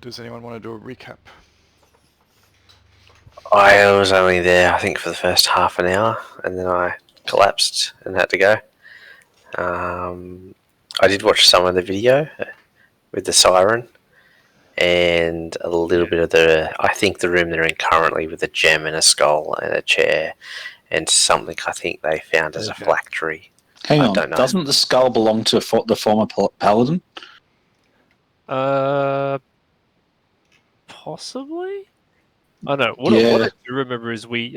Does anyone want to do a recap? I was only there, I think, for the first half an hour, and then I collapsed and had to go. I did watch some of the video with the siren and a little bit of I think the room they're in currently with a gem and a skull and a chair and something I think they found as a phylactery. Hang I on, don't know. doesn't the skull belong to the former paladin? Possibly. I know. What I do remember is we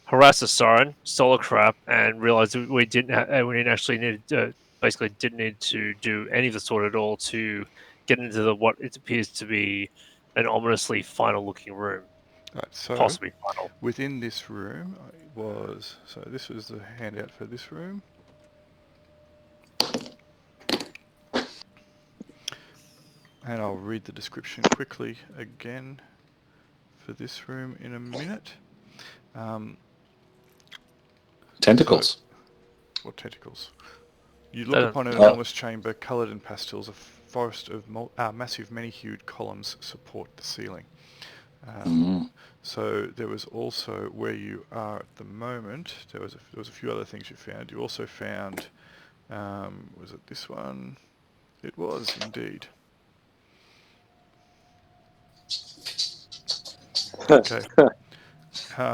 harassed the siren, stole a crap, and realized we didn't actually need basically didn't need to do any of the sort at all to get into what it appears to be an ominously final looking room. Right, so Possibly final. within this room this was the handout for this room. And I'll read the description quickly again for this room in a minute. Tentacles. What tentacles? You look upon an enormous chamber coloured in pastels. A forest of massive, many-hued columns support the ceiling. So there was also where you are at the moment. There was a few other things you found. You also found, was it this one? It was indeed. Okay.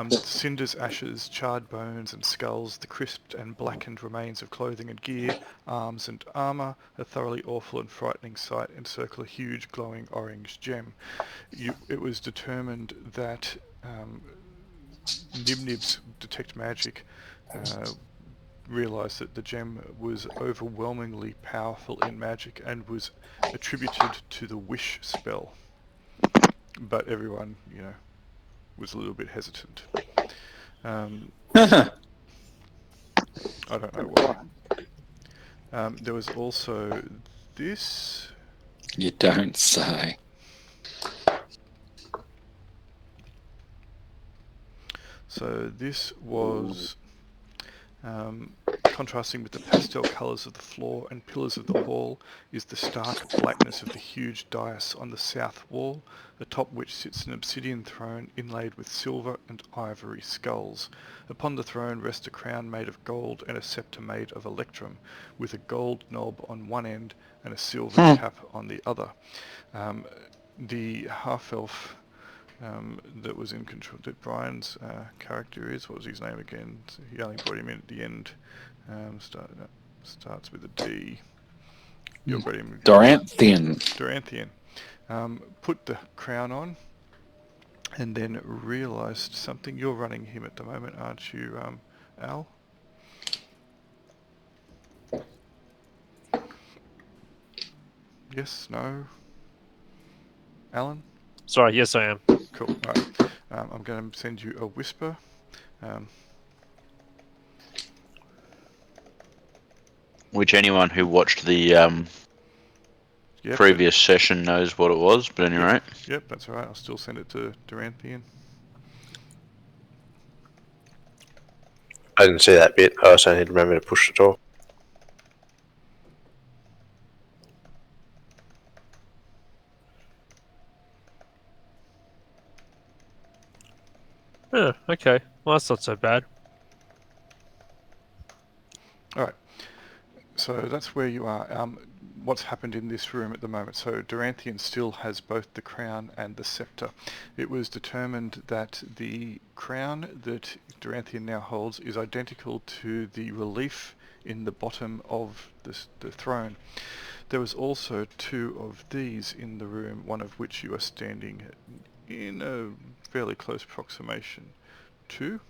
Cinders, ashes, charred bones and skulls, the crisped and blackened remains of clothing and gear, arms and armour, a thoroughly awful and frightening sight encircle a huge glowing orange gem. It was determined that Nibnibs detect magic realised that the gem was overwhelmingly powerful in magic and was attributed to the wish spell. But everyone, was a little bit hesitant. I don't know why. There was also this. You don't say. So this was contrasting with the pastel colours of the floor and pillars of the hall is the stark blackness of the huge dais on the south wall, atop which sits an obsidian throne inlaid with silver and ivory skulls. Upon the throne rests a crown made of gold and a sceptre made of electrum, with a gold knob on one end and a silver cap on the other. The half-elf that was in control, that Brian's character is, what was his name again? He only brought him in at the end. Starts with a D. You've got him. Doranthian. Put the crown on and then realised something. You're running him at the moment, aren't you, Al? Yes, no? Alan? Sorry, yes I am. Cool, alright. I'm going to send you a whisper. Which anyone who watched the previous session knows what it was, but anyway. Yep, that's alright. I'll still send it to Doranthian. I didn't see that bit. I also need to remember to push the door. Yeah, okay. Well, that's not so bad. Alright. So that's where you are. What's happened in this room at the moment? So Doranthian still has both the crown and the sceptre. It was determined that the crown that Doranthian now holds is identical to the relief in the bottom of the throne. There was also two of these in the room, one of which you are standing in a fairly close approximation to.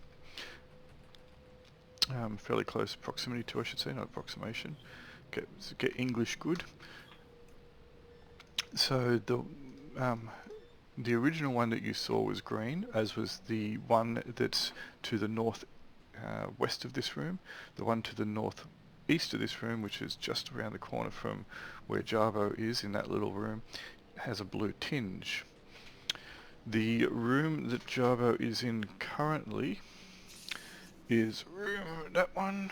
Fairly close proximity to, I should say, not approximation. Get English good. So the original one that you saw was green, as was the one that's to the north west of this room. The one to the north east of this room, which is just around the corner from where Jarbo is in that little room, has a blue tinge. The room that Jarbo is in currently is that one.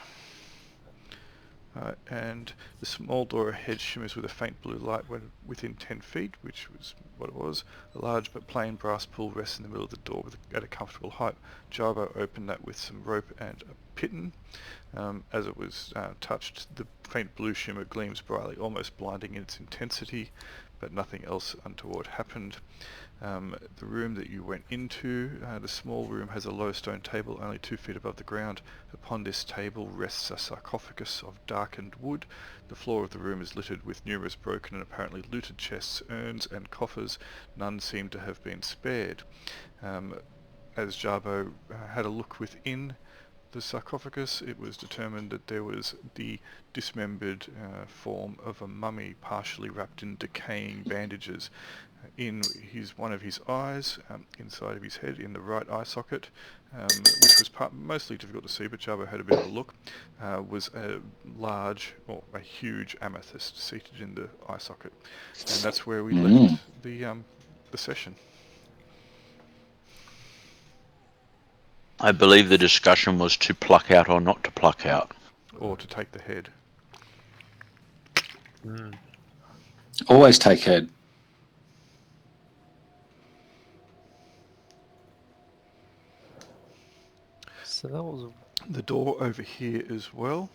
and the small door ahead shimmers with a faint blue light when within 10 feet, which was what it was. A large but plain brass pull rests in the middle of the door at a comfortable height. Jarbo opened that with some rope and a piton. As it was touched, the faint blue shimmer gleams brightly, almost blinding in its intensity, but nothing else untoward happened. The room that you went into, the small room, has a low stone table only 2 feet above the ground. Upon this table rests a sarcophagus of darkened wood. The floor of the room is littered with numerous broken and apparently looted chests, urns and coffers. None seem to have been spared. As Jarbo had a look within the sarcophagus, it was determined that there was the dismembered form of a mummy partially wrapped in decaying bandages. In one of his eyes, inside of his head, in the right eye socket, which was mostly difficult to see, but Jarbo had a bit of a look, was a large, or a huge amethyst seated in the eye socket. And that's where we left the session. I believe the discussion was to pluck out or not to pluck out. Or to take the head. Always take head. So that was The door over here as well.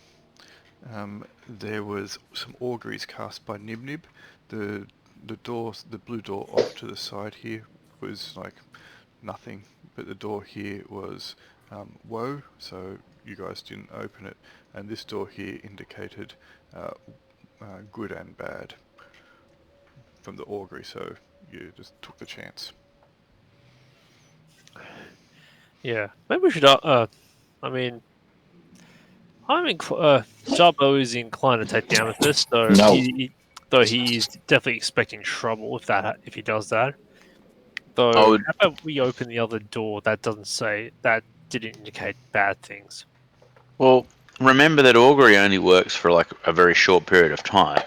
There was some auguries cast by Nib Nib. The blue door off to the side here was like nothing, but the door here was woe, so you guys didn't open it, and this door here indicated good and bad from the augury, so you just took the chance. Yeah, maybe we should. I mean, Jarbo is inclined to take the amethyst, though. No. Though he's definitely expecting trouble if he does that. Though, I would- how about we open the other door? That didn't indicate bad things. Well, remember that augury only works for like a very short period of time.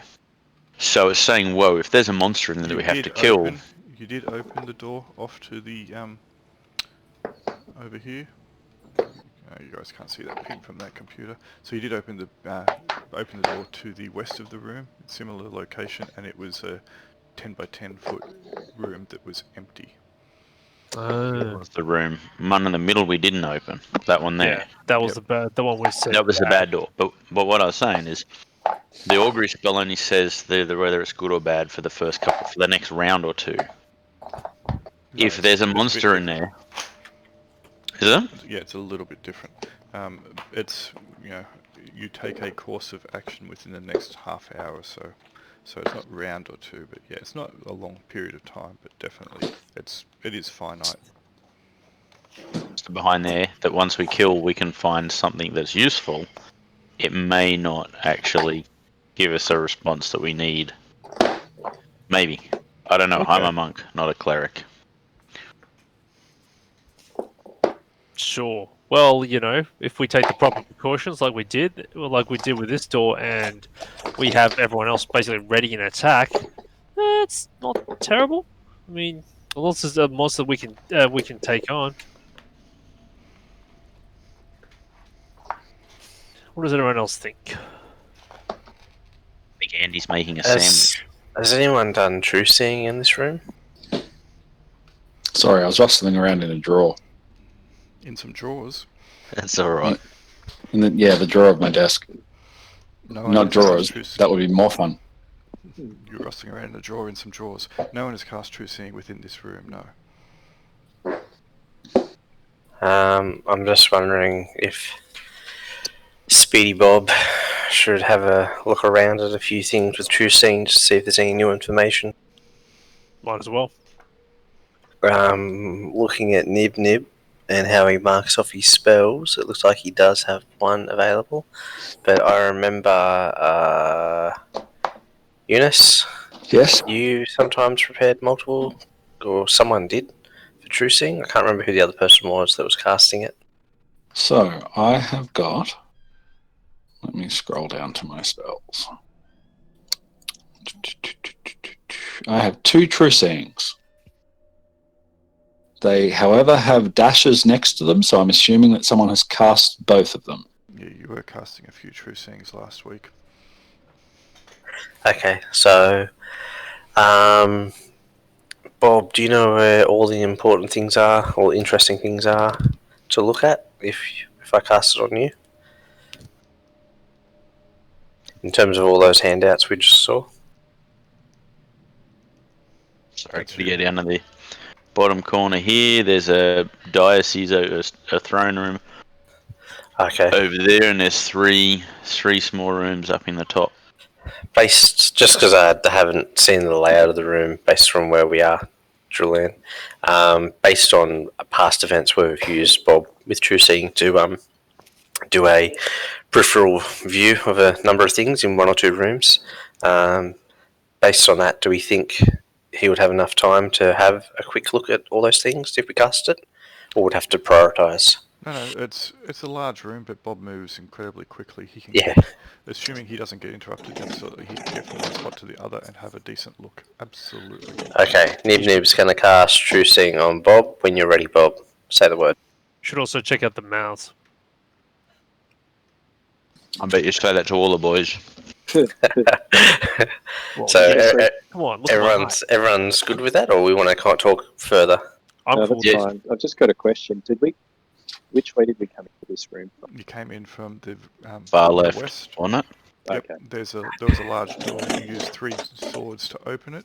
So it's saying, whoa, if there's a monster in there that we have to kill... You did open the door off to the, over here. You guys can't see that ping from that computer. So you did open the door to the west of the room, similar location, and it was a 10 by 10 foot room that was empty. That was the room. One in the middle we didn't open. That one there. Yeah, that was the one we said. That was the bad door. But what I was saying is, the augury spell only says whether it's good or bad for the next round or two. If there's a monster in there, is it? Yeah, it's a little bit different. It's, you take a course of action within the next half hour or so. So it's not round or two, but yeah, it's not a long period of time, but definitely it is finite. So behind there, that once we kill, we can find something that's useful. It may not actually give us a response that we need. Maybe. I don't know. Okay. I'm a monk, not a cleric. Sure. Well, if we take the proper precautions like we did with this door, and we have everyone else basically ready in attack, it's not terrible. I mean, unless there's a monster we can take on. What does everyone else think? I think Andy's making a sandwich. Has anyone done true seeing in this room? Sorry, I was rustling around in a drawer. In some drawers. That's alright. And then, the drawer of my desk. No, Not drawers. That would be more fun. You're rustling around in a drawer in some drawers. No one has cast true seeing within this room, no. I'm just wondering if Speedy Bob should have a look around at a few things with true seeing to see if there's any new information. Might as well. Looking at Nib Nib and how he marks off his spells, it looks like he does have one available. But I remember Eunice. Yes. You sometimes prepared multiple, or someone did, for true seeing. I can't remember who the other person was that was casting it. So, I have got... Let me scroll down to my spells. I have 2 true seeings. They, however, have dashes next to them, so I'm assuming that someone has cast both of them. Yeah, you were casting a few true seeings last week. Okay, so, Bob, do you know where all the important things are, all the interesting things are to look at if I cast it on you? In terms of all those handouts we just saw? Sorry, That's to you. get down to the bottom corner here. There's a diocese, a throne room Okay. over there, and there's three small rooms up in the top. Based, just because I haven't seen the layout of the room based from where we are, Julian, based on past events where we've used Bob with True Seeing to do a peripheral view of a number of things in one or two rooms. Based on that, do we think he would have enough time to have a quick look at all those things if we cast it, or would have to prioritise? No, it's a large room, but Bob moves incredibly quickly. He can Yeah. get, assuming he doesn't get interrupted, absolutely, he can get from one spot to the other and have a decent look. Absolutely. Okay, Nib's going to cast True Seeing on Bob. When you're ready, Bob, say the word. Should also check out the mouths. I bet you say that to all the boys. Well, So come on, look at my height. everyone's good with that, or we want to talk further? I'm No, cool. that's Yeah. fine. I've just got a question. Which way did we come into this room from? You came in from the Far the left, west. wasn't it? Yep. Okay. There was a large door. You used 3 swords to open it.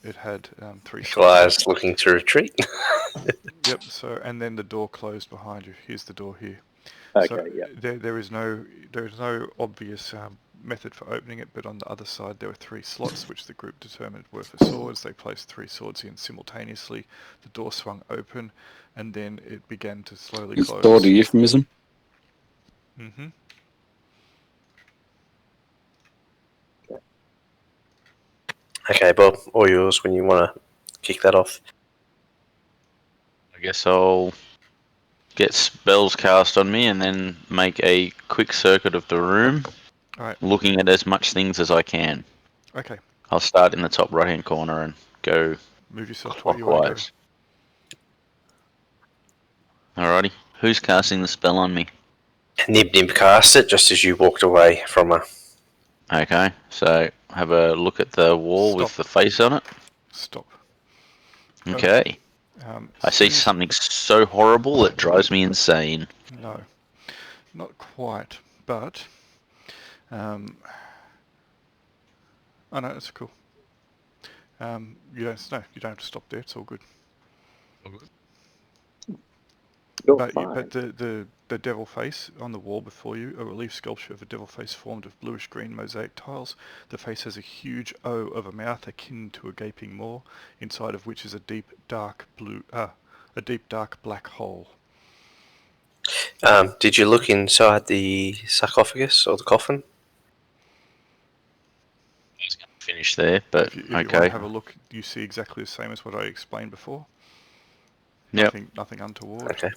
It had 3 slots. Nikolai's looking to retreat. Yep. So and then the door closed behind you. Here's the door here. Okay, So yeah. there is no obvious method for opening it, but on the other side there were 3 slots which the group determined were for swords. They placed 3 swords in simultaneously. The door swung open, and then it began to slowly Is close. sword a euphemism? Mm-hmm. Okay, Bob, all yours when you want to kick that off. I guess I'll get spells cast on me and then make a quick circuit of the room, Alright. looking at as much things as I can. Okay. I'll start in the top right-hand corner and go Move yourself to where you want to go. clockwise. Alrighty. Who's casting the spell on me? Nib cast it just as you walked away from her. Okay, so have a look at the wall with Stop. the face on it. Stop. Okay. I see Sue's- something so horrible it drives me insane. No, not quite, but oh no, that's cool. You don't have to stop there. It's all good. You're But fine. the devil face on the wall before you, a relief sculpture of a devil face formed of bluish-green mosaic tiles. The face has a huge O of a mouth akin to a gaping maw, inside of which is a deep dark black hole. Did you look inside the sarcophagus or the coffin? I was going to finish there, but If you want okay. to have a look, you see exactly the same as what I explained before. Yep. Nothing untoward. Okay.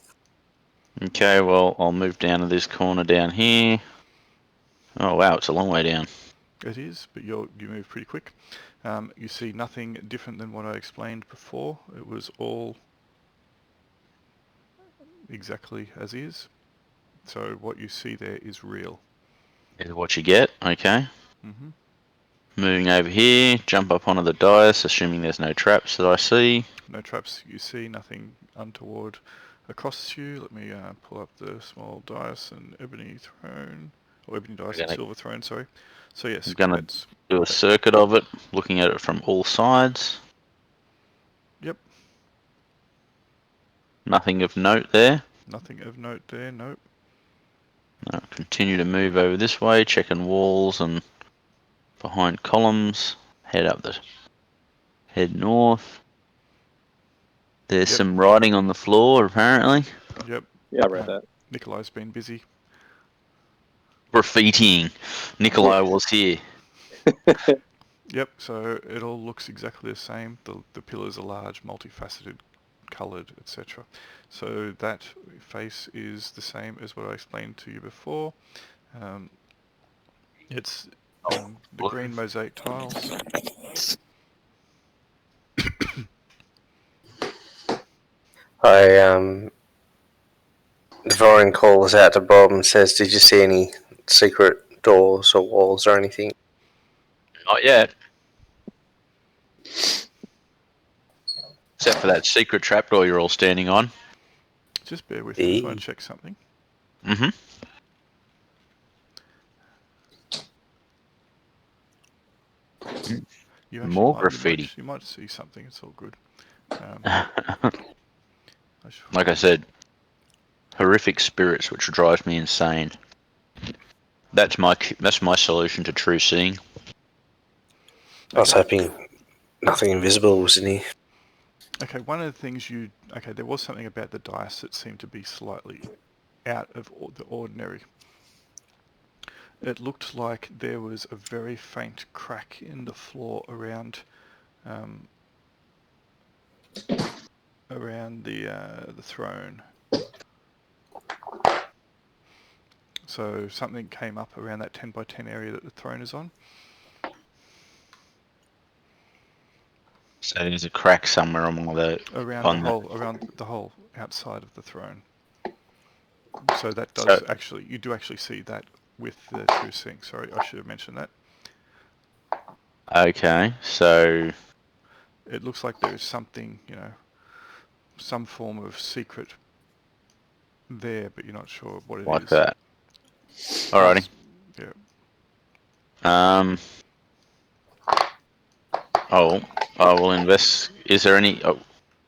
Okay, well, I'll move down to this corner down here. Oh, wow, it's a long way down. It is, but you move pretty quick. You see nothing different than what I explained before. It was all exactly as is. So what you see there is real. Is what you get, okay. hmm Moving over here, jump up onto the dais, assuming there's no traps that I see. No traps you see, nothing untoward across you. Let me pull up the small dice and ebony throne, or ebony dice and silver throne, sorry. So yes, I'm gonna that's... do a circuit of it, looking at it from all sides. Yep, Nothing of note there. nothing of note there, nope. I'll continue to move over this way, checking walls and behind columns. Head north. There's Yep. some writing on the floor, apparently. Yep, Yeah, I read that. Nikolai's been busy. Graffitiing. Nikolai was here. Yep, so it all looks exactly the same. The pillars are large, multifaceted, coloured, etc. So that face is the same as what I explained to you before. It's the green mosaic tiles. Devouring calls out to Bob and says, "Did you see any secret doors or walls or anything?" Not yet. Except for that secret trapdoor you're all standing on. Just bear with me. I just want E. to check something. Mm-hmm. You More might, graffiti. You might see something. It's all good. Like I said, horrific spirits which drive me insane. That's my solution to true seeing. I was hoping nothing invisible was in here. Okay, one of the things there was something about the dice that seemed to be slightly out of the ordinary. It looked like there was a very faint crack in the floor around the throne. So something came up around that 10 by 10 area that the throne is on. So there's a crack somewhere on Around the hole outside of the throne. So that does you do actually see that with the true seeing. Sorry, I should have mentioned that. Okay, so It looks like there is something, some form of secret there, but you're not sure what it is. like that. Alrighty. Yeah. I will invest. Is there any?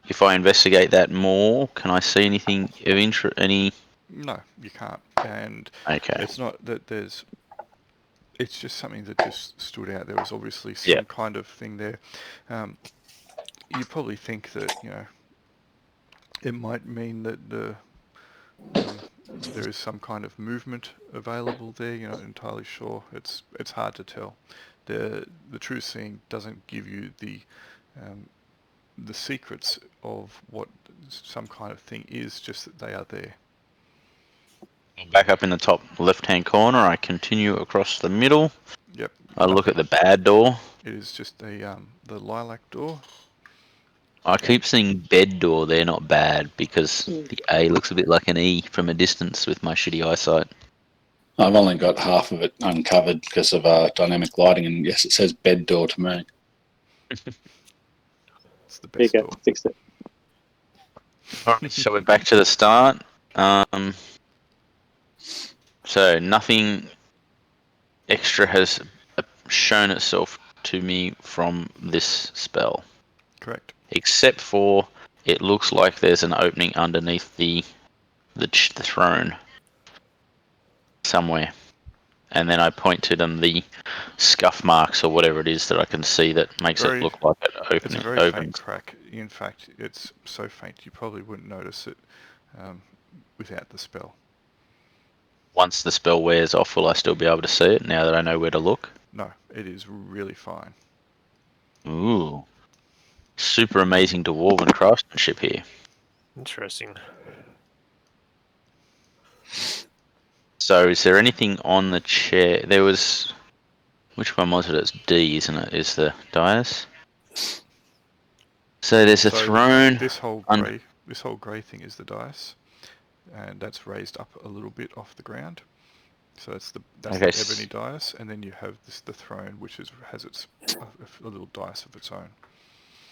If I investigate that more, can I see anything of interest? Any? No, you can't. And Okay. it's not that there's. It's just something that just stood out. There was obviously some kind of thing there. You probably think that it might mean that there is some kind of movement available there. You're not entirely sure. It's hard to tell. The true seeing doesn't give you the secrets of what some kind of thing is, just that they are there. Back up in the top left-hand corner, I continue across the middle. Yep. I look at the bad door. It is just the lilac door. I keep seeing bed door there, not bad, because the A looks a bit like an E from a distance with my shitty eyesight. I've only got half of it uncovered because of dynamic lighting, and yes, it says bed door to me. It's the best door. Fix it. Alright, so we're back to the start. So nothing extra has shown itself to me from this spell. Correct. Except for it looks like there's an opening underneath the throne somewhere. And then I point to them the scuff marks or whatever it is that I can see that makes it look like it opens. It's a very faint crack. In fact, it's so faint you probably wouldn't notice it without the spell. Once the spell wears off, will I still be able to see it now that I know where to look? No, it is really fine. Ooh. Super amazing dwarven craftsmanship here. Interesting. So is there anything on the chair? There was... Which one was it? It's D, isn't it? Is the dais? So there's a throne. This whole grey thing is the dais, and that's raised up a little bit off the ground. So that's the ebony dais, and then you have the throne, which has a little dais of its own.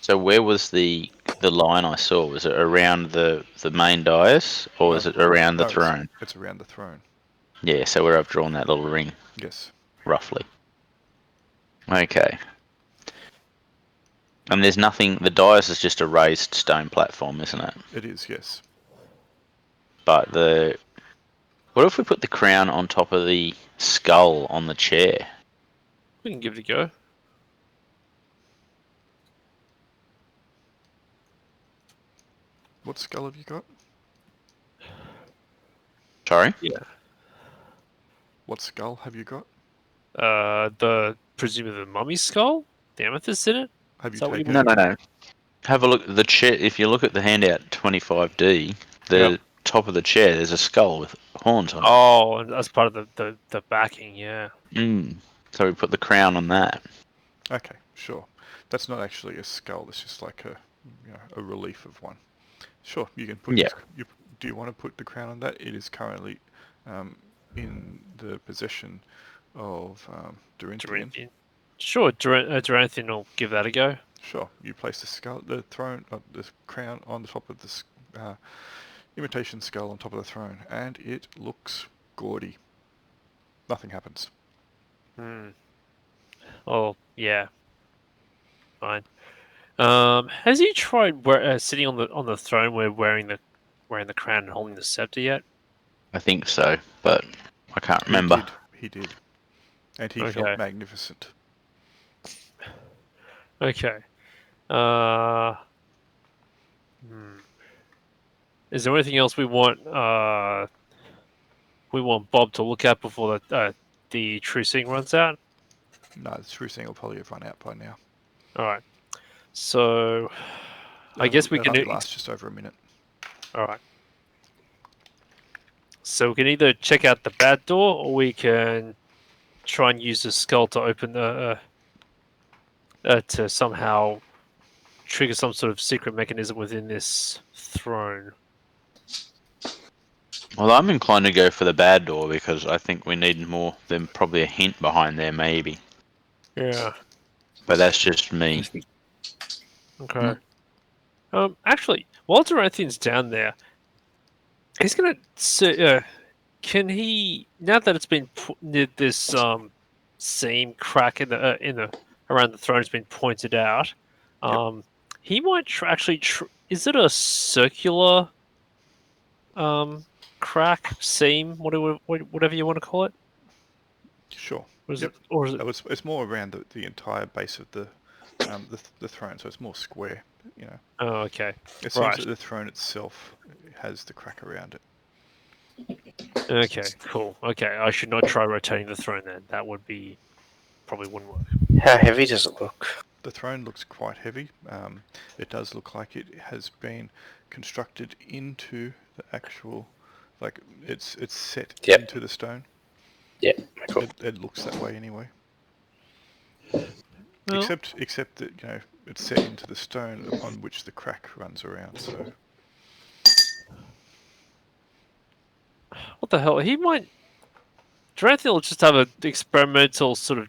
So where was the line I saw? Was it around the main dais, or was it around the throne? It's around the throne. Yeah, so where I've drawn that little ring. Yes. Roughly. Okay. And there's nothing... The dais is just a raised stone platform, isn't it? It is, yes. But what if we put the crown on top of the skull on the chair? We can give it a go. What skull have you got? Sorry? Yeah. What skull have you got? Presumably the mummy's skull? The amethyst in it? Have you Is that what you taken? No. Have a look. The chair. If you look at the handout 25D, the top of the chair, there's a skull with horns on it. Oh, and that's part of the backing, yeah. So we put the crown on that. Okay, sure. That's not actually a skull. It's just like a relief of one. Sure, you can put. Yeah. Do you want to put the crown on that? It is currently in the possession of Durinthian. Sure, Duranthin will give that a go. Sure. You place the crown on the top of the imitation skull on top of the throne, and it looks gaudy. Nothing happens. Hmm. Oh, yeah. Fine. Has he tried sitting on the throne where wearing the crown and holding the scepter yet? I think so, but I can't He remember. did. He did. And he felt Okay. magnificent. Okay. Uh, Is there anything else we want? We want Bob to look at before the true seeing runs out. No, the true thing will probably have run out by now. All right. So, I guess we It'll can. only last just over a minute. All right. So we can either check out the bad door, or we can try and use the skull to open the to somehow trigger some sort of secret mechanism within this throne. Well, I'm inclined to go for the bad door because I think we need more than probably a hint behind there, maybe. Yeah. But that's just me. Okay. Actually, while Duranthin's down there, he's gonna. Can he, now that it's been this seam crack in the around the throne has been pointed out, Yep. he might actually. Is it a circular crack seam, whatever you want to call it? Sure. Or is Yep. it, or is it? It's more around the entire base of the throne, so it's more square. You know, Oh, okay. it seems Right. that the throne itself has the crack around it. Okay. Cool. Okay. I should not try rotating the throne then. That would be probably wouldn't work. How heavy does it look? The throne looks quite heavy. It does look like it has been constructed into the actual, like it's set Yep. into the stone. Yeah, cool. It looks that way anyway. Well, Except that it's set into the stone upon which the crack runs around. So what the hell? He might. Duranthin will just have an experimental sort of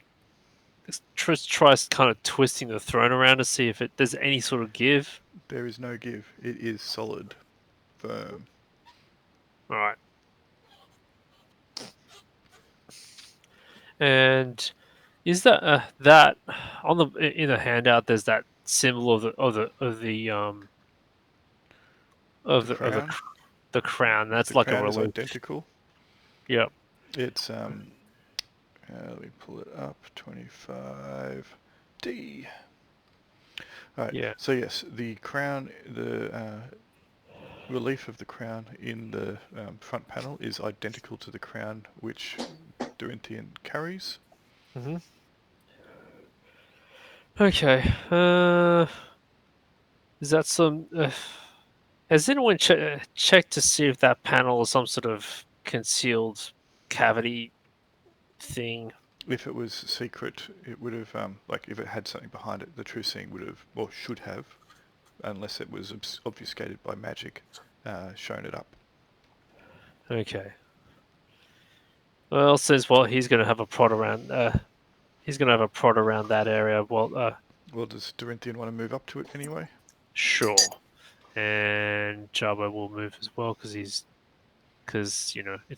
tries kind of twisting the throne around to see if there's any sort of give. there is no give. It is solid, firm. All right. And is that on in the handout? There's that symbol of The crown. the crown. That's The like a crown is relief. identical. Yep. It's let me pull it up. 25D. All right. Yeah. So yes, the crown, the relief of the crown in the front panel is identical to the crown which Durintian carries. Mhm. Okay. Is that some? Has anyone checked to see if that panel is some sort of concealed cavity thing? If it was secret, it would have, like if it had something behind it, the true seeing would have, or should have, unless it was obfuscated by magic, shown it up. Okay. Well, since he's going to have a prod around. He's going to have a prod around that area. Well, Well, does Durinthian want to move up to it anyway? sure. And Jabba will move as well because it's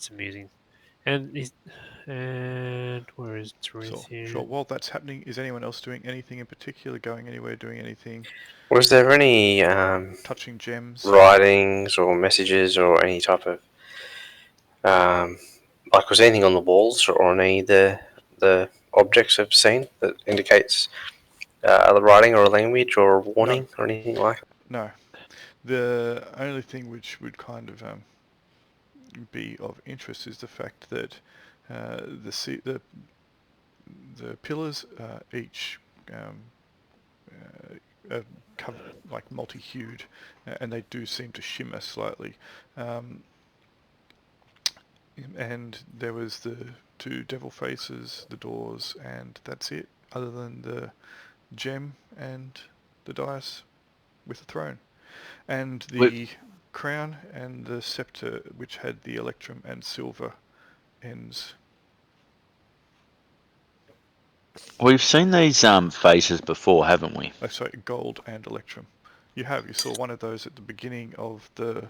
amusing. And where is Duranthian? Sure. While that's happening, is anyone else doing anything in particular, going anywhere, doing anything, Was there any touching gems? writings or messages or any type of like was anything on the walls or on any of the objects I've seen that indicates other writing or a language or a warning or anything like that? No. The only thing which would kind of be of interest is the fact that the pillars each are like multi-hued, and they do seem to shimmer slightly. And there was the two devil faces, the doors, and that's it, other than the gem and the dais with the throne. And the crown and the scepter, which had the electrum and silver ends. We've seen these faces before, haven't we? Oh, sorry, gold and electrum. You saw one of those at the beginning of the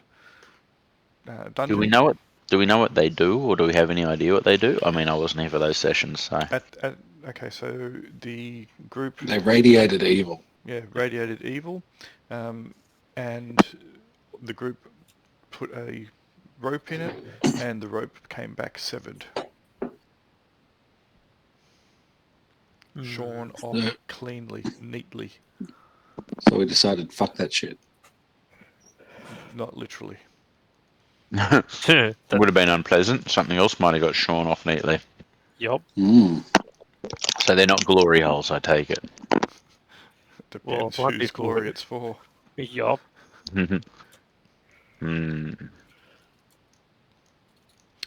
dungeon. Do we know what? Do we know what they do, or do we have any idea what they do? I mean, I wasn't here for those sessions, so. Okay, so the group. They radiated evil. Yeah, radiated evil, and the group put a rope in it, and the rope came back severed. Shorn off cleanly, neatly. So we decided, fuck that shit. Not literally. Would have been unpleasant. Something else might have got shorn off neatly. Yup. So they're not glory holes, I take it. Depends Well, might be whose glory for- it's for. Yup.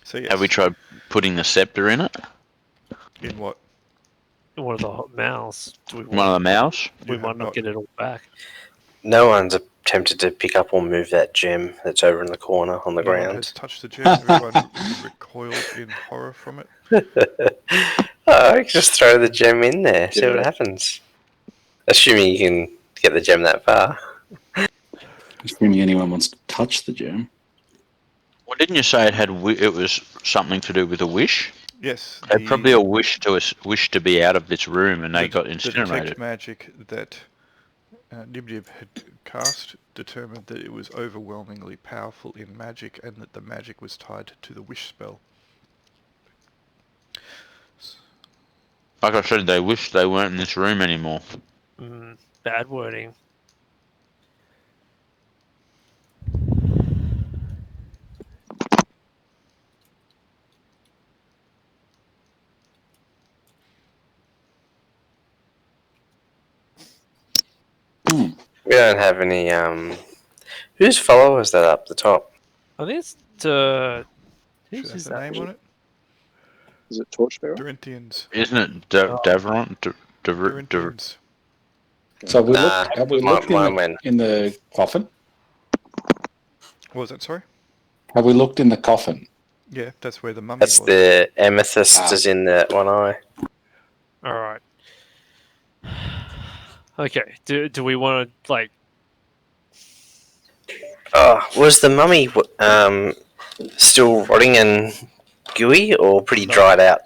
So yes. Have we tried putting the scepter in it? In what? One of the mouths. One of the mouths? We You might have not get it all back. No one's attempted to pick up or move that gem that's over in the corner on the No one ground. has touched the gem. Everyone recoiled in horror from it. Oh, just throw the gem in there, see what happens. Assuming you can get the gem that far. Assuming anyone wants to touch the gem. Well, didn't you say it was something to do with a wish? Yes. They had probably a wish to be out of this room, and they got The incinerated. detect magic that Nibnib had cast determined that it was overwhelmingly powerful in magic, and that the magic was tied to the wish spell. Like I said, they wished they weren't in this room anymore. Bad wording. We don't have any, whose follower is that up the top? I think it's Should whose have is the that? name on it? Is it Torchbearer? Corinthians. Isn't it Davron? Corinthians. So have we Nah, looked mine went. in the coffin? What was that, sorry? Have we looked in the coffin? Yeah, that's where the mummy That's was. the amethyst is in that one eye. All right. Okay. Do we want to like? Oh, was the mummy still rotting and gooey, or pretty No. dried out?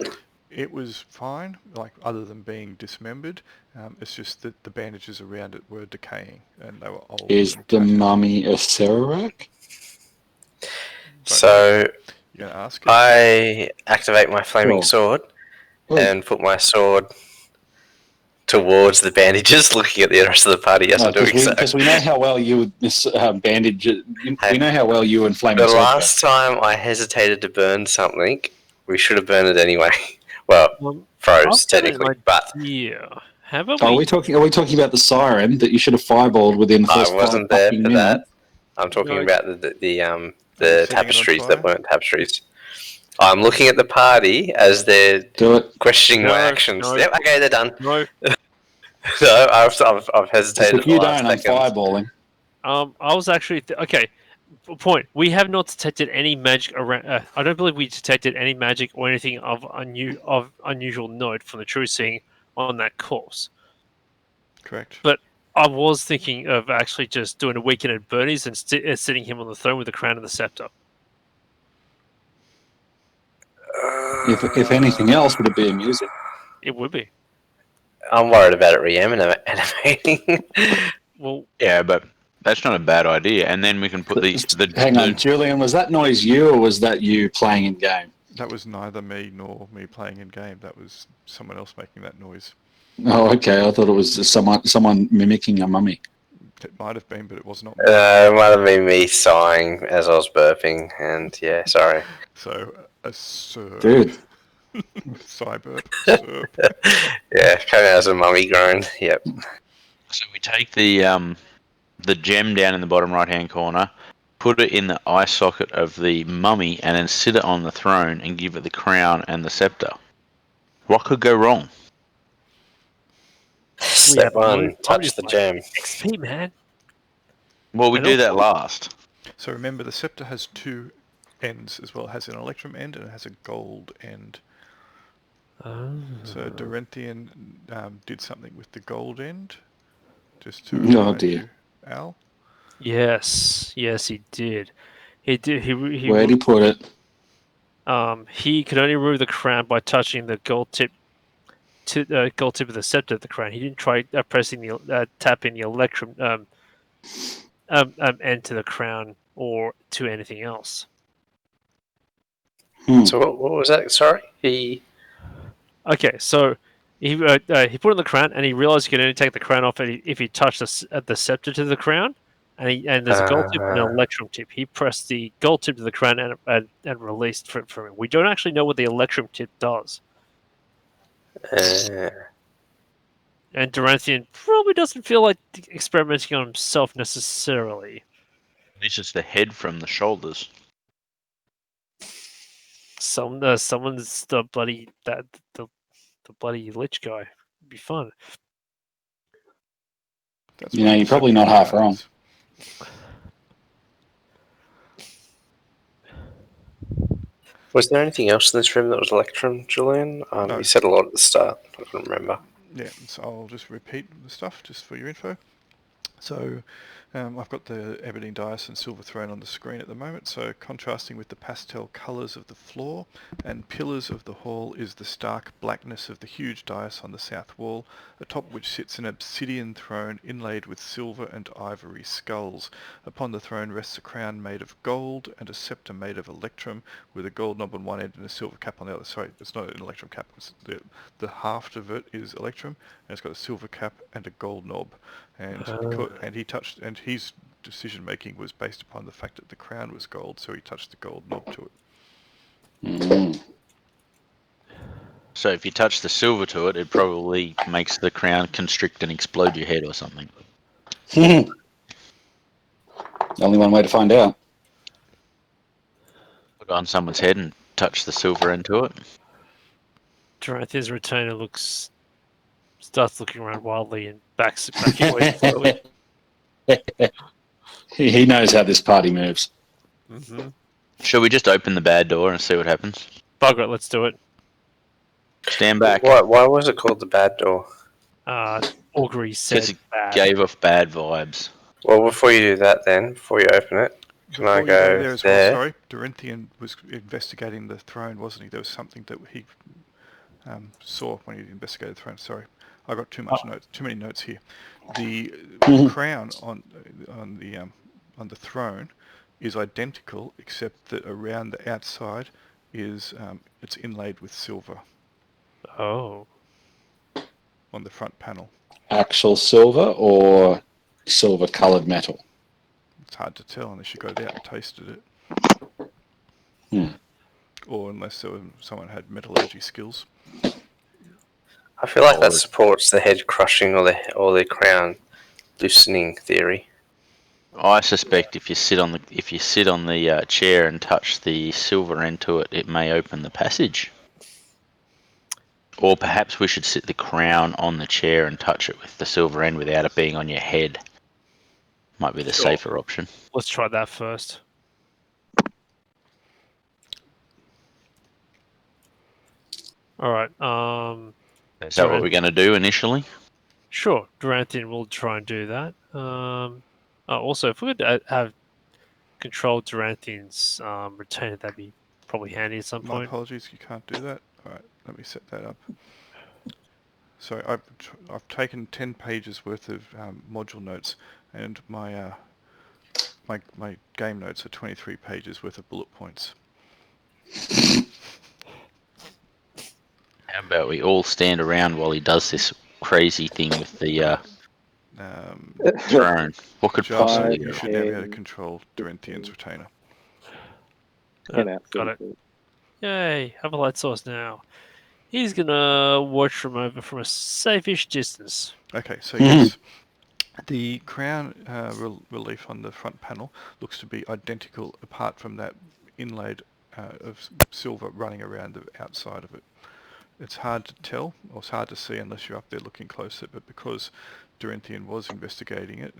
It was fine, like other than being dismembered. It's just that the bandages around it were decaying, and they were old. Is and the tattered. mummy a Serac? So You're gonna ask it? I activate my flaming Sure. sword and put my sword towards the bandages, looking at the rest of the party as I'm doing so. Because we know how well you would bandage. We know how well you and flaming The sword. last time I hesitated to burn something, we should have burned it anyway. Well, froze technically, but Yeah. How about Are we talking about the siren that you should have fireballed within the first I wasn't 5 there fucking for minutes? that. I'm talking No. about the Are you setting tapestries it on that fire? weren't tapestries. I'm looking at the party as they're Do it. questioning my No, actions. no. Yep, okay, they're done. No. No, I've hesitated. If you the last don't, I'm second. fireballing. I was actually okay. Point. We have not detected any magic around. I don't believe we detected any magic or anything of unusual note from the true seeing on that course. Correct. But I was thinking of actually just doing a weekend at Bernie's and sitting him on the throne with the crown and the scepter. If anything else, would it be amusing? It would be. I'm worried about it reanimating. Well, Yeah, but that's not a bad idea. And then we can put Hang on, Julian, was that noise you, or was that you playing in game? That was neither me nor me playing in game. That was someone else making that noise. Oh, okay. I thought it was someone mimicking a mummy. It might have been, but it was not me. It might have been me sighing as I was burping, and yeah, sorry. So, a serp. Dude. Cyburp. Serp. Yeah, coming out as a mummy groan. Yep. So we take the gem down in the bottom right hand corner, put it in the eye socket of the mummy, and then sit it on the throne and give it the crown and the scepter. What could go wrong? Step one, touch the gem. XP, man. Well, we And do that also- last. So remember, the scepter has two ends as well. It has an electrum end and it has a gold end. So Dorenthian did something with the gold end. Just to Oh, remind dear. you, Al. Yes, he did. He did. Where'd he put it? He could only remove the crown by touching the gold tip of the scepter of the crown. He didn't try pressing the tapping the electrum end to the crown or to anything else. So what was that? Sorry, Okay, so he put on the crown and he realized he could only take the crown off if he touched the scepter to the crown. And there's a gold tip and an electrum tip. He pressed the gold tip to the crown and released from him. We don't actually know what the electrum tip does. And Doranthian probably doesn't feel like experimenting on himself necessarily. This is the head from the shoulders. Someone's the bloody the bloody lich guy. It'd be fun. That's You know, you're probably not half wrong. Was there anything else in this room that was Electrum, Julian? No. You said a lot at the start. I can't remember. Yeah, so I'll just repeat the stuff just for your info. So I've got the ebony dais and silver throne on the screen at the moment, so contrasting with the pastel colours of the floor and pillars of the hall is the stark blackness of the huge dais on the south wall, atop which sits an obsidian throne inlaid with silver and ivory skulls. Upon the throne rests a crown made of gold and a sceptre made of electrum, with a gold knob on one end and a silver cap on the other. Sorry, it's not an electrum cap, it's the haft of it is electrum, and it's got a silver cap and a gold knob. And he touched, and his decision making was based upon the fact that the crown was gold, so he touched the gold knob to it. So if you touch the silver to it, it probably makes the crown constrict and explode your head or something. Only one way to find out. Put it on someone's head and touch the silver into it. Doranthian's retainer starts looking around wildly and backs away slowly. He knows how this party moves. Mm-hmm. Should we just open the bad door and see what happens? Bugger it, let's do it. Stand back. Why was it called the bad door? Augury said It bad. gave off bad vibes. Well, before you do that then, before you open it, can I go there as there? well, sorry, Dorenthian was investigating the throne, wasn't he? There was something that he saw when he investigated the throne. Sorry, I got too many notes here. The crown on the throne is identical, except that around the outside is it's inlaid with silver. Oh. On the front panel. Actual silver or silver-coloured metal? It's hard to tell unless you got it out and tasted it. Or unless someone had metallurgy skills. I feel like that supports the head crushing or the crown loosening theory. I suspect if you sit on the chair and touch the silver end to it, it may open the passage. Or perhaps we should sit the crown on the chair and touch it with the silver end without it being on your head. Might be the safer option. Let's try that first. All right. Is that what we're going to do initially? Sure. Doranthian will try and do that. Also, if we could have control Doranthian's retainer, that'd be probably handy at some point. My apologies, you can't do that. All right, let me set that up. So I've taken 10 pages worth of module notes, and my game notes are 23 pages worth of bullet points. How about we all stand around while he does this crazy thing with the throne? What could possibly You go should now be able to control Dorenthian's retainer. Got it. Yay, have a light source now. He's gonna watch from a safe-ish distance. Okay, so yes, the crown relief on the front panel looks to be identical, apart from that inlaid of silver running around the outside of it. It's hard to tell, or it's hard to see unless you're up there looking closer, but because Dorenthian was investigating it,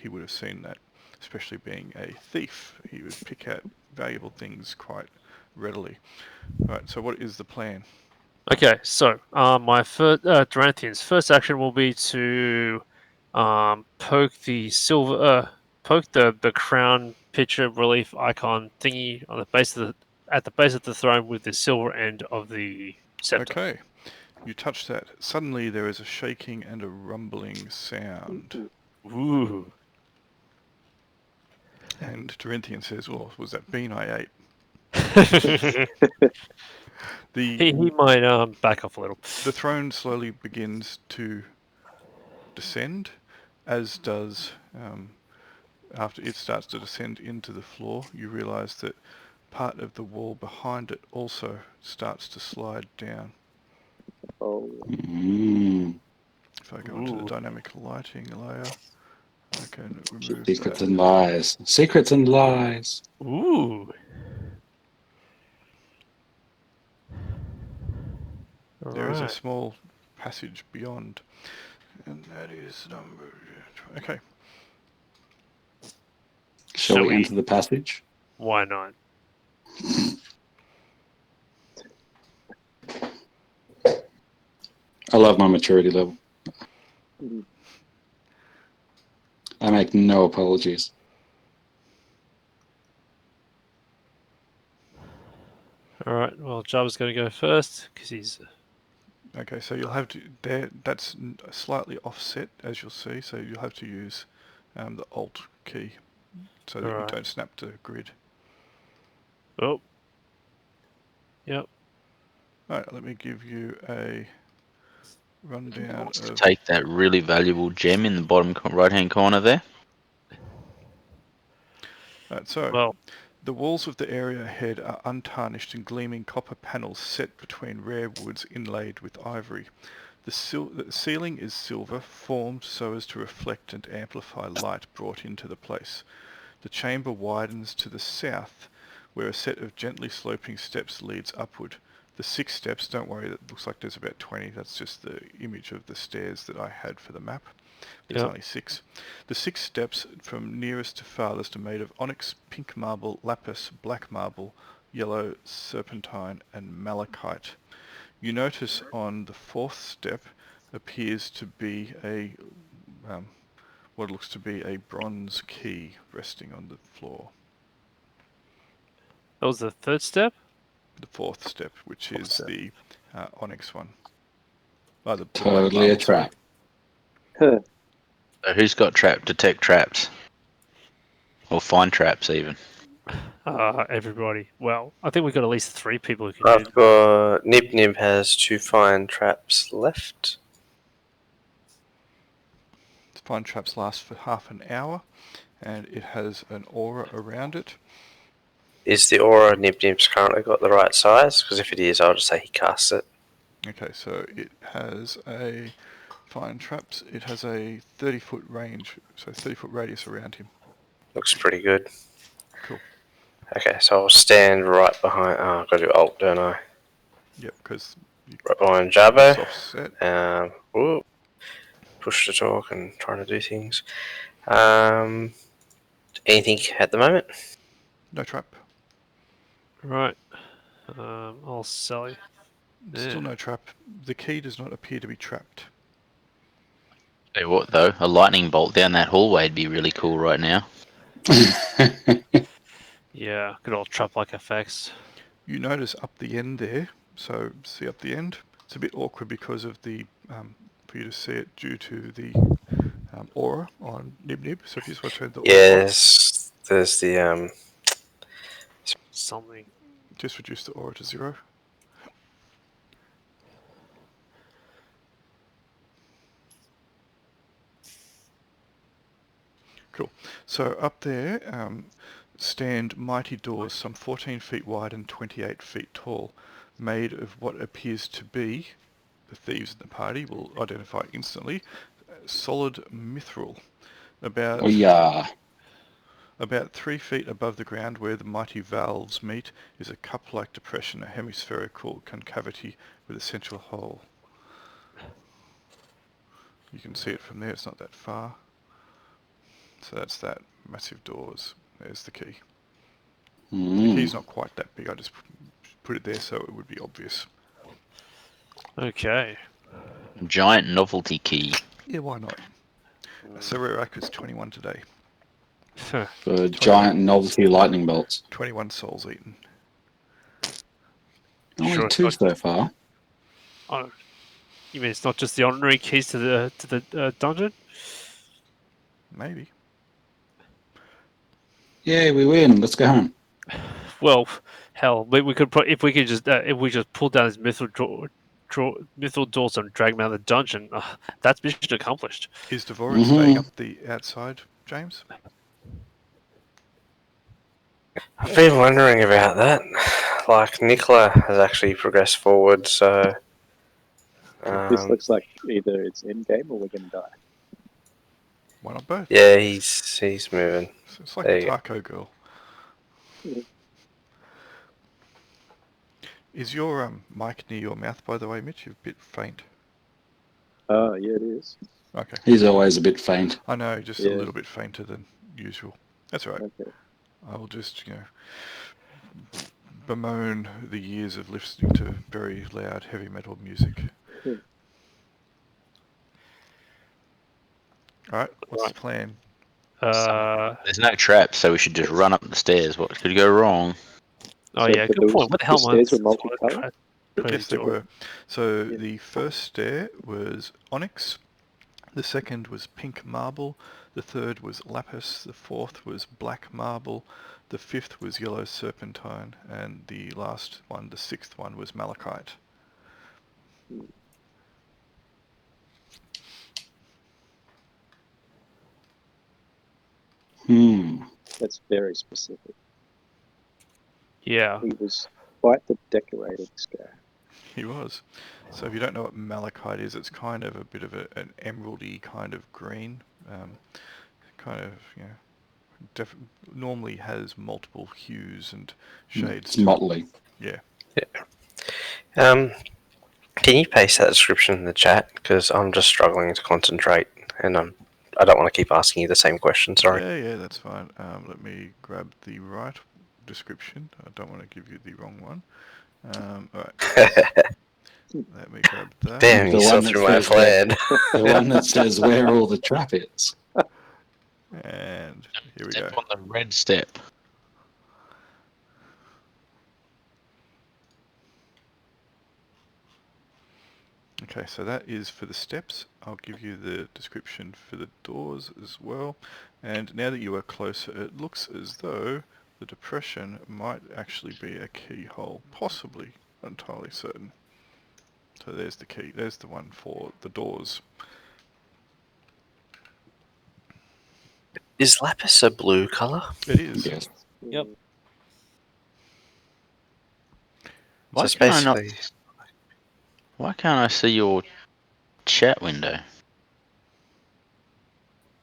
he would have seen that, especially being a thief. He would pick out valuable things quite readily. Right, so what is the plan? Okay, so my first Duranthian's first action will be to poke the the crown picture relief icon thingy on the base of the throne with the silver end of the scepter. Okay, you touch that. Suddenly there is a shaking and a rumbling sound. Ooh. And Terenthian says, "Oh, was that bean I ate?" The he might back off a little. the throne slowly begins to descend, as does after it starts to descend into the floor. You realise that part of the wall behind it also starts to slide down. Oh, Mm. If I go into the dynamic lighting layer, I can remove Secrets that. and lies. Secrets and lies. Ooh. There is a Alright. small passage beyond, and that is number... Okay, Shall we enter the passage? Why not? I love my maturity level. mm, I make no apologies. Alright, well, Jabba's going to go first because he's. okay, so you'll have to... that's slightly offset, as you'll see, so you'll have to use the Alt key so that you Alright. don't snap to grid. Oh. Yep. Alright, let me give you a rundown To of... take that really valuable gem in the bottom right-hand corner there. Right, so, Well, the walls of the area ahead are untarnished and gleaming copper panels set between rare woods inlaid with ivory. The ceiling is silver, formed so as to reflect and amplify light brought into the place. The chamber widens to the south, where a set of gently sloping steps leads upward. The 6 steps, don't worry, that looks like there's about 20, that's just the image of the stairs that I had for the map. There's Yep. only 6. The 6 steps from nearest to farthest are made of onyx, pink marble, lapis, black marble, yellow serpentine and malachite. You notice on the 4th step appears to be a what looks to be a bronze key resting on the floor. that was the third step? The 4th step, which is step. the onyx one. Oh, the black Totally a marble, sorry. trap. huh, So who's got trap? Detect traps. Or find traps even. Everybody. Well, I think we've got at least 3 people who can do I've that. got Nib Nib has 2 fine traps left. Find traps last for half an hour, and it has an aura around it. Is the aura Nib Nib's currently got the right size? Because if it is, I'll just say he casts it. Okay, so it has a find traps. It has a 30-foot range, so 30-foot radius around him. Looks pretty good. Cool. Okay, so I'll stand right behind. Oh, I've got to do Alt, don't I? Yep, because Right behind Jabbo. soft set. Push to talk and trying to do things. Anything at the moment? No trap. Right. I'll sell you. Still no trap. The key does not appear to be trapped. Tell you what though, a lightning bolt down that hallway would be really cool right now. Yeah, good old trap-like effects. You notice up the end there, so see up the end? It's a bit awkward because of the, for you to see it due to the aura on Nib Nib. So if you just want to turn the aura off, Yes, there's the Something. just reduce the aura to 0. Cool. So up there stand mighty doors, some 14 feet wide and 28 feet tall, made of what appears to be, the thieves in the party will identify instantly, solid mithril. Oh yeah. About 3 feet above the ground where the mighty valves meet is a cup-like depression, a hemispherical concavity with a central hole. You can see it from there, it's not that far. So that's that. Massive doors. There's the key. The key's not quite that big, I just put it there so it would be obvious. Okay. Giant novelty key. Yeah, why not? So Rack is 21 today. For giant novelty lightning bolts. 21 souls eaten. Only Sure, 2 it's not- so far. Oh, you mean it's not just the honorary keys to the dungeon? Maybe. Yay, we win. Let's go home. Well, hell, we could if we just pull down his mithril doors and drag him out of the dungeon. That's mission accomplished. Is Devorin staying up the outside, James? I've been wondering about that. Like, Nicola has actually progressed forward, so... This looks like either it's end game or we're going to die. Why not both? yeah, he's moving. It's like There the you go. taco girl. Is your mic near your mouth, by the way, Mitch? You're a bit faint. Yeah, it is. Okay. He's always a bit faint. I know, just a little bit fainter than usual. That's all right. Okay. I'll just, bemoan the years of listening to very loud heavy metal music. Alright, what's the plan? There's no trap, so we should just run up the stairs. What could go wrong? Oh So yeah, the good doors- point. What the hell the am I? stairs were multicolored? Yes, they were. So Yeah. the first stair was onyx, the second was pink marble, the third was lapis, the fourth was black marble, the fifth was yellow serpentine, and the last one, the sixth one, was malachite. That's very specific. Yeah. He was quite the decorated this guy. He was. So if you don't know what malachite is, it's kind of a bit of an emeraldy kind of green. Kind of, normally has multiple hues and shades. It's motley. Yeah. Can you paste that description in the chat? Because I'm just struggling to concentrate, and I don't want to keep asking you the same question. Sorry. Yeah, that's fine. Let me grab the right description. I don't want to give you the wrong one. Alright. Let me grab that. Damn, you saw through my plan. The one that says where all the trap is. And here we go. Step on the red step. Okay, so that is for the steps. I'll give you the description for the doors as well. And now that you are closer, it looks as though the depression might actually be a keyhole. Possibly, not entirely certain. So there's the key. There's the one for the doors. Is lapis a blue colour? It is. Yes. Yep. So it's basically... Why can't I see your chat window?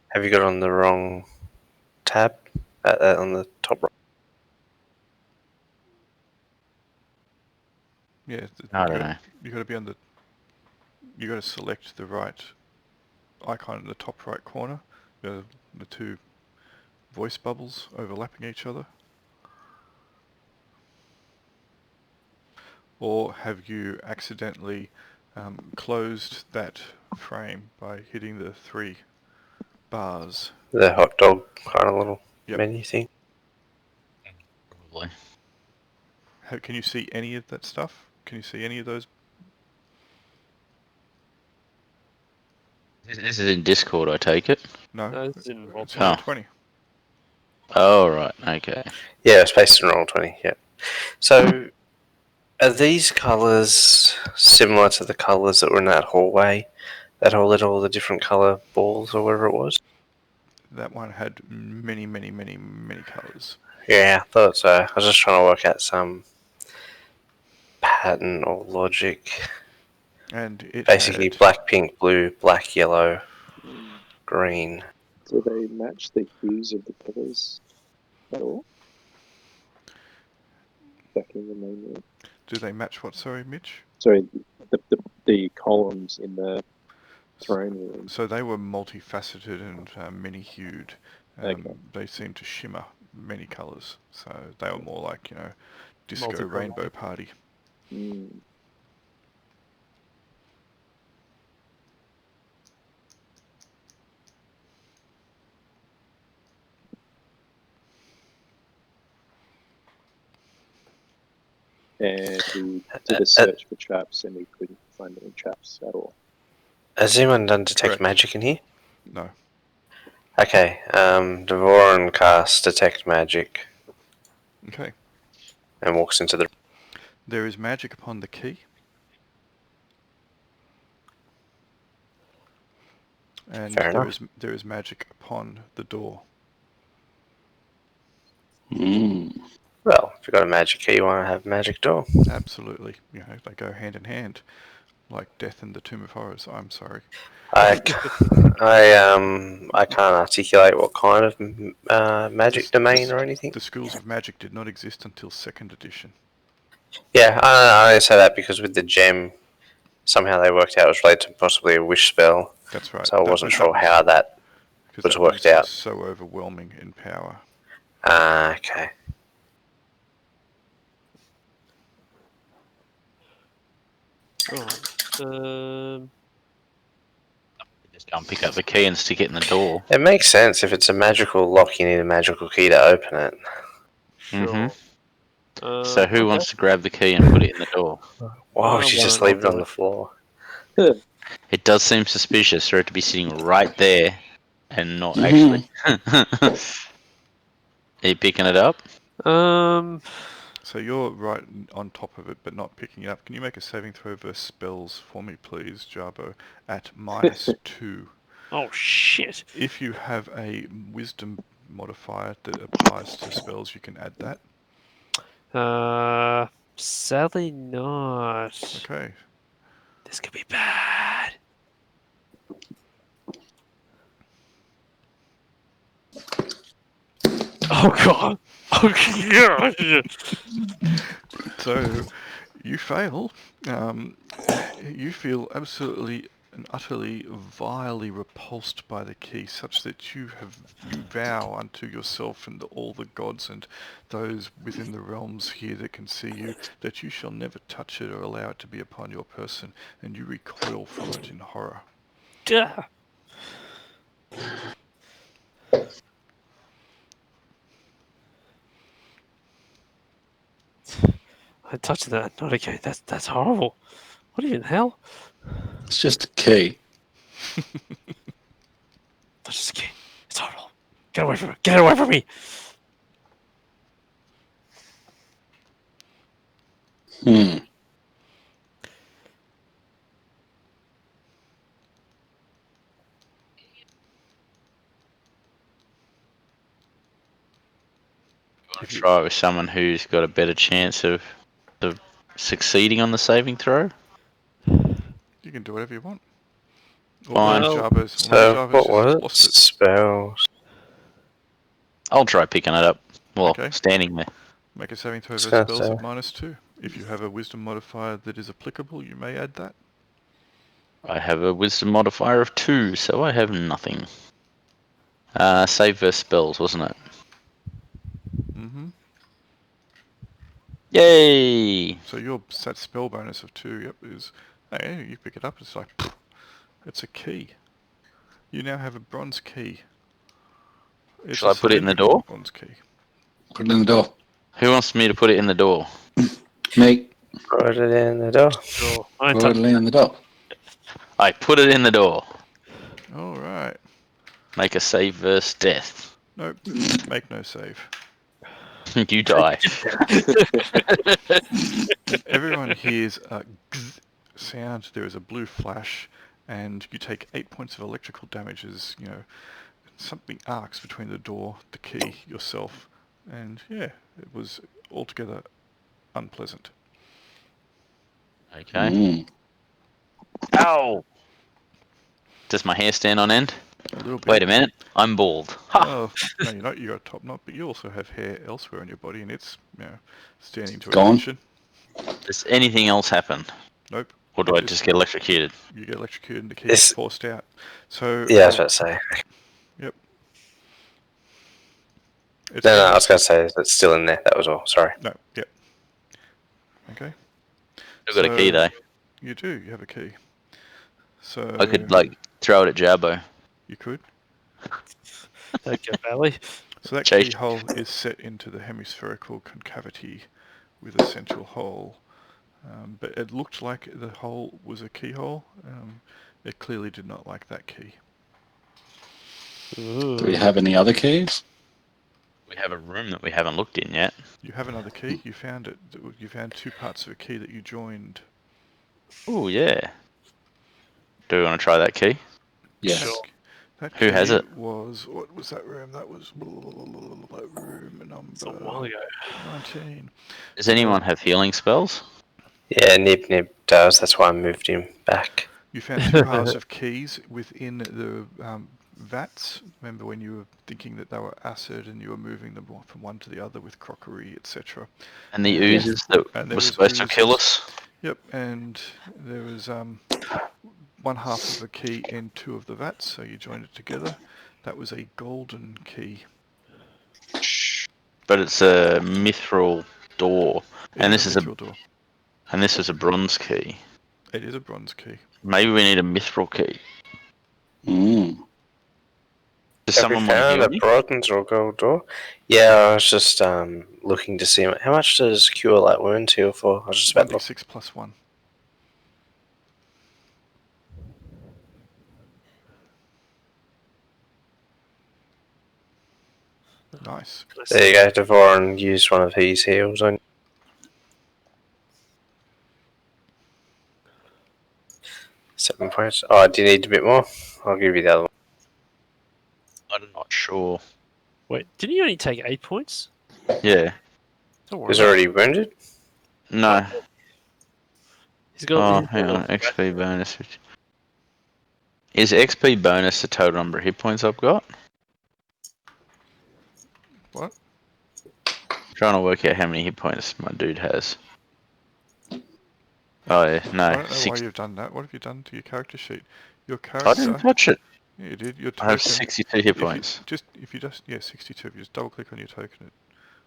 Have you got on the wrong tab on the top right? Yeah. I don't know. You got to be on the. You got to select the right icon in the top right corner. The two voice bubbles overlapping each other. Or have you accidentally closed that frame by hitting the 3 bars? The hot dog kind of little Yep. menu thing. Probably. Can you see any of that stuff? Can you see any of those? This is in Discord, I take it. No, No, it's in it's Roleplaying. in Oh. 20. Oh, right. Okay. Yeah, it's based on Roll20, yeah. So, are these colours similar to the colours that were in that hallway? That all had all the different colour balls or whatever it was? That one had many, many, many, many colours. Yeah, I thought so. I was just trying to work out some pattern or logic. And it Basically, had, black, pink, blue, black, yellow, green. Do they match the hues of the colours at all? Back in the main room. do they match what, sorry, Mitch? Sorry, the columns in the throne room. So they were multifaceted and many-hued. Okay. They seemed to shimmer many colours. So they were more like, disco Multicolour. rainbow party. Mm. and we did a search for traps, and we couldn't find any traps at all. Has anyone done detect Correct. magic in here? No. Okay, Devoran casts detect magic Okay. and walks into the. There is magic upon the key. And Fair enough. there is magic upon the door. Well, if you've got a magic key, you want to have a magic door. Absolutely. You know, they go hand in hand. Like death in the Tomb of Horrors. I'm sorry. I can't articulate what kind of magic domain or anything. The schools of magic did not exist until 2nd edition. Yeah, I only say that because with the gem, somehow they worked out it was related to possibly a wish spell. That's right. So I wasn't sure how that was worked out. So overwhelming in power. Okay. Just go and pick up the key and stick it in the door. It makes sense. If it's a magical lock, you need a magical key to open it. Sure. So who wants to grab the key and put it in the door? Why would I you just wanna leave it not on do the floor? It does seem suspicious for it to be sitting right there and not actually. Are you picking it up? So you're right on top of it, but not picking it up. Can you make a saving throw versus spells for me, please, Jarbo, at -2? Oh shit! If you have a wisdom modifier that applies to spells, you can add that. Sadly not. Okay. This could be bad. Oh god! Oh yeah! So you fail. You feel absolutely and utterly vilely repulsed by the key, such that you vow unto yourself and all the gods and those within the realms here that can see you, that you shall never touch it or allow it to be upon your person, and you recoil from it in horror. Duh. I touched that. Not again. That's horrible. What even the hell? It's just a key. That's just a key. It's horrible. Get away from me. Get away from me. Try it with someone who's got a better chance of succeeding on the saving throw. You can do whatever you want. Or Fine. Jarbo's So what was it? lost it. Spells. I'll try picking it up. Well, Okay. standing there. Make a saving throw Just versus gonna spells say. of -2. If you have a wisdom modifier that is applicable, you may add that. I have a wisdom modifier of 2, so I have nothing. Save versus spells, wasn't it? Mm-hmm. Yay! So your set spell bonus of 2, yep, is... Hey, you pick it up, it's like... pfft, it's a key. You now have a bronze key. It's Shall I put it in the cylindrical door? Bronze key. Put it in the door. Who wants me to put it in the door? Me. Put it in the door. Sure. I ain't Put it touching in the door. I put it in the door. Alright. Make a save versus death. Nope. Make no save. You die. Everyone hears a gzz sound. There is a blue flash, and you take 8 points of electrical damage as, you know, something arcs between the door, the key, yourself, and yeah, it was altogether unpleasant. Okay. Ow! Does my hair stand on end? A little bit. Wait a minute. I'm bald. Ha! Oh, no, you're not. You got a top knot, but you also have hair elsewhere in your body, and it's, you know, standing to Gone. attention. Does anything else happen? Nope. Or do I just get electrocuted? You get electrocuted and the key This- is forced out. So Yeah, I was about to say. Yep. It's No, I was going to say it's still in there. That was all. Sorry. No. Yep. Okay. I've got a key though. You do. You have a key. So I could like throw it at Jabbo. You could. Okay, Valley. So that Chase. keyhole is set into the hemispherical concavity with a central hole. But it looked like the hole was a keyhole. It clearly did not like that key. Do we have any other keys? We have a room that we haven't looked in yet. You have another key. You found it. You found 2 parts of a key that you joined. Oh yeah. Do we want to try that key? Yes. Sure. That Who has key it? was, what was that room? That was that room It's a while number ago. 19. Does anyone have healing spells? Yeah, Nib does. That's why I moved him back. You found 2 halves of keys within the vats. Remember when you were thinking that they were acid and you were moving them from one to the other with crockery, etc. And the Yes. oozes that And there were was supposed to kill oozes. us? Yep, and there was 1 half of a key in 2 of the vats, so you joined it together. That was a golden key. But it's a mithril door. It is a mithril door. And this is a bronze key. It is a bronze key. Maybe we need a mithril key. Mm. Does Have we someone want to found heal a me? bronze or gold door? Yeah, I was just looking to see how much does Cure Light Wounds heal for? I was just about to look. 1d6 plus 1. Nice. There you go, Devoran used one of his heals on 7 points. Oh, do you need a bit more? I'll give you the other one. I'm not sure. Wait, didn't you only take 8 points? Yeah. Don't worry. He's about already wounded? No. it. He's got. Oh, he's hang got on. XP bonus. Is XP bonus the total number of hit points I've got? What? Trying to work out how many hit points my dude has. Oh yeah, no. I don't know why Six. you've done that. What have you done to your character sheet? Your I character... didn't touch it. Yeah, you did. Your I have token... 62 hit points. If you just... Yeah, 62. If you just double click on your token, it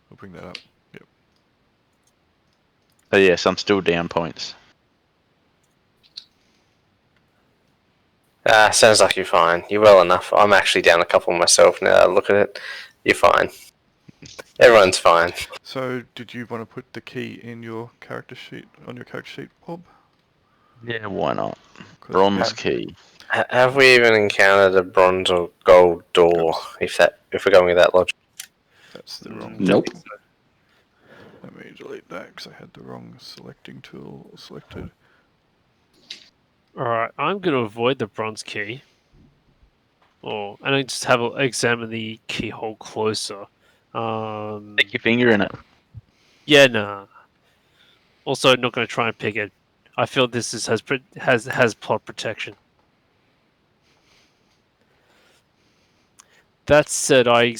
will bring that up. Yep. So yes, I'm still down points. Sounds like you're fine. You're well enough. I'm actually down a couple myself now. Look at it. You're fine. Everyone's fine. So, did you want to put the key in your character sheet, on your character sheet, Bob? Yeah, why not? 'Cause, Bronze yeah, key. Have we even encountered a bronze or gold door? If we're going with that logic. that's the wrong... Nope. Let me delete that because I had the wrong selecting tool selected. Alright, I'm going to avoid the bronze key. And I just have examine the keyhole closer. Stick your finger in it. Yeah, nah. Also, not going to try and pick it. I feel this has plot protection. That said, I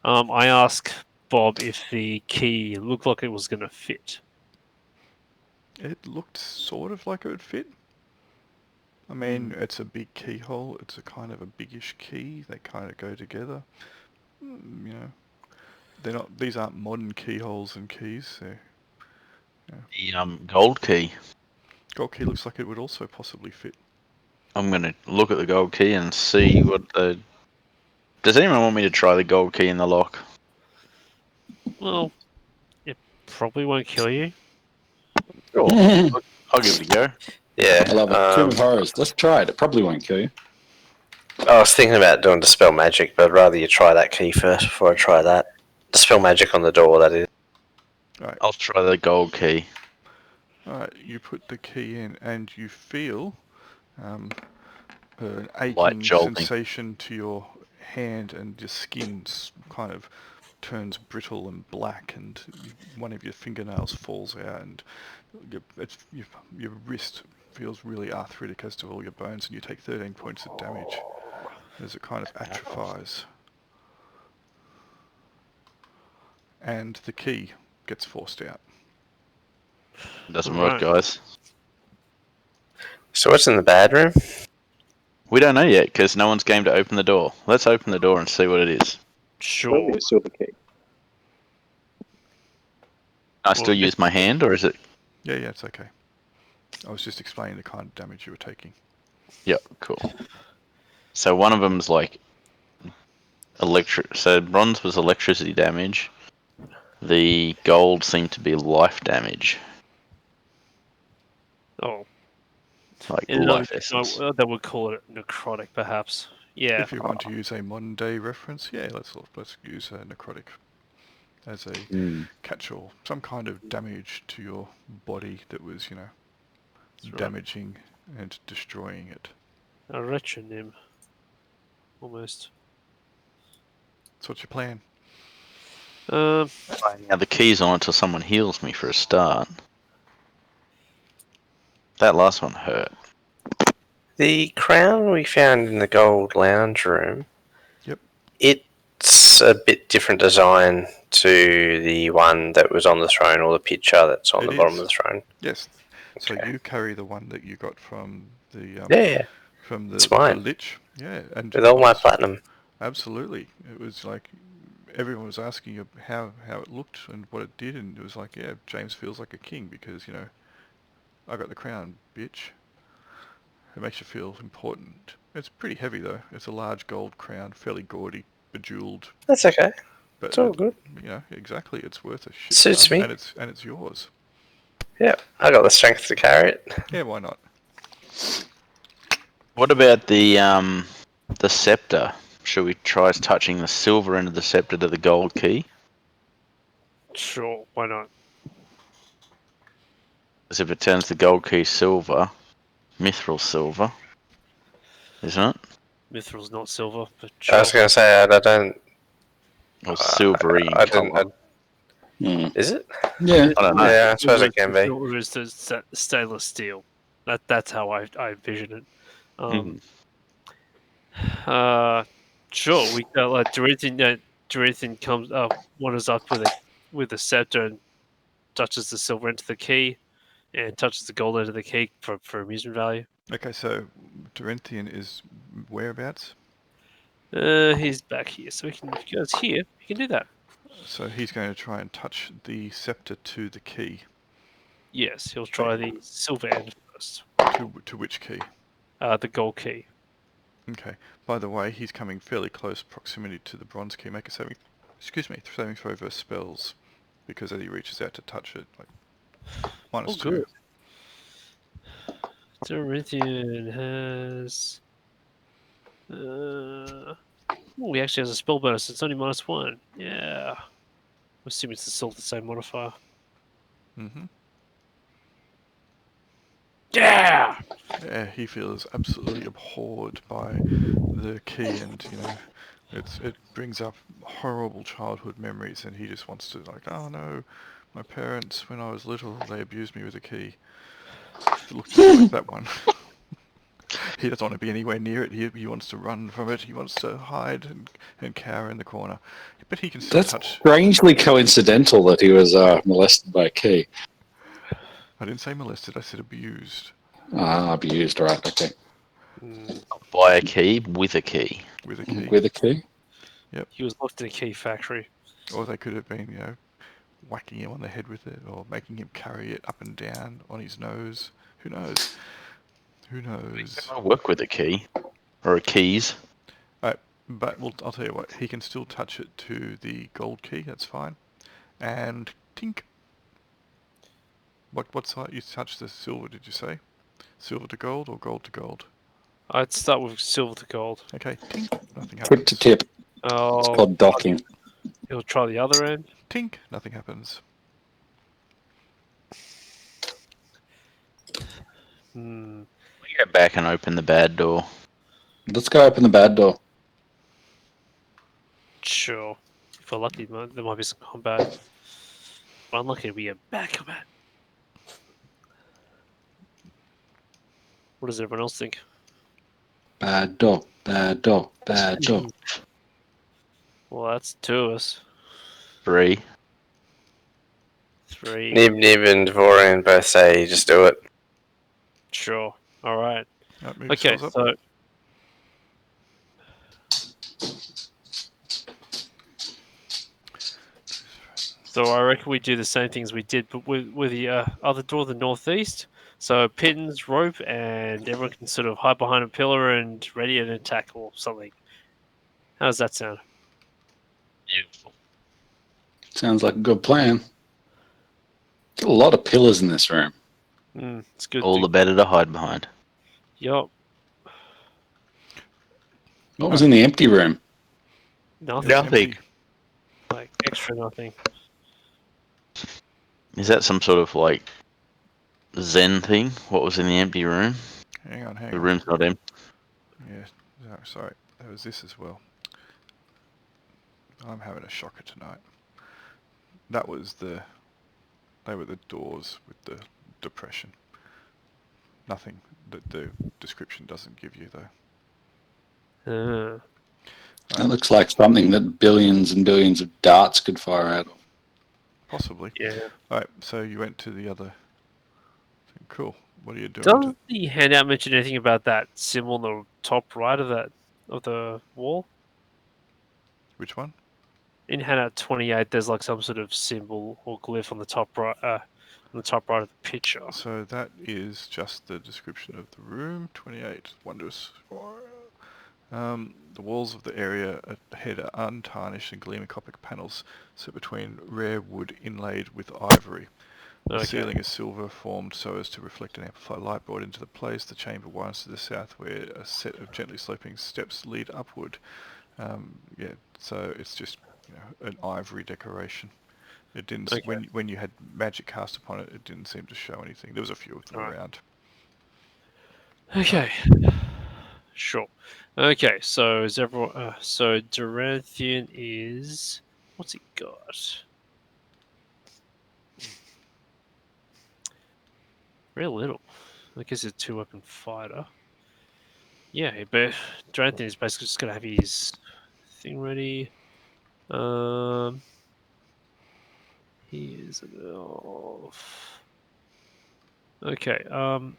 ask Bob if the key looked like it was going to fit. It looked sort of like it would fit. I mean, it's a big keyhole. It's a kind of a biggish key. They kind of go together. You know, they're not. These aren't modern keyholes and keys. The gold key. Gold key looks like it would also possibly fit. I'm gonna look at the gold key and see what the. Does anyone want me to try the gold key in the lock? Well, it probably won't kill you. Sure. I'll give it a go. Yeah. I love it. Tomb of Horrors. Let's try it. It probably won't kill you. I was thinking about doing Dispel Magic, but I'd rather you try that key first before I try that. Dispel Magic on the door, that is. Right. I'll try the gold key. Alright, you put the key in and you feel an Light aching jolting. sensation to your hand, and your skin kind of turns brittle and black, and one of your fingernails falls out, and your wrist feels really arthritic as to all your bones, and you take 13 points of damage as it kind of atrophies. And the key gets forced out. Doesn't Alright. work, guys. So what's in the bad room? We don't know yet because no one's game to open the door. Let's open the door and see what it is. Sure. Probably a silver key. I still use my hand, or is it? Yeah, it's okay. I was just explaining the kind of damage you were taking. Yep, cool. So one of them's like so bronze was electricity damage. The gold seemed to be life damage, Oh, like in another, life essence. that would call it necrotic, perhaps. Yeah. If you want to use a modern day reference, yeah, let's use a necrotic as a Hmm. catch-all. Some kind of damage to your body that was, That's right. damaging and destroying it. A retronym. Almost. So what's your plan? Now the key's on until someone heals me for a start. That last one hurt. The crown we found in the gold lounge room. Yep. It's a bit different design to the one that was on the throne, or the picture that's on It the bottom is. of the throne. Yes. So Okay. you carry the one that you got from the Yeah, from it's the mine. lich. Yeah, and With all my honest, platinum. absolutely. It was like everyone was asking you how it looked and what it did, and it was like, yeah, James feels like a king because I got the crown, bitch. It makes you feel important. It's pretty heavy though. It's a large gold crown, fairly gaudy, bejeweled, That's okay. but It's all good. exactly. It's worth a shit Suits ton, me. and it's yours. Yeah, I got the strength to carry it. Yeah, why not? What about the scepter? Should we try touching the silver end of the scepter to the gold key? Sure, why not? Because if it turns the gold key silver, mithril silver, isn't it? Mithril's not silver, but I sure. was going to say, I don't. Or silvery in I didn't. colour? Hmm. Is it? Yeah. I don't know. Yeah, I suppose it can be. Silver is the stainless steel. That's how I envision it. Mhm. Sure. We Dorethan comes wanders up with a scepter and touches the silver end of the key, and touches the gold end of the key for amusement value. Okay, so Dorenthian is whereabouts? He's back here, so if he goes here, he can do that. So he's going to try and touch the scepter to the key. Yes, he'll try the silver end first. To which key? The gold key. Okay. By the way, he's coming fairly close proximity to the bronze key. Make a saving throw versus spells, because as he reaches out to touch it, like -2. Good. Dorethan has. He actually has a spell bonus. It's only -1. Yeah. I'm assuming it's still the same modifier. Mm-hmm. Yeah! Yeah, he feels absolutely abhorred by the key, and it brings up horrible childhood memories, and he just wants to oh no, my parents when I was little they abused me with a key. It looked just like that one. He doesn't want to be anywhere near it. He wants to run from it. He wants to hide and cower in the corner. But he can still That's touch. strangely coincidental that he was molested by a key. I didn't say molested. I said abused Abused, right? Okay. Buy a key with a key. with a key. With a key? He was locked in a key factory. Or they could have been, whacking him on the head with it, or making him carry it up and down on his nose. Who knows? Who knows? I work with a key. Or a keys. But I'll tell you what, he can still touch it to the gold key, that's fine. And tink. What side you touch the silver, did you say? Silver to gold or gold to gold? I'd start with silver to gold. Okay, tink, nothing happens. Tip to tip. Oh, It's called docking. He'll try the other end. Tink, nothing happens. Hmm. We go back and open the bad door. Let's go open the bad door. Sure. If we're lucky, there might be some combat. But unlucky, we get bad combat. What does everyone else think? Bad door. Bad door. Bad door. Well, that's 2 of us. 3. 3. Nib and Dvorian both say just do it. Sure. All right. Move Okay, yourselves up. So I reckon we do the same things we did, but with the other door, the northeast. So pins, rope, and everyone can sort of hide behind a pillar and ready an attack or something. How does that sound? Beautiful. Sounds like a good plan. Got a lot of pillars in this room. It's good. All the better to hide behind. Yup. What was in the empty room? Nothing. It's Nothing. empty. Like extra nothing. Is that some sort of like Zen thing? What was in the empty room? Hang on. The room's not empty. Yeah, no, sorry. There was this as well. I'm having a shocker tonight. That was they were the doors with the depression. Nothing that the description doesn't give you though. That looks like something that billions and billions of darts could fire out of. Possibly. Yeah. Alright, so you went to the other thing. Cool. What are you doing? Does the handout mention anything about that symbol on the top right of the wall? Which one? In handout 28, there's like some sort of symbol or glyph on the top right, of the picture. So that is just the description of the room. 28. Wondrous. The walls of the area ahead are untarnished and gleaming copper panels set between rare wood inlaid with ivory. The ceiling is silver, formed so as to reflect and amplify light brought into the place. The chamber winds to the south, where a set of gently sloping steps lead upward. So it's just an ivory decoration. It didn't when you had magic cast upon it. It didn't seem to show anything. There was a few of them around. Okay. Sure. Okay. So is everyone? So Duranthian is what's he got? Very little. I guess it's a 2-weapon fighter. Yeah, but Duranthian is basically just gonna have his thing ready. He is an elf. Okay. I'm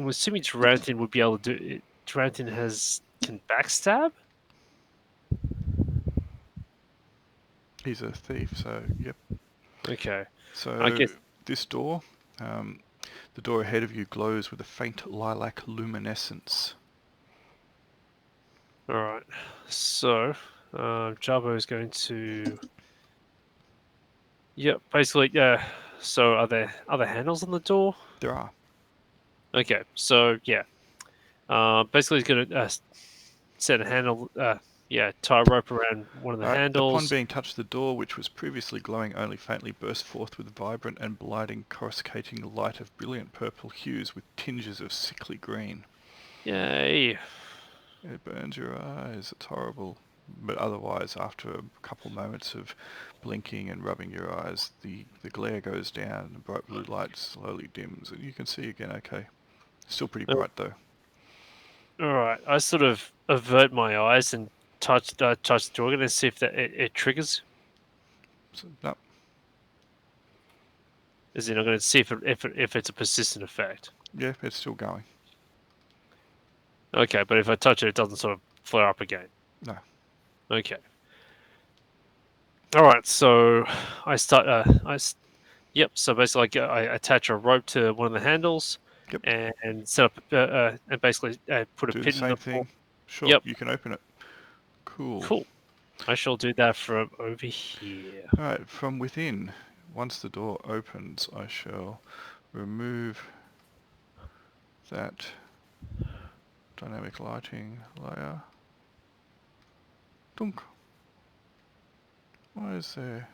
assuming Duranthian would be able to do it. Duranthian can backstab. He's a thief, so yep. Okay. So I guess this door, the door ahead of you glows with a faint lilac luminescence. All right. So Jabo is going to. Yep. Basically, yeah. So are there other handles on the door? There are. Okay. So yeah. Basically, he's going to set a handle. Tie a rope around one of the handles. Upon being touched, the door, which was previously glowing only faintly, burst forth with vibrant and blinding coruscating light of brilliant purple hues with tinges of sickly green. Yay. It burns your eyes. It's horrible. But otherwise, after a couple moments of blinking and rubbing your eyes, the glare goes down, the bright blue light slowly dims, and you can see again okay. Still pretty bright though. All right. I sort of avert my eyes and touch the organ and see if it triggers. So, no. Is it? I'm going to see if it's a persistent effect. Yeah, it's still going. Okay, but if I touch it, it doesn't sort of flare up again. No. Okay. All right. So I start. Yep. So basically, I attach a rope to one of the handles. Yep. And set up and basically put a Do pin the in same the thing. Sure. Yep. You can open it. Cool. Cool. I shall do that from over here. Alright, from within, once the door opens, I shall remove that dynamic lighting layer. Dunk. Why is there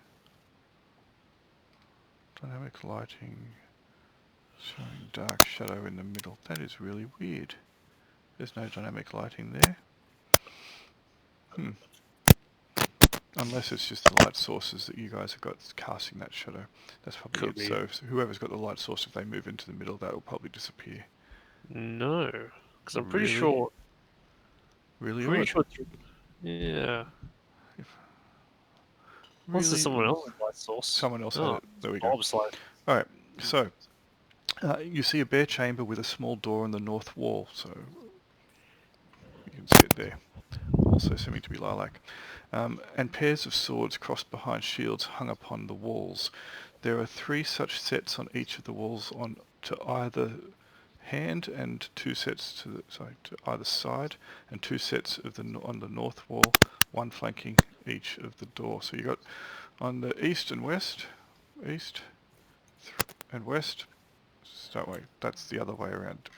dynamic lighting showing dark shadow in the middle? That is really weird. There's no dynamic lighting there. Unless it's just the light sources that you guys have got casting that shadow. That's probably Could it. be. So whoever's got the light source, if they move into the middle, that will probably disappear. No, because I'm pretty Really? sure. Really Pretty odd. sure. Yeah. Unless there's someone else's light source. Someone else had it. There we go. Bob's light. Alright, so you see a bare chamber with a small door in the north wall, so you can see it there. Also seeming to be lilac. And pairs of swords crossed behind shields hung upon the walls. There are 3 such sets on each of the walls to either hand, and 2 sets to either side, and 2 sets on the north wall, one flanking each of the door. So you got on the east and west, east and west. Don't worry, that's the other way around.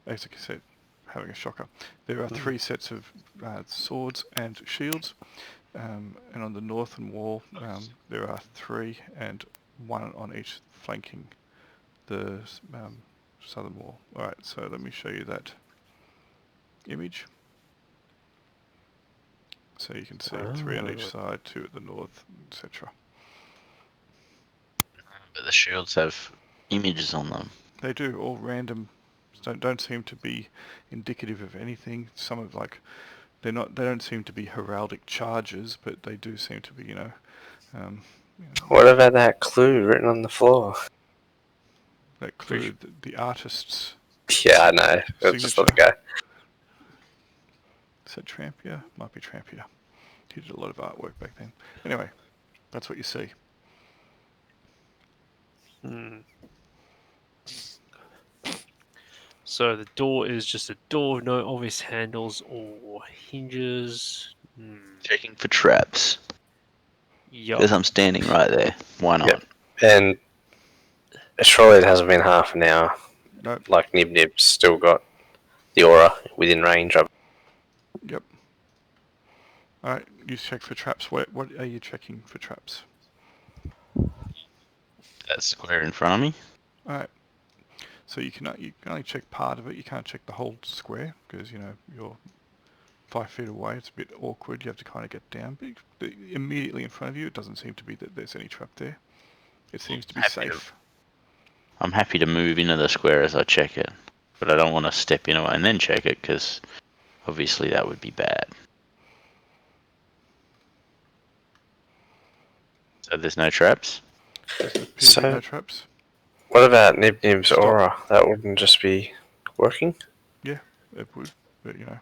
As I said, having a shocker. There are 3 sets of swords and shields, and on the northern wall there are 3 and 1 on each flanking the southern wall. Alright, so let me show you that image. So you can see 3 on each side, 2 at the north, etc. But the shields have images on them. They do, all random. Don't seem to be indicative of anything. Some of they don't seem to be heraldic charges, but they do seem to be, you know, What about that clue written on the floor? that clue the artist's Yeah, I know. I just let it go. Is that Trampier? Might be Trampier. He did a lot of artwork back then. Anyway, that's what you see. So the door is just a door, no obvious handles or hinges. Checking for traps. Yup. Because I'm standing right there. Why not? Yep. And surely it hasn't been half an hour. Nope. Like Nib's still got the aura within range of. Yep. Alright, you check for traps. What are you checking for traps? That square in front of me. Alright. So you can only check part of it. You can't check the whole square because, you know, you're 5 feet away. It's a bit awkward. You have to kind of get down. But immediately in front of you, it doesn't seem to be that there's any trap there. It seems to be safe. I'm happy to move into the square as I check it, but I don't want to step in and then check it because obviously that would be bad. So there's no traps? So, no traps? What about Nib's aura? That wouldn't just be working? Yeah, it would, but you know.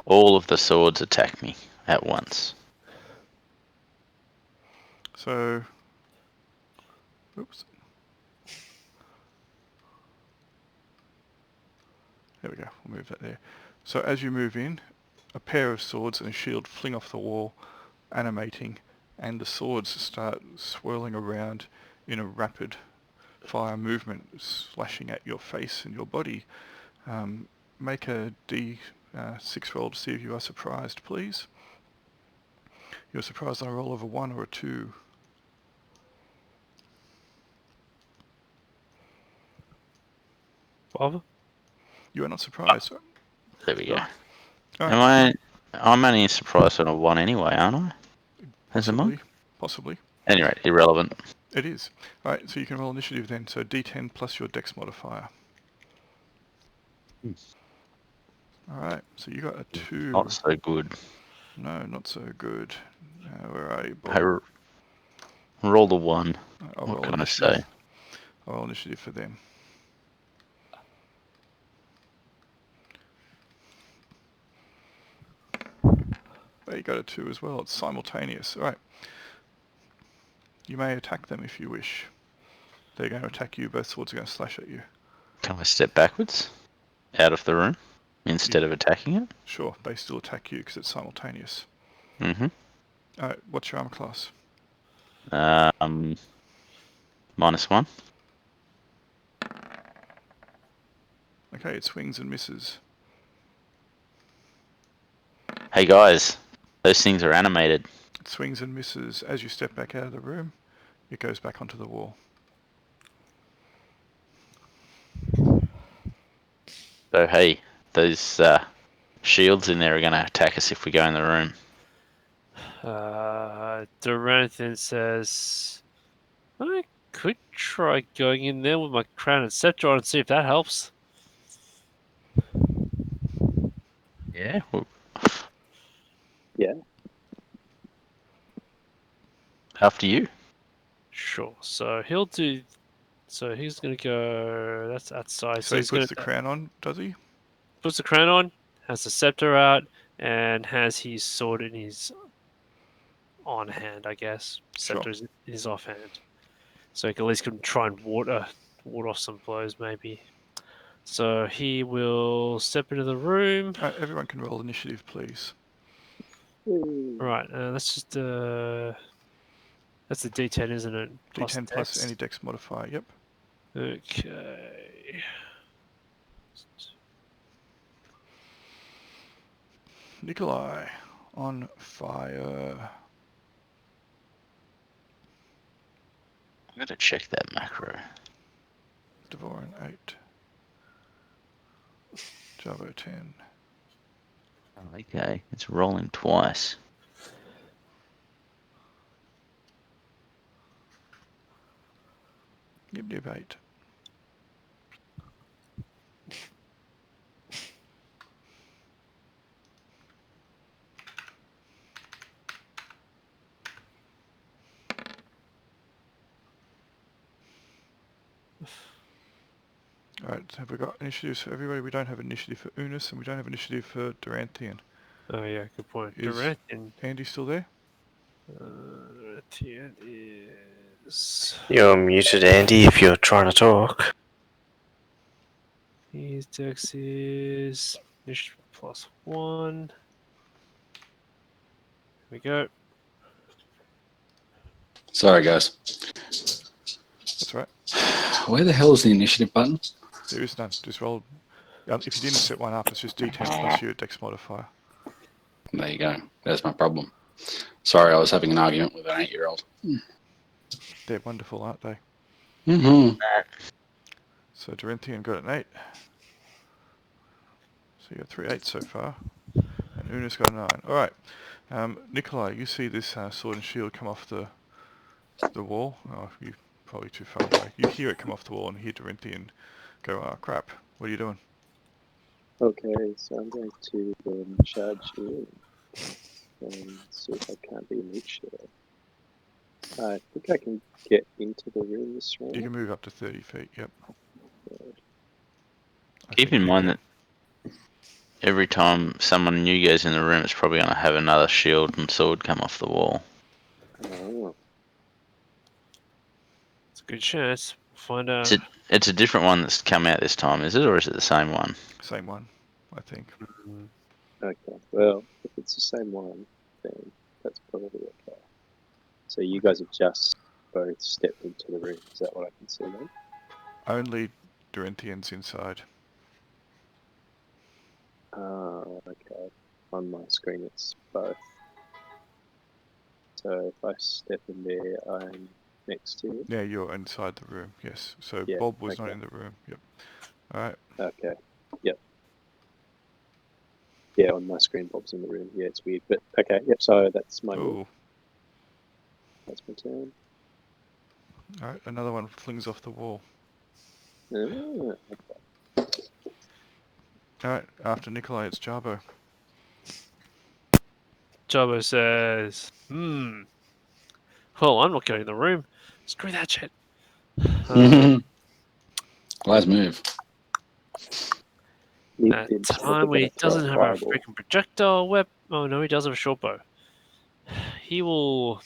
All of the swords attack me at once. So, oops. There we go, we'll move that there. So as you move in, a pair of swords and a shield fling off the wall, animating, and the swords start swirling around in a rapid fire movement, slashing at your face and your body. Make a D6 roll to see if you are surprised, please. You're surprised on a roll of a 1 or a 2. Father? You are not surprised. There we go. Right. I'm only surprised on a 1 anyway, aren't I? As a monk? Possibly. Anyway, irrelevant. It is. Alright, so you can roll initiative then. So D10 plus your dex modifier. Alright, so you got a 2. Not so good. No, not so good. Where are you, Bob? I rolled a 1. I'll What roll can I say? I'll roll initiative for them. There you got a 2 as well. It's simultaneous. Alright. You may attack them if you wish. They're going to attack you. Both swords are going to slash at you. Can I step backwards? Out of the room? Instead of attacking it? Sure, they still attack you because it's simultaneous. Mm-hmm. Alright, what's your armor class? -1. Okay, it swings and misses. Hey guys, those things are animated. It swings and misses. As you step back out of the room, it goes back onto the wall. So hey, those shields in there are going to attack us if we go in the room. Duranthan says, I could try going in there with my crown and scepter on and see if that helps. Yeah? Well, Yeah. after you. Sure. So he'll do. So he's gonna go. That's outside. So he he's puts gonna the crown on, does he? puts the crown on, has the scepter out, and has his sword in his on hand. I guess scepter is in his offhand, so he can at least try and ward off some blows, maybe. So he will step into the room. Everyone can roll initiative, please. Right, that's just that's the D10, isn't it? D10 plus Dex. any dex modifier. Yep. Okay. Nikolai on fire. I'm gonna check that macro. Devorin 8. Jabo 10. Oh, okay, it's rolling twice. Yep, 8. Alright, have we got initiatives for everybody? We don't have initiative for Unis, and we don't have initiative for Duranthian. Oh yeah, good point. Is Duranthian. Andy still there? Duranthian is. You're muted, Andy, if you're trying to talk. His dex is initiative +1. Here we go. Sorry, guys. That's right. Where the hell is the initiative button? There is none. Just roll. If you didn't set one up, it's just D10 plus your dex modifier. There you go. That's my problem. Sorry, I was having an argument with an 8-year-old. They're wonderful, aren't they? Mm-hmm. So Duranthian got an 8. So you got 3 8s so far. And Una's got a 9. Alright. Nikolai, you see this sword and shield come off the wall. Oh, you're probably too far away. You hear it come off the wall and hear Duranthian go, oh crap, what are you doing? Okay, so I'm going to charge you and see if I can't be reached there. I think I can get into the room this You round. can move up to 30 feet, yep. Keep in mind that every time someone new goes in the room, it's probably going to have another shield and sword come off the wall. Oh, It's a good chance. Find out. It's a different one that's come out this time, is it, or is it the same one? Same one, I think. okay. Well, if it's the same one, then that's probably okay. So you guys have just both stepped into the room. Is that what I can see then? Only Duranthian's inside. Okay. On my screen, it's both. So if I step in there, I'm next to you. Yeah, you're inside the room, yes. So Yeah, Bob was not okay. in the room, yep. Alright, Okay. Yep. Yeah, on my screen, Bob's in the room. Yeah, it's weird, but okay. Yep. So that's my move. ooh. That's my turn. Alright, another one flings off the wall. Okay. Alright, after Nikolai, it's Jabo. Jabba says, well, I'm not going in the room. Screw that shit. Wise move. That time he doesn't have a freaking projectile weapon. Oh no, he does have a short bow. He will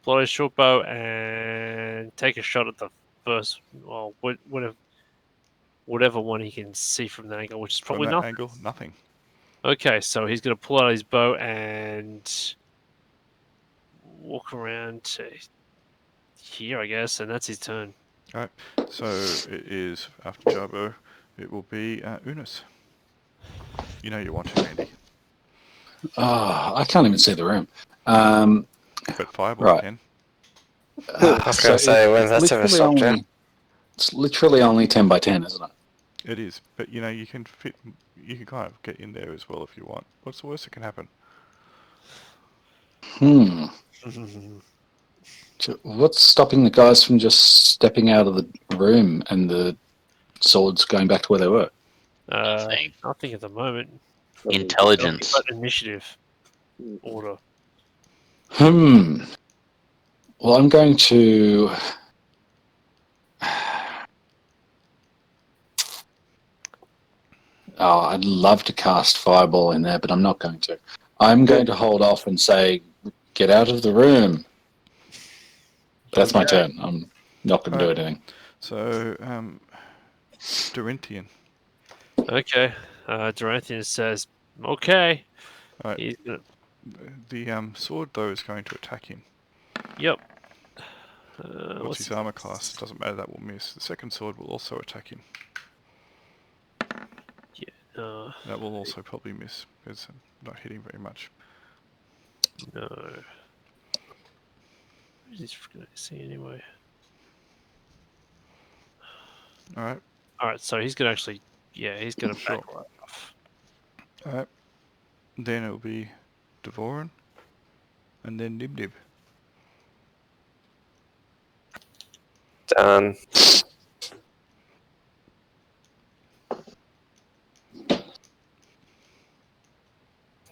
blow his short bow and take a shot at the first, well, whatever one he can see from that angle, which is probably From that nothing. angle, nothing. Okay, so he's going to pull out his bow and walk around to here, I guess, and that's his turn. Alright, so it is, after Jabo, it will be Unis. You know you want to, Andy. Oh, I can't even see the room. But Fireball Right. can. I was going to say, when that's ever stopped down. It's literally only 10 by 10, isn't it? It is, but you know, you can kind of get in there as well if you want. What's the worst that can happen? So what's stopping the guys from just stepping out of the room and the swords going back to where they were? Nothing at the moment. Intelligence. But initiative order. Well, I'm going to... Oh, I'd love to cast Fireball in there, but I'm not going to. I'm going to hold off and say, get out of the room. That's my turn. I'm not going to do anything. So, Duranthian. Okay. Duranthian says, okay. Alright. He's gonna... The sword, though, is going to attack him. Yep. What's his armor class? Doesn't matter, that will miss. The second sword will also attack him. Yeah. That will also probably miss. It's not hitting very much. No. What is this freaking AC anyway? Alright, Alright, so he's gonna actually. Yeah, he's gonna Sure. back right off. alright. Then it'll be Devorin, and then Nib Nib. Done.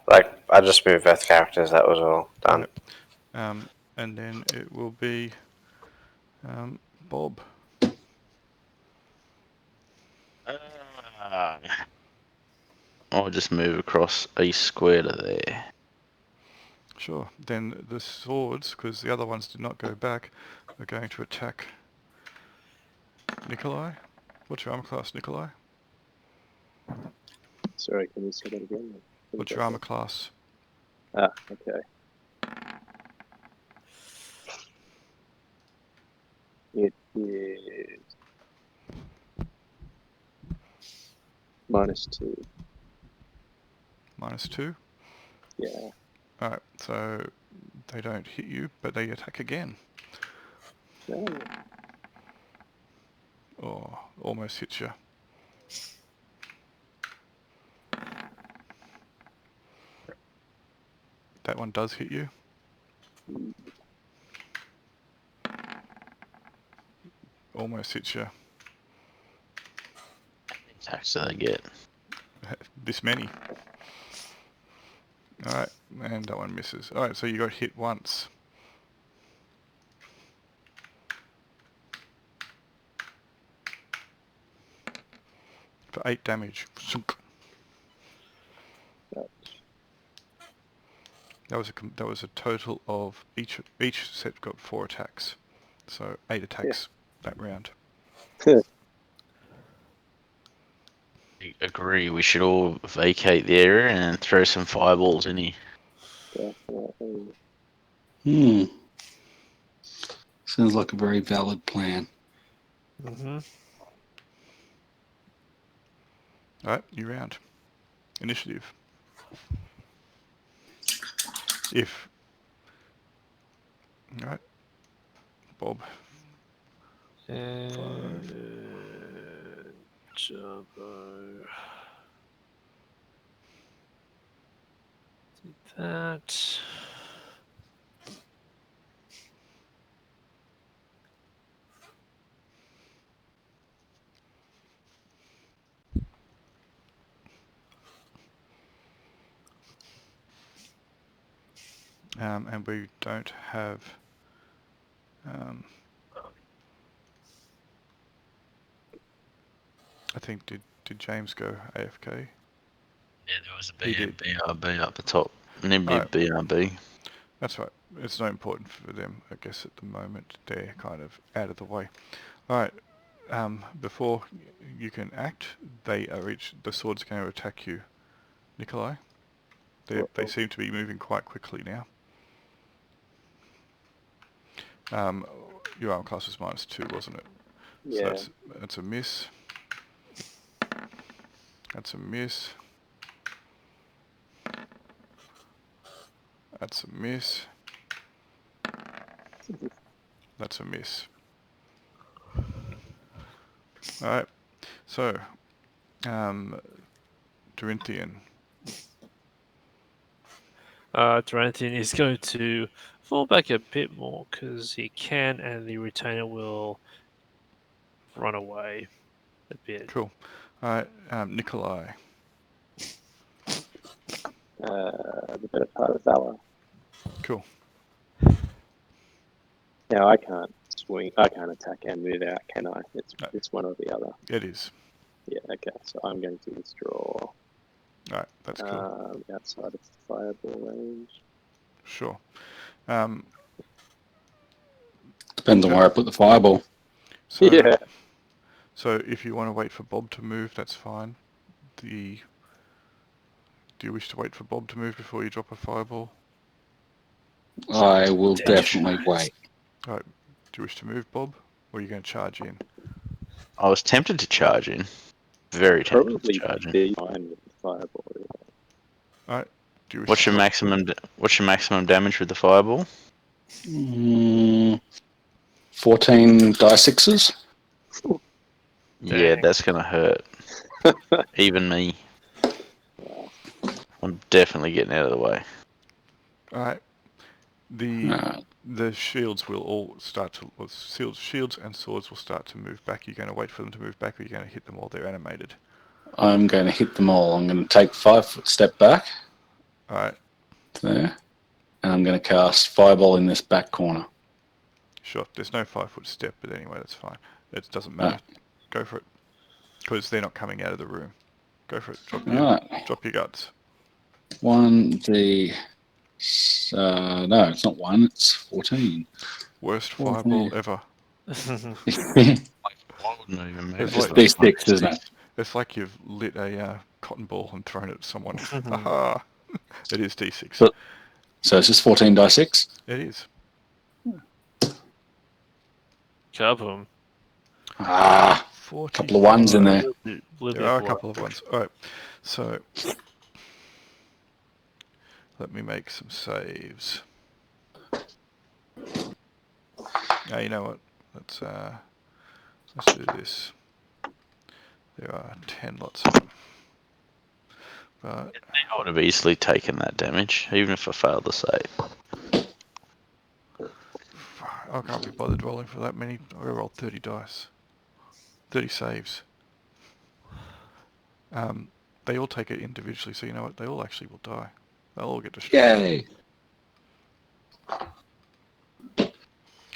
Like, I just moved both characters, that was all. Done. Yep. And then it will be Bob. I'll just move across a square to there. Sure. Then the swords, because the other ones did not go back, are going to attack Nikolai. What's your armor class, Nikolai? Sorry, can you say that again? What's your armor class? Ah, okay. It is -2. -2? Yeah. Alright, so they don't hit you, but they attack again. No. Oh, almost hits you. That one does hit you. Almost hits you. Attacks do they get? This many. Alright, and that one misses. Alright, so you got hit once. For 8 damage. That was a total of each set got 4 attacks, so 8 attacks that round. I agree. We should all vacate the area and throw some fireballs in here. Definitely. Sounds like a very valid plan. Mm-hmm. Alright, new round. Initiative. If. Alright. Bob. And Jumbo. Did that. And we don't have I think did James go AFK? Yeah, there was a He did. BRB up the top. Nib Alright. BRB. That's right. It's not important for them, I guess, at the moment. They're kind of out of the way. Alright. Before you can act, the swords are going to attack you, Nikolai. They seem to be moving quite quickly now. Your armor class was -2, wasn't it? Yeah. So that's a miss. That's a miss. That's a miss. That's a miss. Alright. So, Dorinthian. Duranthian is going to fall back a bit more because he can, and the retainer will run away a bit. Cool. Alright, Nikolai. The better part of valor. Cool. Now I can't swing. I can't attack and move out, can I? It's one or the other. It is. Yeah. Okay. So I'm going to withdraw. Alright, that's cool. Outside of fireball range. Sure. Depends on where I put the fireball. So, Yeah. So if you want to wait for Bob to move, that's fine. Do you wish to wait for Bob to move before you drop a fireball? I will Tension. definitely wait. Right. Do you wish to move, Bob? Or are you going to charge in? I was tempted to charge in. Very tempted to Probably charge in. be fine with the fireball. Alright. Do you wish What's to your drop- maximum? What's your maximum damage with the fireball? 14 die sixes. Yeah, Dang. that's gonna hurt. Even me. I'm definitely getting out of the way. Alright. The Uh, the shields will all start to... Well, shields and swords will start to move back. You're going to wait for them to move back, or you're going to hit them while they're animated. I'm going to hit them all. I'm going to take 5-foot step back Alright. there, and I'm going to cast Fireball in this back corner. Sure. There's no 5-foot step, but anyway, that's fine. It doesn't matter. Go for it. Because they're not coming out of the room. Go for it. Drop your guts. 1d. No, it's not 1, it's 14. Worst 14. fireball ever. It's I wouldn't even make It's it. like- D6, isn't it? It's like you've lit a cotton ball and thrown it at someone. Aha! It is D6. But- So it's just 14 die 6? It is. Kaboom. Ah, 40. couple of ones in there. There are a couple of ones. Alright. So, let me make some saves. Now, you know what? Let's do this. There are 10 lots of them. But I would have easily taken that damage, even if I failed to save. I can't be bothered rolling for that many. I rolled 30 dice. 30 saves. They all take it individually, so you know what? They all actually will die. They'll all get destroyed. Yay!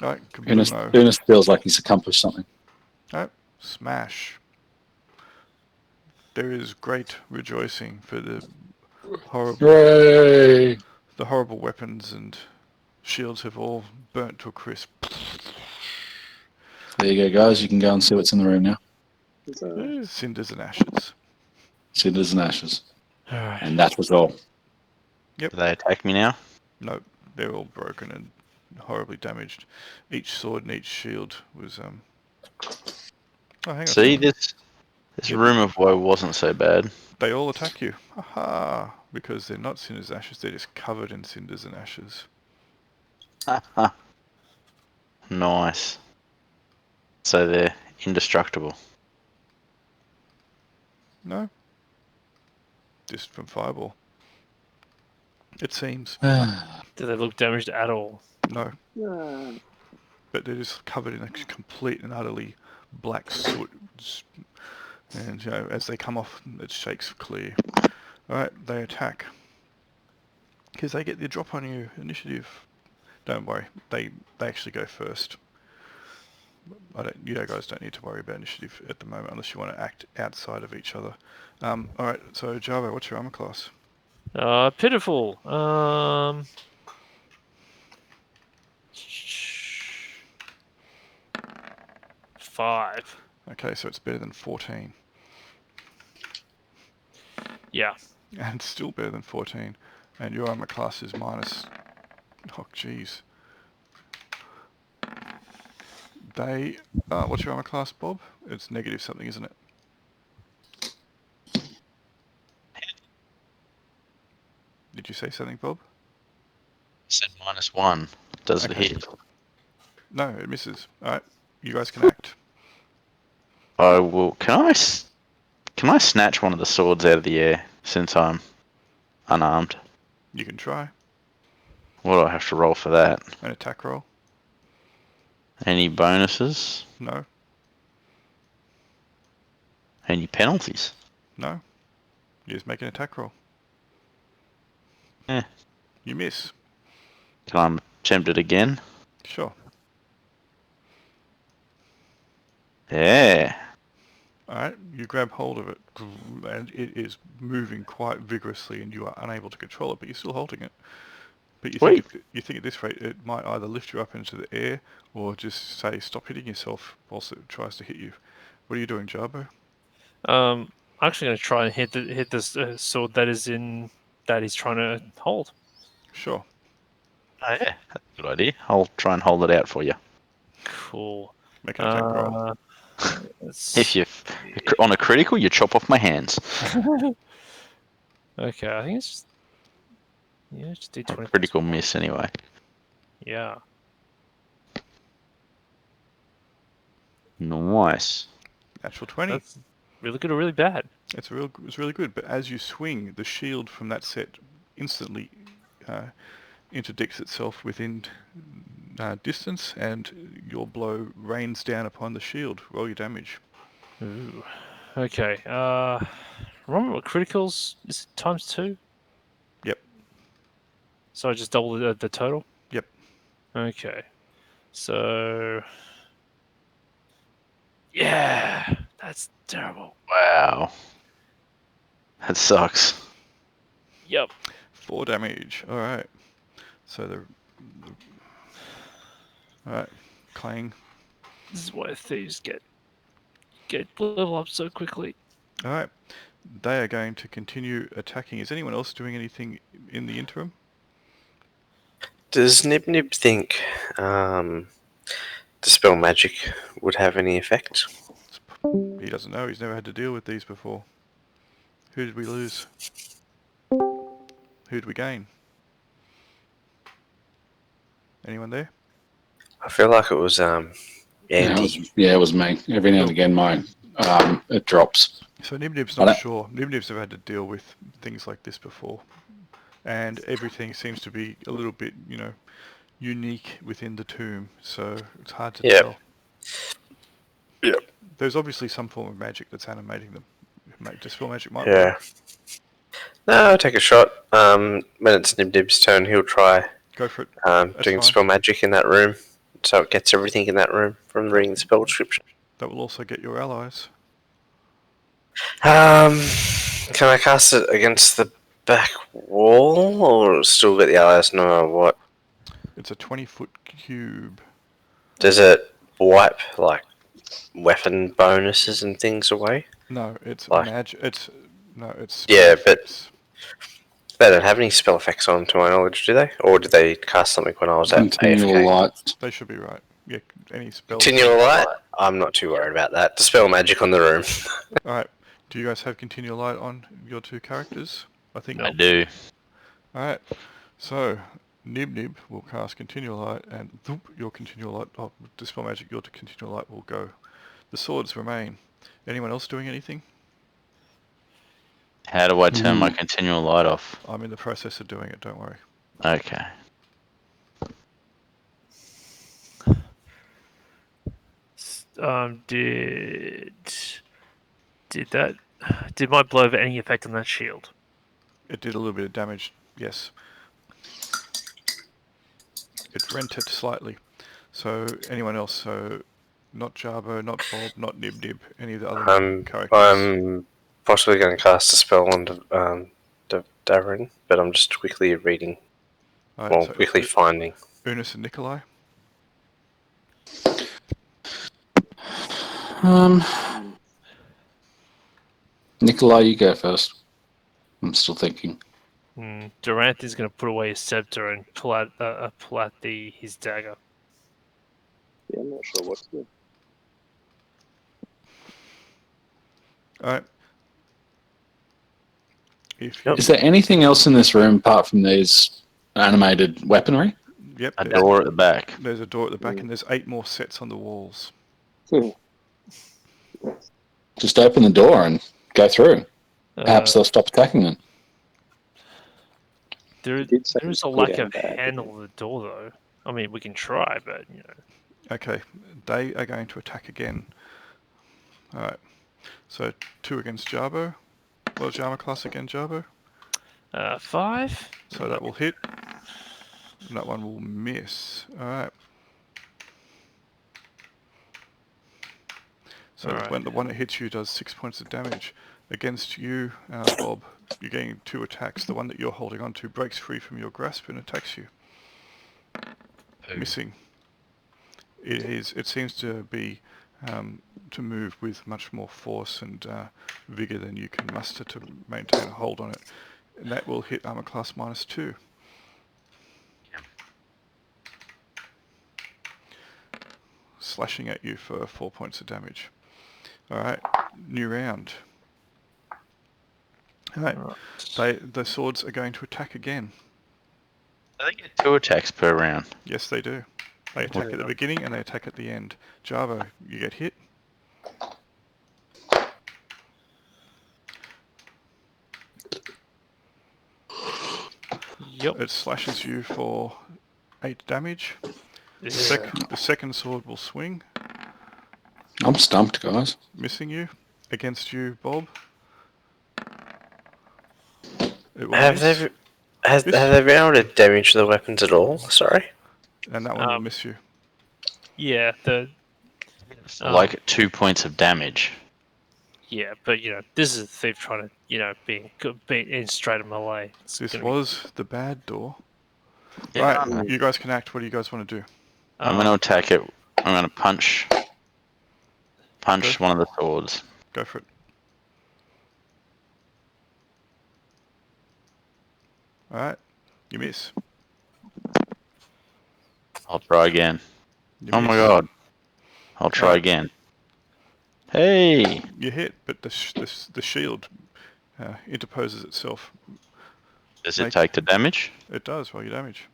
Alright, Ernest, Kabumo. Ernest feels like he's accomplished something. Alright, smash. There is great rejoicing for the Hooray! horrible weapons and shields have all burnt to a crisp. There you go, guys. You can go and see what's in the room now. Cinders and ashes. Cinders and ashes. Alright. And that was all. Do they attack me now? No, they're all broken and horribly damaged. Each sword and each shield was Oh, hang on. See, this Yep. room of woe wasn't so bad. They all attack you. Aha! Because they're not cinders and ashes, they're just covered in cinders and ashes. Nice. So they're indestructible. No? Just from fireball. It seems. Do they look damaged at all? No. Ah, But they're just covered in a complete and utterly black soot. And, you know, as they come off, it shakes clear. Alright, they attack. Because they get the drop on you. Initiative. Don't worry. They actually go first. You guys don't need to worry about initiative at the moment unless you want to act outside of each other. Alright, so Java, what's your armor class? Pitiful. 5. Okay, so it's better than 14. Yeah. And still better than 14. And your armor class is minus... Oh, jeez. What's your armor class, Bob? It's negative something, isn't it? Did you say something, Bob? I said -1. Does it Okay. hit? No, it misses. Alright, you guys can act. I will. Can I snatch one of the swords out of the air since I'm unarmed? You can try. What do I have to roll for that? An attack roll. Any bonuses? No, Any penalties? no. You just make an attack roll. Eh. You miss. Can I attempt it again? Sure. Yeah. Alright, you grab hold of it, and it is moving quite vigorously, and you are unable to control it, but you're still holding it. But you think at this rate it might either lift you up into the air, or just say stop hitting yourself whilst it tries to hit you. What are you doing, Jarbo? I'm actually going to try and hit this sword that he's trying to hold. Sure. Oh, yeah, that's a good idea. I'll try and hold it out for you. Cool. Make an attack roll. If you on a critical, you chop off my hands. Okay, I think it's just... Yeah, just do Or 20 a critical plus 1. miss, anyway. Yeah. Nice. Natural 20. That's really good or really bad. It's really good. But as you swing, the shield from that set instantly interdicts itself within distance, and your blow rains down upon the shield. Roll your damage. Ooh. Okay. Remember what criticals is times 2? Yep. So I just double the total? Yep. Okay. So... Yeah! That's terrible. Wow. That sucks. Yep. 4 damage. All right. So all right. Clang. This is why thieves get level up so quickly. All right. They are going to continue attacking. Is anyone else doing anything in the interim? Does Nib Nib think Dispel Magic would have any effect? He doesn't know. He's never had to deal with these before. Who did we lose? Who did we gain? Anyone there? I feel like it was Andy. It was me. Every now and again, it drops. So Nibnib's I not don't- sure. Nibnib's never had to deal with things like this before. And everything seems to be a little bit, unique within the tomb. So it's hard to Yep. tell. Yep. There's obviously some form of magic that's animating them. Dispel magic might Yeah. work. No, I'll take a shot. When it's Nib Nib's turn, he'll try Go for it. doing fine. Spell Magic in that room. So it gets everything in that room from reading the spell description. That will also get your allies. Can I cast it against the back wall, or still get the allies no matter what? It's a 20-foot cube. Does it wipe weapon bonuses and things away? No, it's Like- magic. It's Yeah, spell but- effects. They don't have any spell effects on, to my knowledge, do they? Or did they cast something when I was at Continual AFK? light. They should be right. Yeah, any spells. Continual light? I'm not too worried about that. Dispel Magic on the room. All right. Do you guys have continual light on your 2 characters? I think. I do. All right. So Nib will cast continual light, and your continual light. Oh, dispel magic. Your continual light will go. The swords remain. Anyone else doing anything? How do I turn my continual light off? I'm in the process of doing it. Don't worry. Okay. Did my blow have any effect on that shield? It did a little bit of damage. Yes. It rent it slightly. So anyone else? So not Jarbo, not Bob, not Nib. Any of the other characters? I'm possibly going to cast a spell on Darren, but I'm just quickly reading. All right, Well, so quickly finding. Ernest and Nikolai. Nikolai, you go first. I'm still thinking. Durant is going to put away his scepter and pull out his dagger. Yeah, I'm not sure what to do. All right. Is there anything else in this room apart from these animated weaponry? Yep. A door at the back. There's a door at the back, and there's 8 more sets on the walls. Just open the door and go through. Perhaps they'll stop attacking them. There did say is a good lack and of bad, handle on the door, though. I mean, we can try, but Okay, they are going to attack again. All right. So 2 against Jarbo. What's your armor class again, Jarbo? 5. So that will hit. And that one will miss. All right. So All right. when the one that hits you does 6 points of damage. Against you, Bob, you're getting 2 attacks. The one that you're holding on to breaks free from your grasp and attacks you. Missing. It seems to be to move with much more force and vigor than you can muster to maintain a hold on it. And that will hit armor class -2. slashing at you for 4 points of damage. Alright, new round. Alright, the swords are going to attack again. I think get 2 attacks per round. Yes, they do. They attack at the beginning and they attack at the end. Java, you get hit. Yep. It slashes you for 8 damage. Yeah. The second sword will swing, I'm stumped, guys. missing you. Against you, Bob. It will Have miss, they have they been able to damage the weapons at all? Sorry. and that one will miss you. Yeah, So like 2 points of damage. yeah, but this is a thief trying to be in straight of melee. This was the bad door. Yeah. Right, you guys can act. What do you guys want to do? I'm going to attack it. I'm going to punch one of the swords. Go for it. Alright, you miss. I'll try again. You Oh my miss. god. I'll try again. Hey! You hit, but the shield interposes itself. Does it take the damage? It does, roll your damage.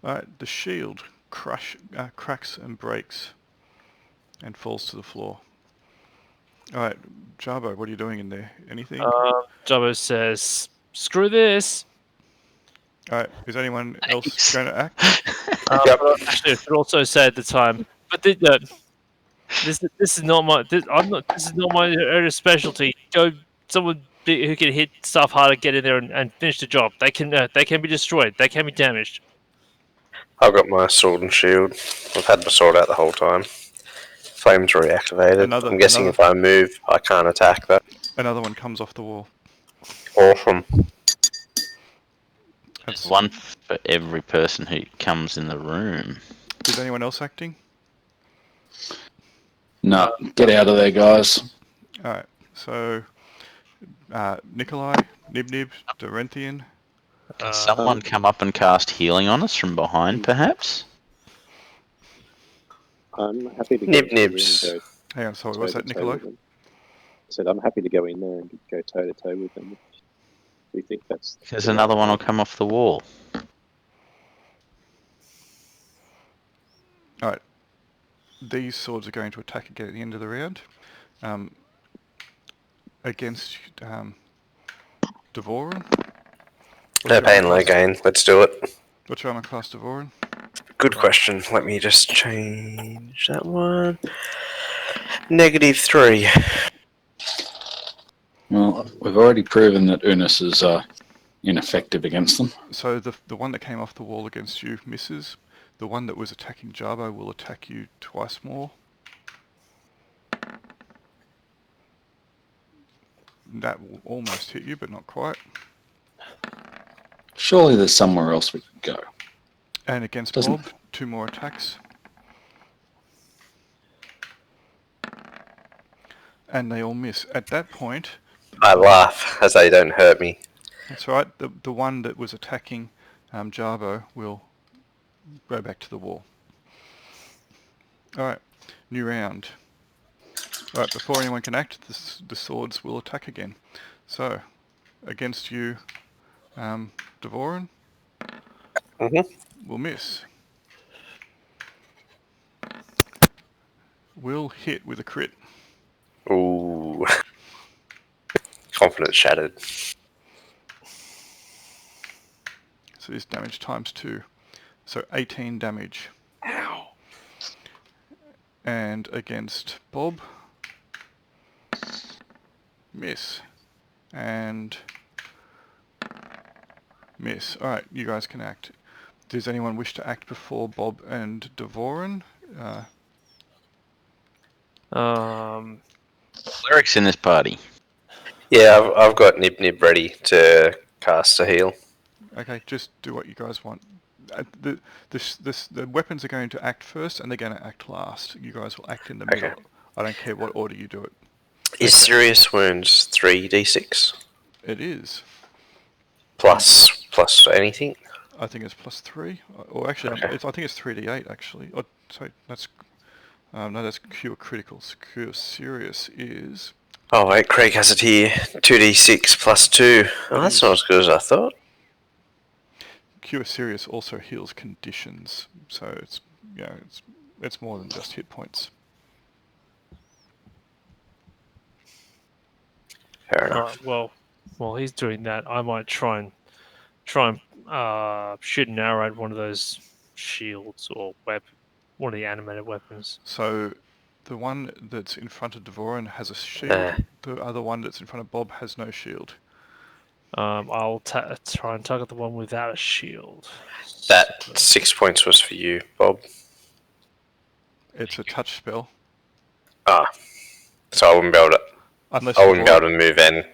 Alright, the shield cracks and breaks and falls to the floor. Alright, Jarbo, what are you doing in there? Anything? Jabbo says, "Screw this." Alright, is anyone else going to act? Actually, I should also say at the time, but this is not my this is not my area of specialty. Go someone who can hit stuff harder, get in there and finish the job. They can be destroyed. They can be damaged. I've got my sword and shield. I've had my sword out the whole time. Flames reactivated. I'm guessing if I move, I can't attack that. Another one comes off the wall. Awesome. There's one for every person who comes in the room. Is anyone else acting? No, get out of there, guys. Alright, so Nikolai, Nib, Dorenthian. Can someone come up and cast healing on us from behind, perhaps? I'm happy to go Nibs. in and go Hang on, sorry, what's that, toe-to-toe Nikolai? with them. I said I'm happy to go in there and go toe to toe with them. If we think that's. Because another one will come off the wall. Alright, these swords are going to attack again at the end of the round. Against Devoran. No pain, no gain. Let's do it. What's your armor class, Devoran? Good question. Let me just change that one. -3. Well, we've already proven that Unis is ineffective against them. So the one that came off the wall against you misses. The one that was attacking Jarbo will attack you twice more. That will almost hit you, but not quite. Surely there's somewhere else we could go. And against Doesn't- Bob, 2 more attacks. And they all miss. At that point, I laugh as they don't hurt me. that's right, the one that was attacking Jarbo will go back to the wall. Alright, new round. Alright, before anyone can act, the swords will attack again. So, against you, Devoran, will miss. Will hit with a crit. Ooh. Confidence shattered. So this damage times 2. So 18 damage. Ow. And against Bob, miss. And miss. Alright, you guys can act. Does anyone wish to act before Bob and Devoran? Cleric's in this party. Yeah, I've got Nib ready to cast a heal. Okay, just do what you guys want. The weapons are going to act first and they're going to act last. You guys will act in the middle. I don't care what order you do it. Is serious wounds 3d6? It is. Plus plus anything? I think it's +3, or actually, Okay. I think it's 3d8 actually. Oh, sorry, that's no, that's cure critical. Cure serious is. Oh wait, Craig has it here. 2d6 plus 2. Oh, that's not as good as I thought. Cure serious also heals conditions, so it's it's more than just hit points. Fair enough. Alright, well, while he's doing that, I might try and shoot an arrow at one of those shields or one of the animated weapons. So, the one that's in front of Devoran has a shield. Uh. The other one that's in front of Bob has no shield. I'll try and target the one without a shield. That 6 points was for you, Bob. It's a touch spell. Ah. So I wouldn't be able to. Unless I wouldn't be able to move and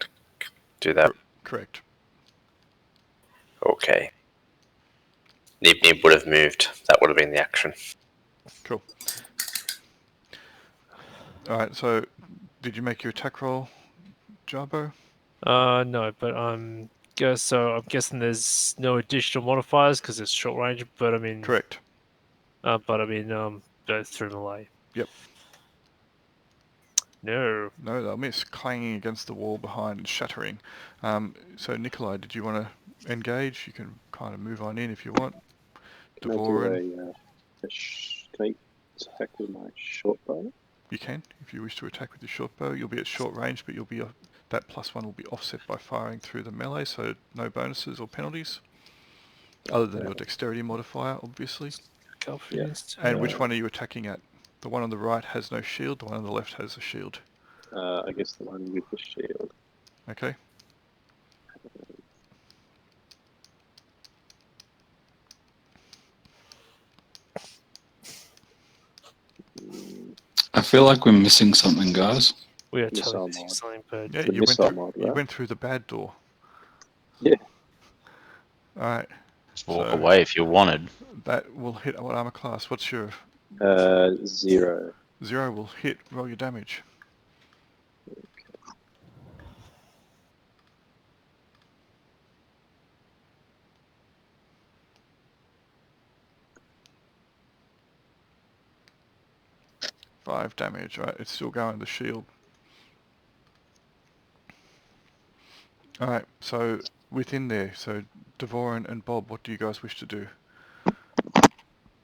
do that. Correct. Okay. Nib would have moved. That would have been the action. Cool. Alright, so did you make your attack roll, Jarbo? No, but I'm guessing there's no additional modifiers because it's short range. But I mean, Correct. Go through melee. Yep. No. No, they'll miss, clanging against the wall behind and shattering. So Nikolai, did you want to engage? You can kind of move on in if you want. Can I Devoran, do can I attack with my short bow? you can. If you wish to attack with your short bow, you'll be at short range, but you'll be that +1 will be offset by firing through the melee, so no bonuses or penalties. Other than your dexterity modifier, obviously. Confidence. And which one are you attacking at? The one on the right has no shield, the one on the left has a shield. I guess the one with the shield. Okay. I feel like we're missing something, guys. We are Missile totally missing mod. something, but Yeah, The missile mod, you right? went through the bad door. Yeah. Alright. Just walk So- away if you wanted. That will hit what armor class? What's your 0. 0 will hit, roll your damage. Five damage, right? It's still going the shield. Alright, so within there, so Devoran and Bob, what do you guys wish to do?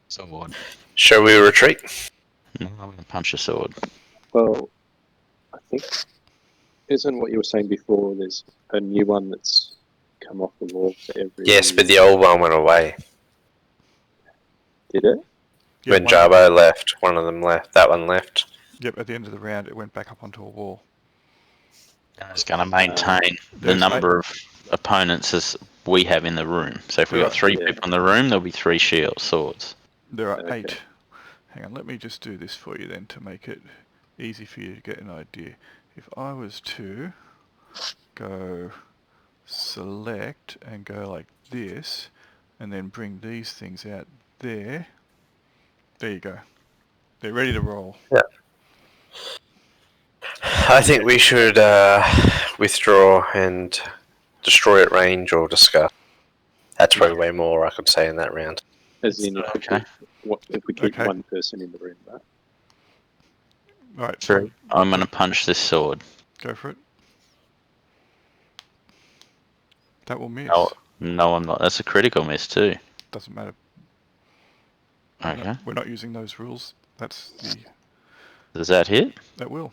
Sword. Shall we retreat? I'm going to punch a sword. Well, I think, isn't what you were saying before, there's a new one that's come off the wall for every... Yes, but the old one went away. Did it? Yeah, When one- Jarbo left, one of them left. That one left. Yep, at the end of the round it went back up onto a wall. And it's going to maintain the there's number of opponents as we have in the room. So if we got 3 Yeah. people in the room, there'll be 3 swords. There are Okay. 8. Hang on, let me just do this for you then to make it easy for you to get an idea. If I was to go select and go like this, and then bring these things out there, there you go. They're ready to roll. Yeah. I think we should withdraw and destroy at range or discuss. That's probably way more I could say in that round. As in, Okay. if we keep Okay. one person in the room, right? Right, True. I'm going to punch this sword. go for it. That will miss. No, I'm not. That's a critical miss too. Doesn't matter. Okay. No, we're not using those rules. That's the... Does that hit? That will.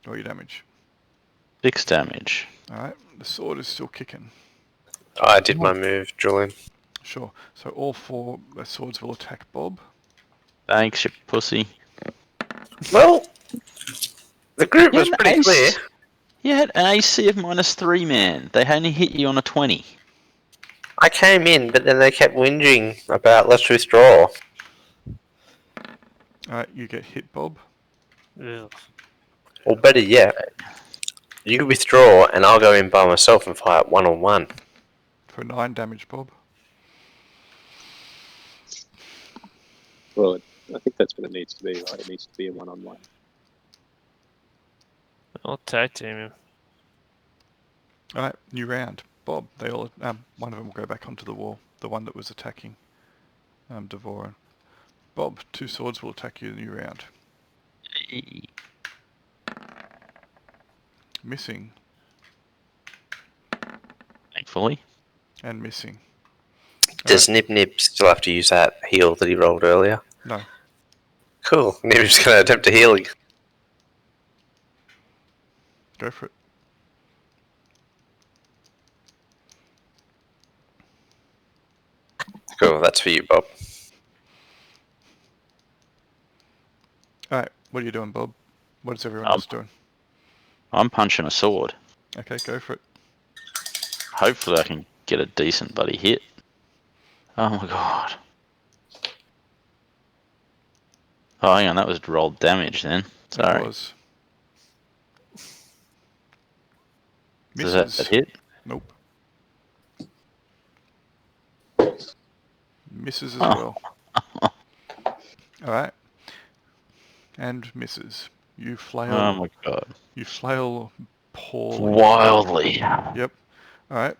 Roll your damage. 6 damage. Alright, the sword is still kicking. I did my move, Julian. Sure. So all 4 swords will attack Bob. Thanks, you pussy. Well, the group Yeah, was pretty clear. You had an AC of -3, man. They only hit you on a 20. I came in, but then they kept whinging about let's withdraw. Alright, you get hit, Bob. ugh. Or better yet, you withdraw and I'll go in by myself and fight one-on-one. For 9 damage, Bob. Well, I think that's what it needs to be, right? It needs to be a one-on-one. I'll tag team him. All right, new round. Bob, they all one of them will go back onto the wall. The one that was attacking Devoran. Bob, 2 swords will attack you in the new round. Missing Thankfully. and missing. Does Nib Nib still have to use that heal that he rolled earlier? No. Cool. Nib's going to attempt to heal you. Go for it. Cool, that's for you, Bob. All right, what are you doing, Bob? What is everyone else doing? I'm punching a sword. Okay, go for it. Hopefully I can get a decent bloody hit. Oh my god. Oh, hang on, that was rolled damage then. Sorry. It was. Does Misses. that hit? Nope. Misses as Oh. well. All right. And misses. You flail. Oh my god. You flail poorly. Wildly. Yep. All right.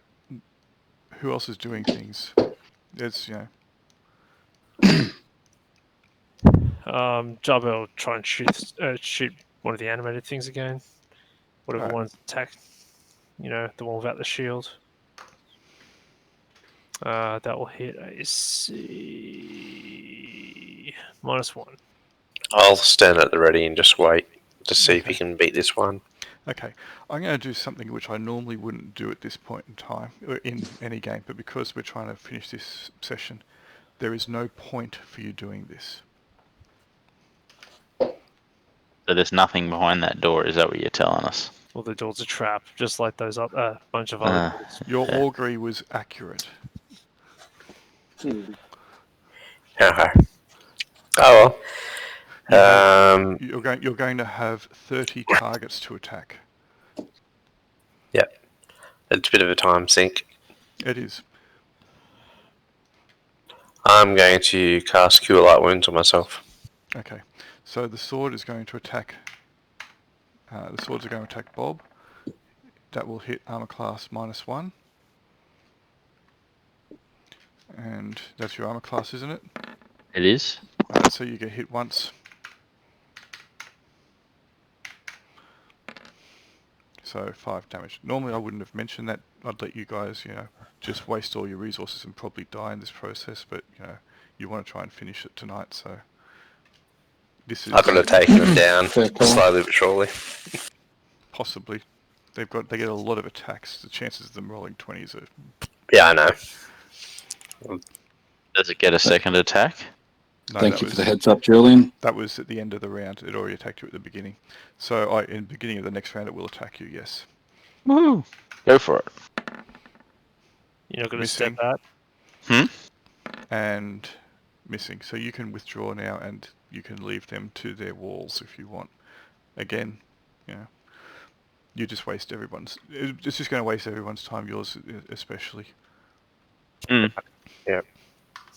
Who else is doing things? It's, Jabba will try and shoot one of the animated things again. Whatever Alright. one's attacked. You know, the one without the shield. That will hit a C -1. I'll stand at the ready and just wait to see if Okay. you can beat this one. Okay, I'm going to do something which I normally wouldn't do at this point in time, or in any game, but because we're trying to finish this session, there is no point for you doing this. So there's nothing behind that door, is that what you're telling us? Well, the door's a trap, just like those bunch of other doors. Your augury was accurate. Hmm. Oh well. You're going to have 30 targets to attack. Yep. It's a bit of a time sink. It is. I'm going to cast Cure Light Wounds on myself. Okay, so the sword is going to attack. The swords are going to attack Bob. That will hit armor class -1. And that's your armor class, isn't it? It is? Alright, so you get hit once. So 5 damage. Normally I wouldn't have mentioned that. I'd let you guys, just waste all your resources and probably die in this process, but, you want to try and finish it tonight, so... This is... I could have taken them down Fair call. slowly but surely. Possibly. They get a lot of attacks. The chances of them rolling 20s are... Yeah, I know. Does it get a second attack? No, Thank you for the heads up, Julian. That was at the end of the round. It already attacked you at the beginning. So in the beginning of the next round, it will attack you, yes. Woohoo! Go for it. You're not going to Missing. step out? And missing. So you can withdraw now and you can leave them to their walls if you want. Again, you just waste everyone's... It's just going to waste everyone's time, yours especially. Mm. Yeah.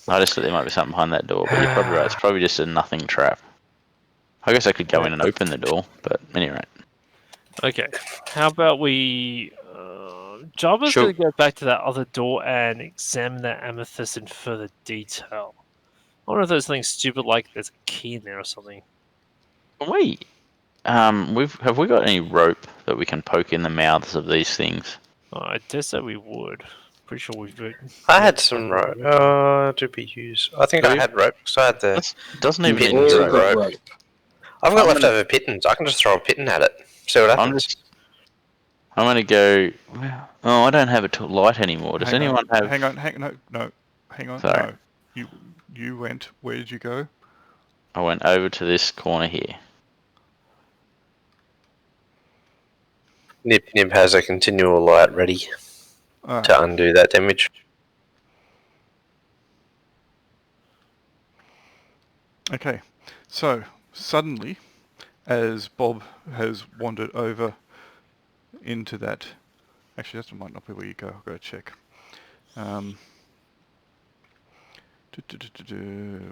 I just thought there might be something behind that door, but you're probably right. It's probably just a nothing trap. I guess I could go in and open the door, but anyway. Okay. How about we... Jabba's Sure. going to go back to that other door and examine that amethyst in further detail. I wonder if there's something stupid like there's a key in there or something. Have we got any rope that we can poke in the mouths of these things? Oh, I dare say we would. Pretty sure we've... I had some rope. Did we use? I think I had rope, because I had the... It doesn't even Pit need and All rope. got rope. rope. I've got I'm leftover pittons. I can just throw a pitton at it. See what happens. I'm going to go... Oh, I don't have a light anymore. Does anyone have... Hang on. No. Hang on. Sorry. No. You went... Where did you go? I went over to this corner here. Nib Nib has a continual light ready Alright. to undo that damage. Okay, so suddenly, as Bob has wandered over into that... Actually, that might not be where you go. I'll go check.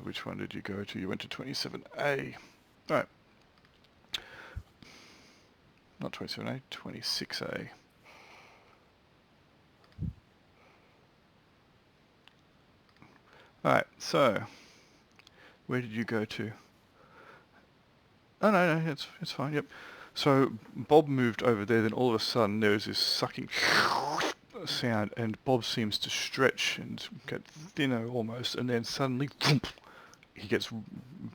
Which one did you go to? You went to 27A. Right. Not 27A, 26A. Alright, so where did you go to? Oh no, it's fine, yep. So Bob moved over there, then all of a sudden there was this sucking sound, and Bob seems to stretch and get thinner almost, and then suddenly he gets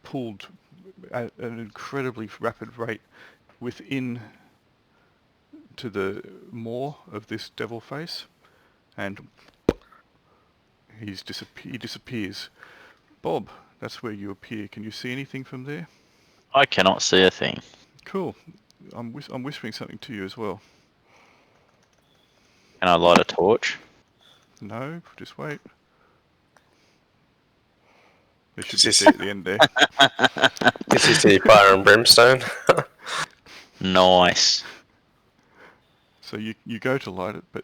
pulled at an incredibly rapid rate within to the maw of this devil face, and he disappears. Bob, that's where you appear. Can you see anything from there? I cannot see a thing. Cool. I'm whispering something to you as well. Can I light a torch? No, just wait. There should Is be a this- thing at the end there. This is the fire and brimstone. Nice. So you go to light it, but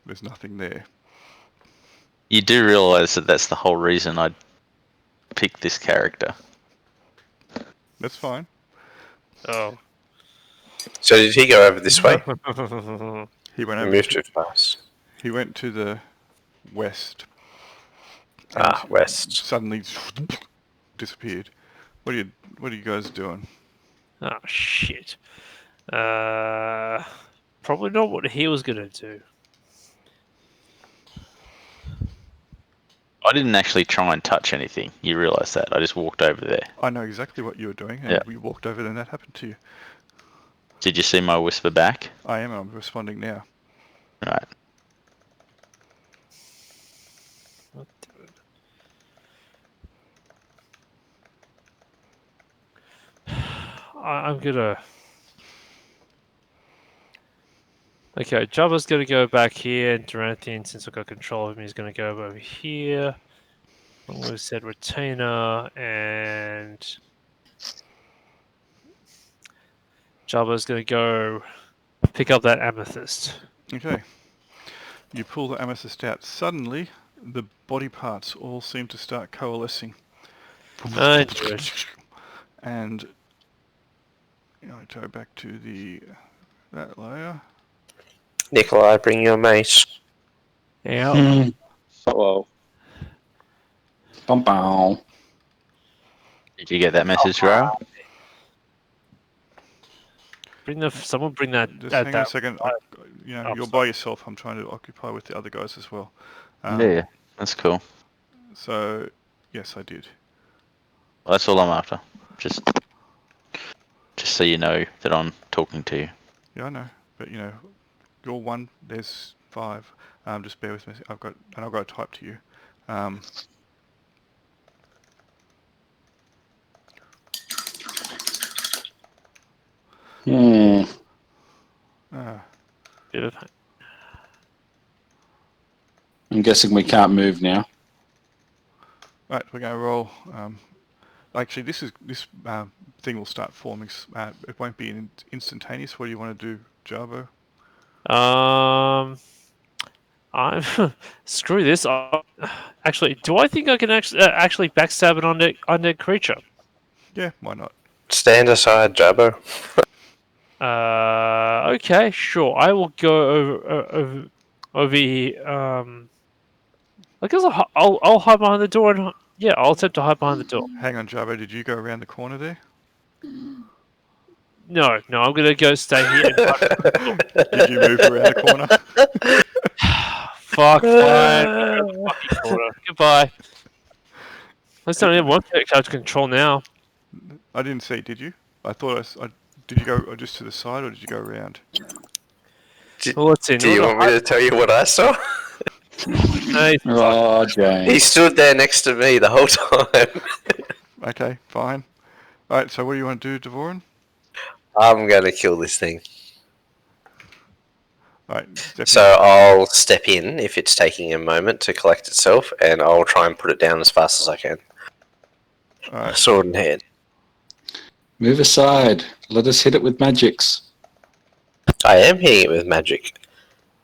there's nothing there. You do realise that that's the whole reason I picked this character. That's fine. Oh. So did he go over this way? He went We over. moved too fast. He went to the west. West. Suddenly disappeared. What are you guys doing? Oh shit. Probably not what he was gonna do. I didn't actually try and touch anything. You realise that. I just walked over there. I know exactly what you were doing, and Yeah. we walked over, and that happened to you. Did you see my whisper back? I am. I'm responding now. Right. I'm gonna. Okay, Jabba's gonna go back here, and Duranthian, since I've got control of him, he's gonna go over here. We said retainer, and Jabba's gonna go pick up that amethyst. Okay. You pull the amethyst out. Suddenly, the body parts all seem to start coalescing. I do it. And I go back to that layer. Nikolai, bring your mace. Yeah. Well, Bum, bow. Did you get that message, Ro? Someone bring that. Just that, hang on that a second. You're sorry. by yourself. I'm trying to occupy with the other guys as well. Yeah, that's cool. So, yes, I did. Well, that's all I'm after. Just so you know that I'm talking to you. Yeah, I know. But, you're one, there's 5. Just bear with me. I've got to type to you. Hmm. Bit of- I'm guessing we can't move now. Right, we're going to roll. Actually, this thing will start forming. It won't be instantaneous. What do you want to do, Javo? I'm screw this. Actually, do I think I can actually backstab an undead creature? Yeah, why not? Stand aside, Jabbo. Okay, sure. I will go over here. I guess I'll hide behind the door and yeah, I'll attempt to hide behind the door. Hang on, Javo. Did you go around the corner there? No, I'm gonna go stay here. And hide Did you move around the corner? Fuck, fine. Fucking corner. Goodbye. Let's not even want to charge control now. I didn't see. Did you? I thought did you go just to the side or did you go around? Well, let's see. Do you want me to tell you what I saw? Hey, Oh, He James. stood there next to me the whole time. Okay, fine. All right. So what do you want to do, Devorin? I'm going to kill this thing. All right. So I'll step in if it's taking a moment to collect itself, and I'll try and put it down as fast as I can. All right. Sword in hand. Move aside. Let us hit it with magics. I am hitting it with magic.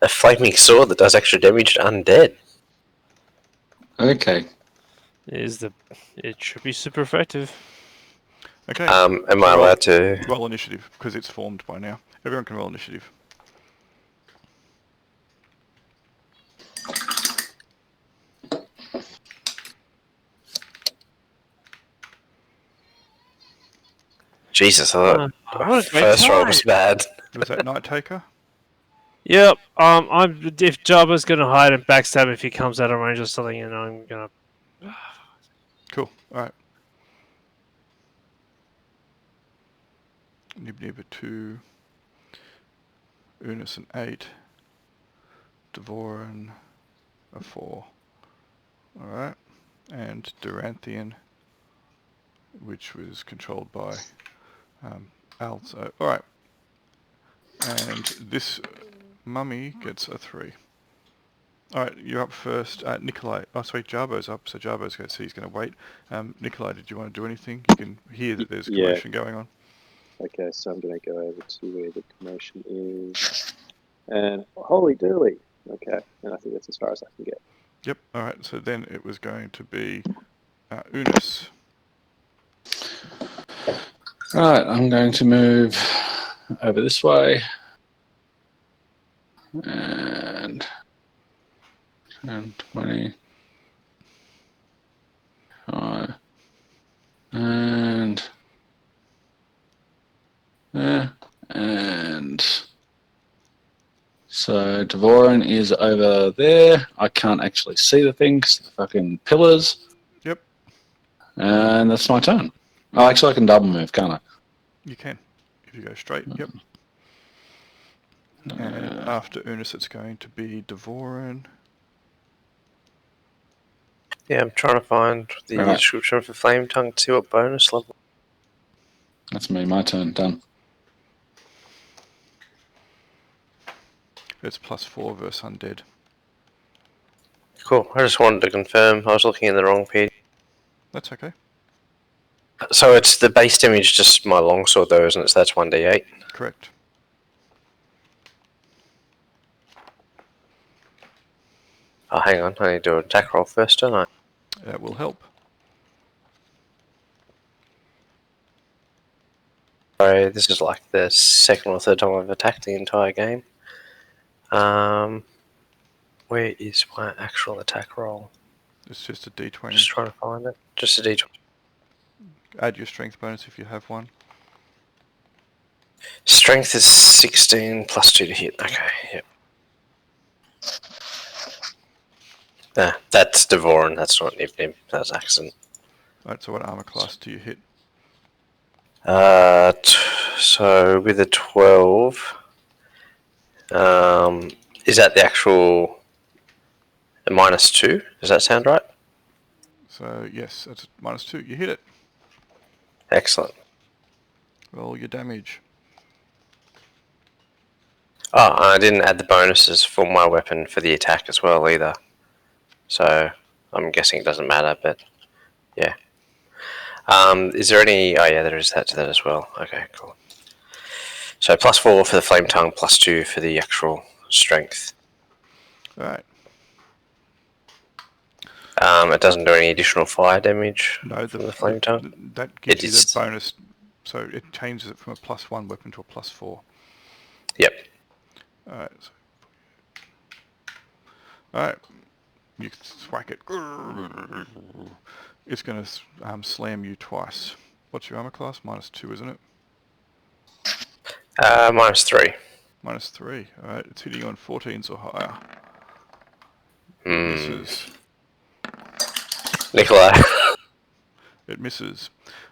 A flaming sword that does extra damage to undead. Okay. It should be super effective. Okay. Am I allowed to... Roll initiative because it's formed by now. Everyone can roll initiative. Jesus, I thought what a great first roll time. was bad. Was that Night Taker? Yep. If Jabba's gonna hide and backstab if he comes out of range or something, and I'm gonna. Cool. Alright. Nib Nib a 2. Unis an 8. Devoran a 4. Alright. And Duranthian, which was controlled by Al. So, alright. And this mummy gets a 3. Alright, you're up first. Nikolai. Oh, sorry, Jarbo's up, so Jarbo's going to see he's going to wait. Nikolai, did you want to do anything? You can hear that there's Yeah. commotion going on. Okay, so I'm going to go over to where the commotion is. And holy dooly! Okay, and I think that's as far as I can get. Yep, alright, so then it was going to be Unis. Right, I'm going to move over this way. And 20. And there. And so Devoran is over there. I can't actually see the thing because the fucking pillars. Yep, And that's my turn. Oh, actually, I can double move, can't I? you can. If you go straight, yep. And after Unis it's going to be Devoran. Yeah, I'm trying to find the Right. description for Flame Tongue to see what bonus level. That's me, my turn, done. It's +4 versus Undead. Cool. I just wanted to confirm. I was looking in the wrong page. That's okay. So it's the base damage, just my longsword though, isn't it? So that's 1d8. Correct. Oh, hang on. I need to do an attack roll first, don't I? That will help. Sorry, this is like the second or third time I've attacked the entire game. Where is my actual attack roll? It's just a D20. Just trying to find it. Just a d20. Add your strength bonus if you have one. Strength is 16 plus 2 to hit. Okay, yep. That's Devoran. That's not Nib Nib. That was accident. Alright, so what armor class do you hit? So with a 12, is that the actual -2? Does that sound right? So yes, that's -2. You hit it. Excellent. Roll your damage. Oh, and I didn't add the bonuses for my weapon for the attack as well either. So I'm guessing it doesn't matter, but yeah. Is there any... Oh yeah, there is that to that as well. Okay, cool. So +4 for the Flame Tongue, +2 for the actual strength. Alright. It doesn't do any additional fire damage No, from the Flame Tongue? that gives you is- the bonus. So it changes it from a +1 weapon to a +4. Yep. Alright. Alright. You thwack it. It's going to slam you twice. What's your armor class? -2, isn't it? -3. -3. Alright, it's hitting you on 14s or higher. Hmm. Misses. Nikolai. It misses.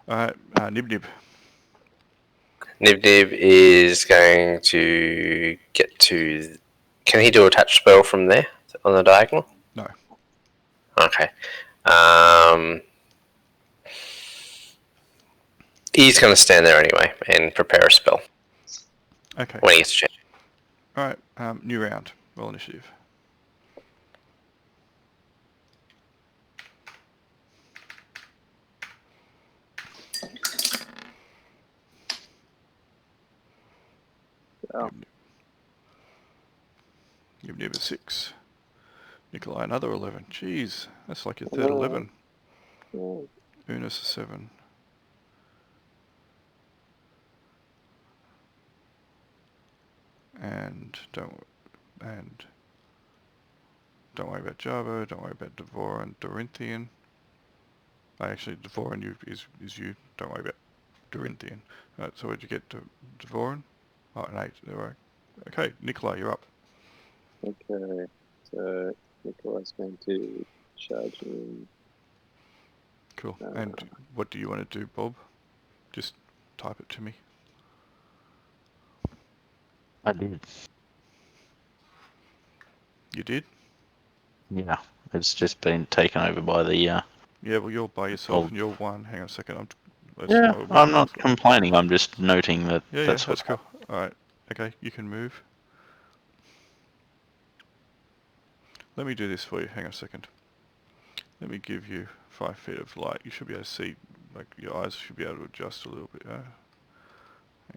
Alright, Nib Nib. Nib Nib is going to get to... Can he do a touch spell from there on the diagonal? No. Okay. He's going to stand there anyway and prepare a spell Okay. when he gets a chance. Alright, new round. Roll initiative. Oh. Nib Nib a 6. Nikolai another 11. Jeez, that's like your third 11. Oh. Unis a 7. And don't worry about Java, don't worry about Devoran, Dorinthian. Actually, Devoran is you, don't worry about Dorinthian. Right, so where'd you get to Dvorin? Oh, an 8. There we go. Okay, Nikolai, you're up. Okay, so Nikolai's going to charge in. Cool. And what do you want to do, Bob? Just type it to me. I did. You did? Yeah, it's just been taken over by the. Yeah, well, you're by yourself Oh. and you're 1. Hang on a second. I'm not complaining. I'm just noting that Yeah, that's that's what. cool. Alright, okay, you can move. Let me do this for you. Hang on a second. Let me give you 5 feet of light. You should be able to see, like, your eyes should be able to adjust a little bit. Hang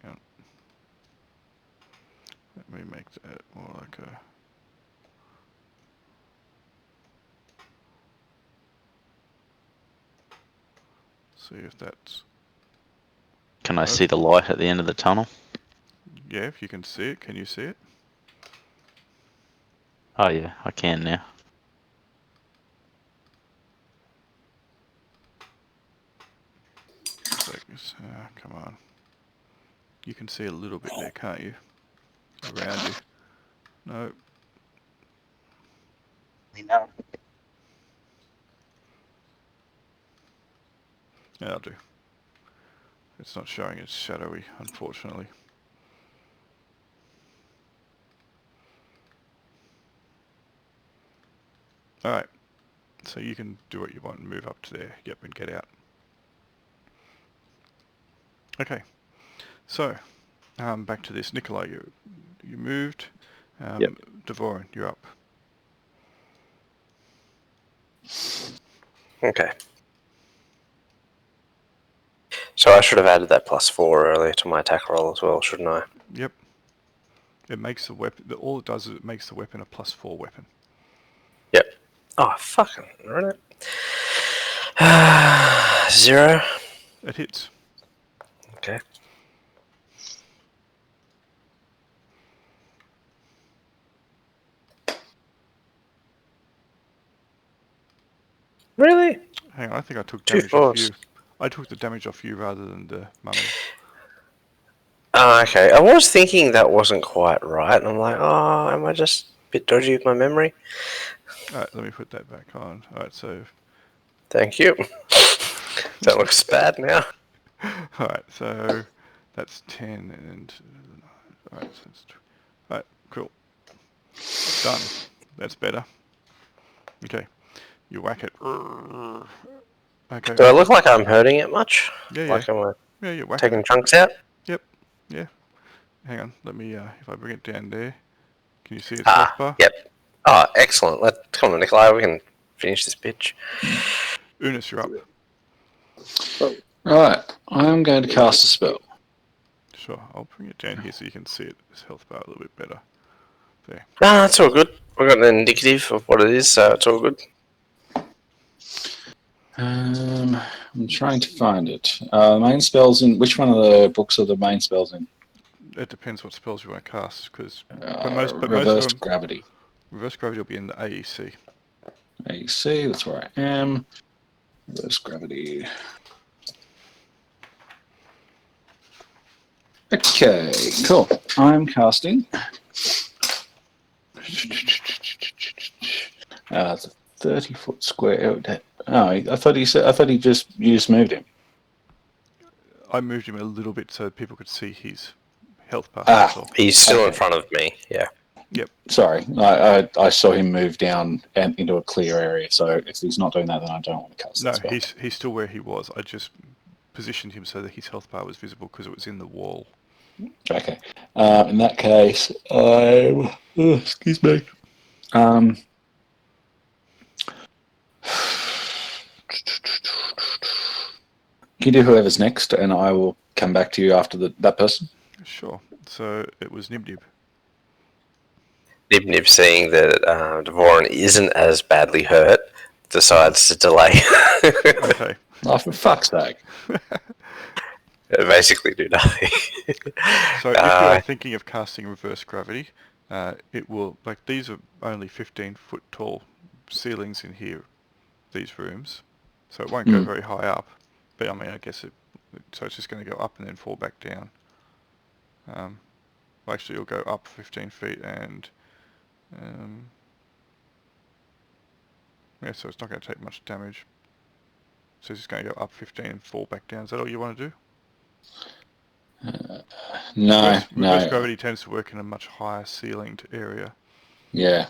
on. Let me make that more like a... See if that's... Can I see the light at the end of the tunnel? Yeah, if you can see it. Can you see it? Oh yeah, I can now. Come on. You can see a little bit there, can't you? Around you. No. Yeah, I'll do. It's not showing, it's shadowy, unfortunately. Alright, so you can do what you want and move up to there. Yep, and get out. Okay, so back to this. Nikolai, you moved. Yep. Dvorin, you're up. Okay. So I should have added that +4 earlier to my attack roll as well, shouldn't I? Yep. It makes the weapon... All it does is it makes the weapon a +4 weapon. Yep. Oh, fucking... Right. 0. It hits. Okay. Really? Hang on, I think I took 2 damage off 4s. you. I took the damage off you rather than the mummy. Oh, okay. I was thinking that wasn't quite right, and I'm like, oh, am I just a bit dodgy with my memory? Alright, let me put that back on. Alright, so... Thank you. That looks bad now. Alright, so that's 10 and... Alright, so alright, cool. Done. That's better. Okay. You whack it. Okay. Do I look like I'm hurting it much? Yeah, yeah. Like I'm Yeah, you're whacking taking it. chunks out? Yep. Yeah. Hang on. Let me, if I bring it down there, can you see its health bar? Yep. Oh, excellent. Come on, Nikolai, we can finish this bitch. Unis, you're up. Right, I'm going to cast a spell. Sure. I'll bring it down here so you can see its health bar a little bit better. There. No, that's all good. We've got an indicative of what it is, so it's all good. I'm trying to find it. Main spells in... Which one of the books are the main spells in? It depends what spells you want to cast, because Reverse Gravity. Reverse Gravity will be in the AEC. AEC, that's where I am. Reverse Gravity. Okay, cool. I'm casting. It's a 30-foot square. Oh, I thought you just moved him. I moved him a little bit so people could see his health bar. He's still in front of me, yeah. Yep. Sorry, I saw him move down and into a clear area, so if he's not doing that, then I don't want to cast that spell. He's still where he was. I just positioned him so that his health bar was visible because it was in the wall. Okay. In that case, excuse me. Can you do whoever's next, and I will come back to you after that person? Sure. So it was Nib-Nib. Nib-Nib, seeing that Dvorin isn't as badly hurt, decides to delay. Okay. Oh, for fuck's sake. Basically do nothing. So if you are thinking of casting Reverse Gravity, it will... Like, these are only 15-foot tall ceilings in here, these rooms. So it won't go very high up. But, I mean, I guess So it's just going to go up and then fall back down. Well, actually, it'll go up 15 feet and yeah, so it's not going to take much damage. So it's just going to go up 15 and fall back down. Is that all you want to do? No, Reverse no. gravity tends to work in a much higher ceilinged area. Yeah.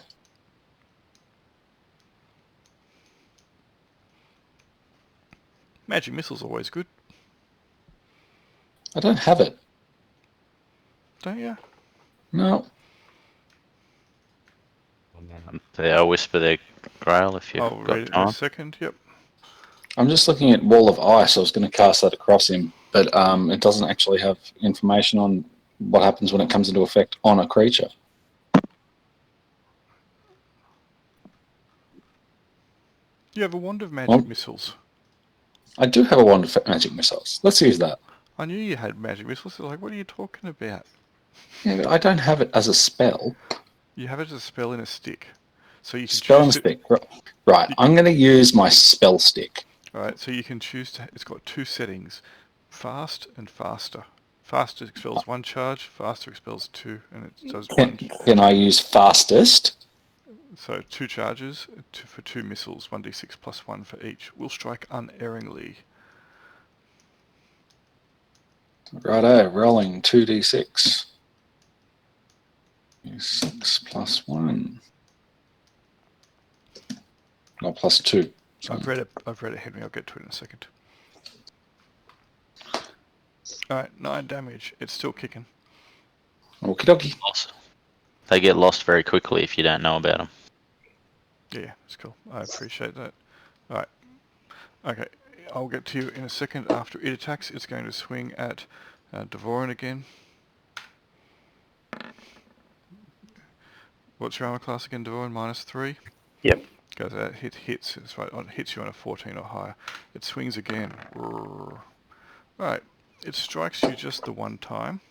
Magic missile's always good, I don't have it. don't you? No. I'll whisper their Grail if you've I'll got read it in a time. second. Yep. I'm just looking at Wall of Ice. I was going to cast that across him, but it doesn't actually have information on what happens when it comes into effect on a creature. You have a wand of magic Well, missiles. I do have a wand of magic missiles. Let's use that. I knew you had magic missiles. So like, what are you talking about? Yeah, but I don't have it as a spell. You have it as a spell in a stick. So you can Spell and choose to... stick. Right, I'm going to use my spell stick. Alright, so you can choose to... It's got two settings. Fast and faster. Faster expels one charge, faster expels two, and it does one... Can I use fastest? So 2 charges for 2 missiles, 1d6 plus 1 for each. Will strike unerringly. Righto, rolling 2d6. 6 plus 1. Not plus 2. I've read it, Henry. I'll get to it in a second. Alright, 9 damage. It's still kicking. Okie dokie. They get lost very quickly if you don't know about them. Yeah, it's cool. I appreciate that. Alright. Okay, I'll get to you in a second. After it attacks, it's going to swing at Devoran again. What's your armor class again, Devoran? -3? Yep. Goes out, hits. It's right, hits you on a 14 or higher. It swings again. Right, it strikes you just the one time.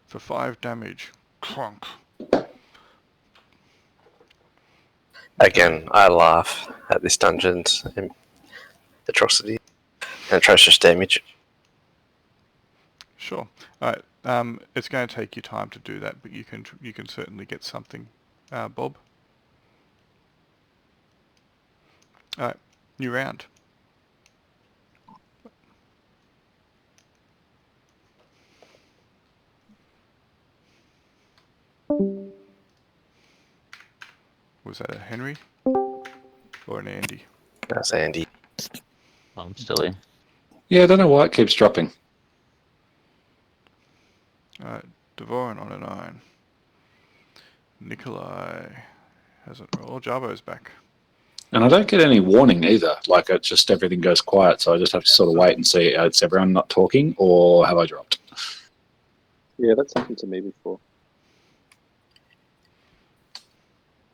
For 5 damage. Clunk. Again, I laugh at this dungeon's atrocity and atrocious damage. Sure. Alright, it's going to take you time to do that, but you can certainly get something, Bob. Alright, new round. Was that a Henry? Or an Andy? That's Andy. I'm still in. Yeah, I don't know why it keeps dropping. Alright, Devoran on a 9. Nikolai hasn't rolled. Jarbo's back. And I don't get any warning either. Like, it just everything goes quiet, so I just have to sort of wait and see, it's everyone not talking, or have I dropped? Yeah, that's happened to me before.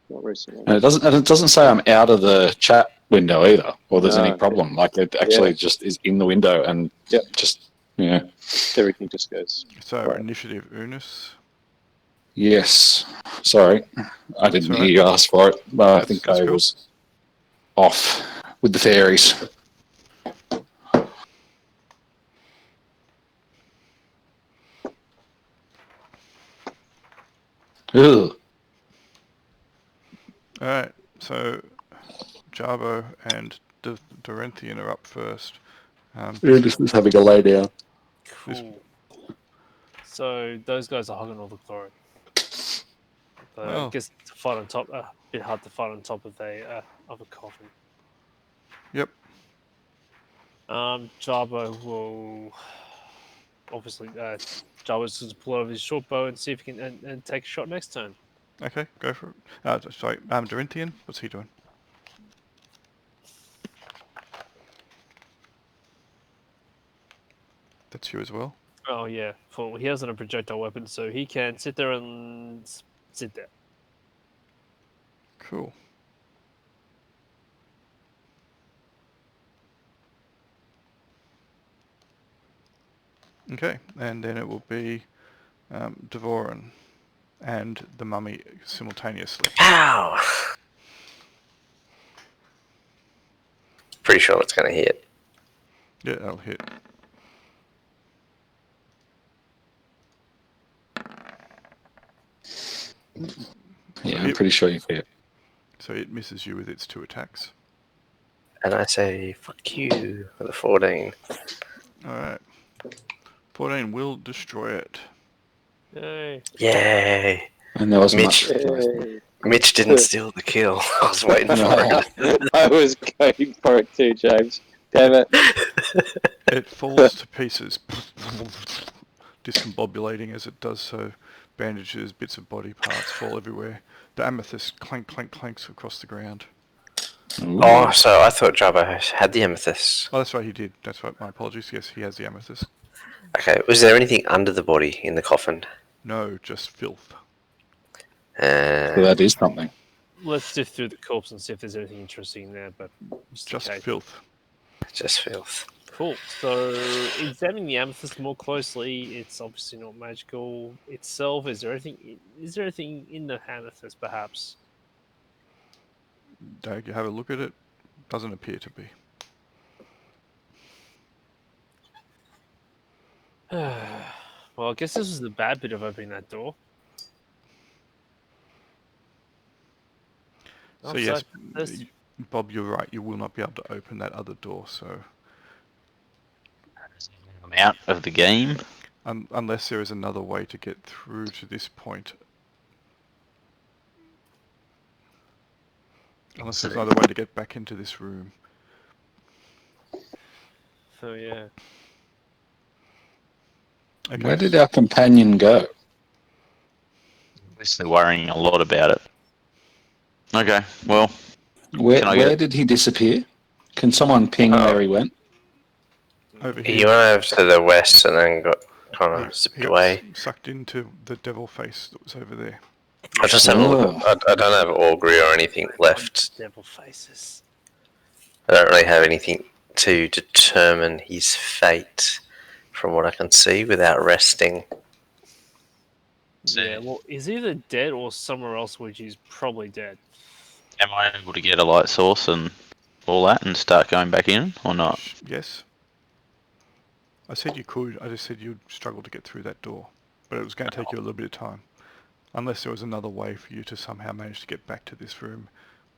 Not recently. And it doesn't say I'm out of the chat window either, or there's any No, problem. Like, it actually just is in the window and just, yeah. Everything just goes. So, quiet. initiative Unis. Yes. Sorry. I didn't That's hear you ask for it, but I think that's I cool. was off with the fairies. Ugh. Alright, so Jarbo and Dorenthian are up first. This is having a lay down. Cool. So those guys are hogging all the glory. But I Well. guess to fight on top, a bit hard to fight on top of a coffin. Yep. Jarbo will obviously Jarbo's going to pull over his short bow and see if he can and take a shot next turn. Okay, go for it. Sorry, Dorenthian, what's he doing? That's you as well. Oh yeah, he hasn't a projectile weapon, so he can sit there and sit there. Cool. Okay, and then it will be Devoran. and the mummy simultaneously. Ow! Pretty sure it's going to hit. Yeah, that'll hit. Yeah, I'm pretty sure you hit. So it misses you with its 2 attacks. And I say, fuck you, with a 14. Alright. 14 will destroy it. Yay. Yay! And there wasn't Mitch, much. Yay. Mitch didn't steal the kill. I was waiting for it. I was going for it too, James. Damn it. It falls to pieces, discombobulating as it does so. Bandages, bits of body parts fall everywhere. The amethyst clank, clank, clanks across the ground. Ooh. Oh, so I thought Jabba had the amethyst. Oh, that's right, he did. That's right, my apologies. Yes, he has the amethyst. Okay, was there anything under the body in the coffin? No, just filth. So that is something. Let's sift through the corpse and see if there's anything interesting in there, but Just okay. filth. Just filth. Cool. So, examining the amethyst more closely, it's obviously not magical itself. Is there anything in the amethyst, perhaps? Dag, you have a look at it. Doesn't appear to be. Well, I guess this was the bad bit of opening that door. So yes, Bob, you're right. You will not be able to open that other door. So I'm out of the game. unless there is another way to get through to this point. Unless there's another way to get back into this room. So yeah. Okay. Where did our companion go? Obviously worrying a lot about it. Okay, well, Where did he disappear? Can someone ping where he went? Over He here. went over to the west and then got kind of zipped He got away. sucked into the devil face that was over there. I just have a look. I don't have augury or anything left. Devil faces. I don't really have anything to determine his fate from what I can see without resting. Yeah, well, he's either dead or somewhere else, which he's probably dead. am I able to get a light source and all that and start going back in or not? Yes. I said you could. I just said you'd struggle to get through that door. But it was going to take you a little bit of time. Unless there was another way for you to somehow manage to get back to this room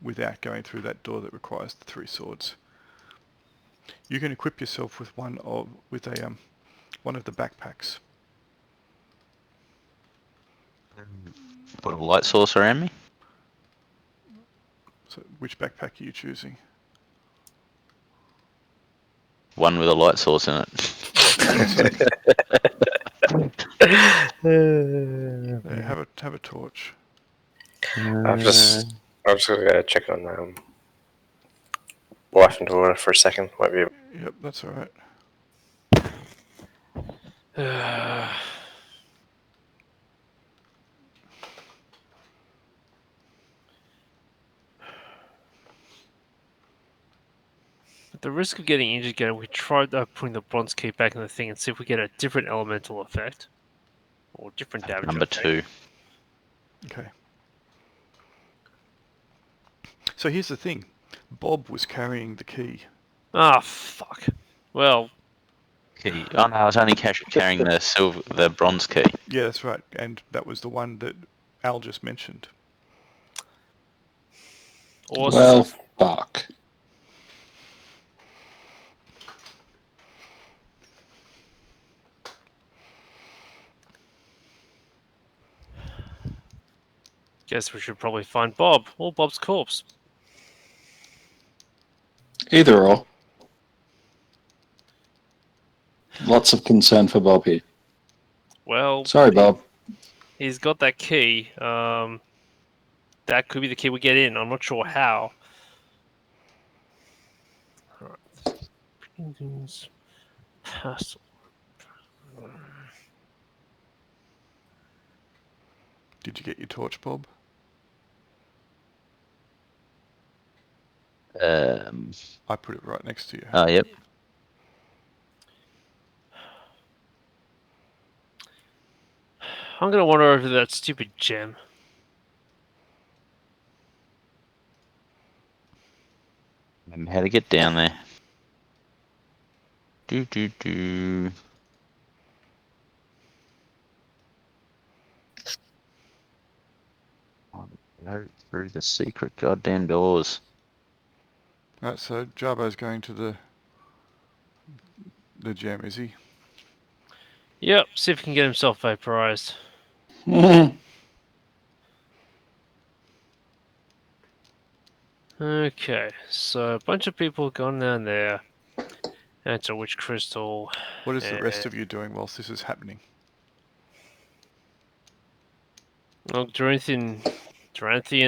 without going through that door that requires the 3 swords. You can equip yourself with one of the backpacks. Put a light source around me? So which backpack are you choosing? One with a light source in it. There, have a torch. I'm just gonna go check on wife and daughter for a second. Might be. Yep, that's all right. At the risk of getting injured again, we tried putting the bronze key back in the thing and see if we get a different elemental effect. Or different damage Number effect. 2. Okay. So here's the thing. Bob was carrying the key. Ah, fuck. Well, Key. Oh no, I was only carrying the bronze key. Yeah, that's right. And that was the one that Al just mentioned. awesome. Well, fuck. Guess we should probably find Bob or Bob's corpse. Either or. Lots of concern for Bob here. Well, Sorry, Bob. He's got that key. That could be the key we get in. I'm not sure how. Alright. Castle. Did you get your torch, Bob? I put it right next to you. Oh, yep. I'm gonna wander over to that stupid gem. Remember how to get down there. Do. Go through the secret goddamn doors. Right, so Jarbo's going to the gem, is he? Yep, see if he can get himself vaporized. Okay, so a bunch of people gone down there. That's a witch crystal. What is the rest and- of you doing whilst this is happening? Well, Duranthian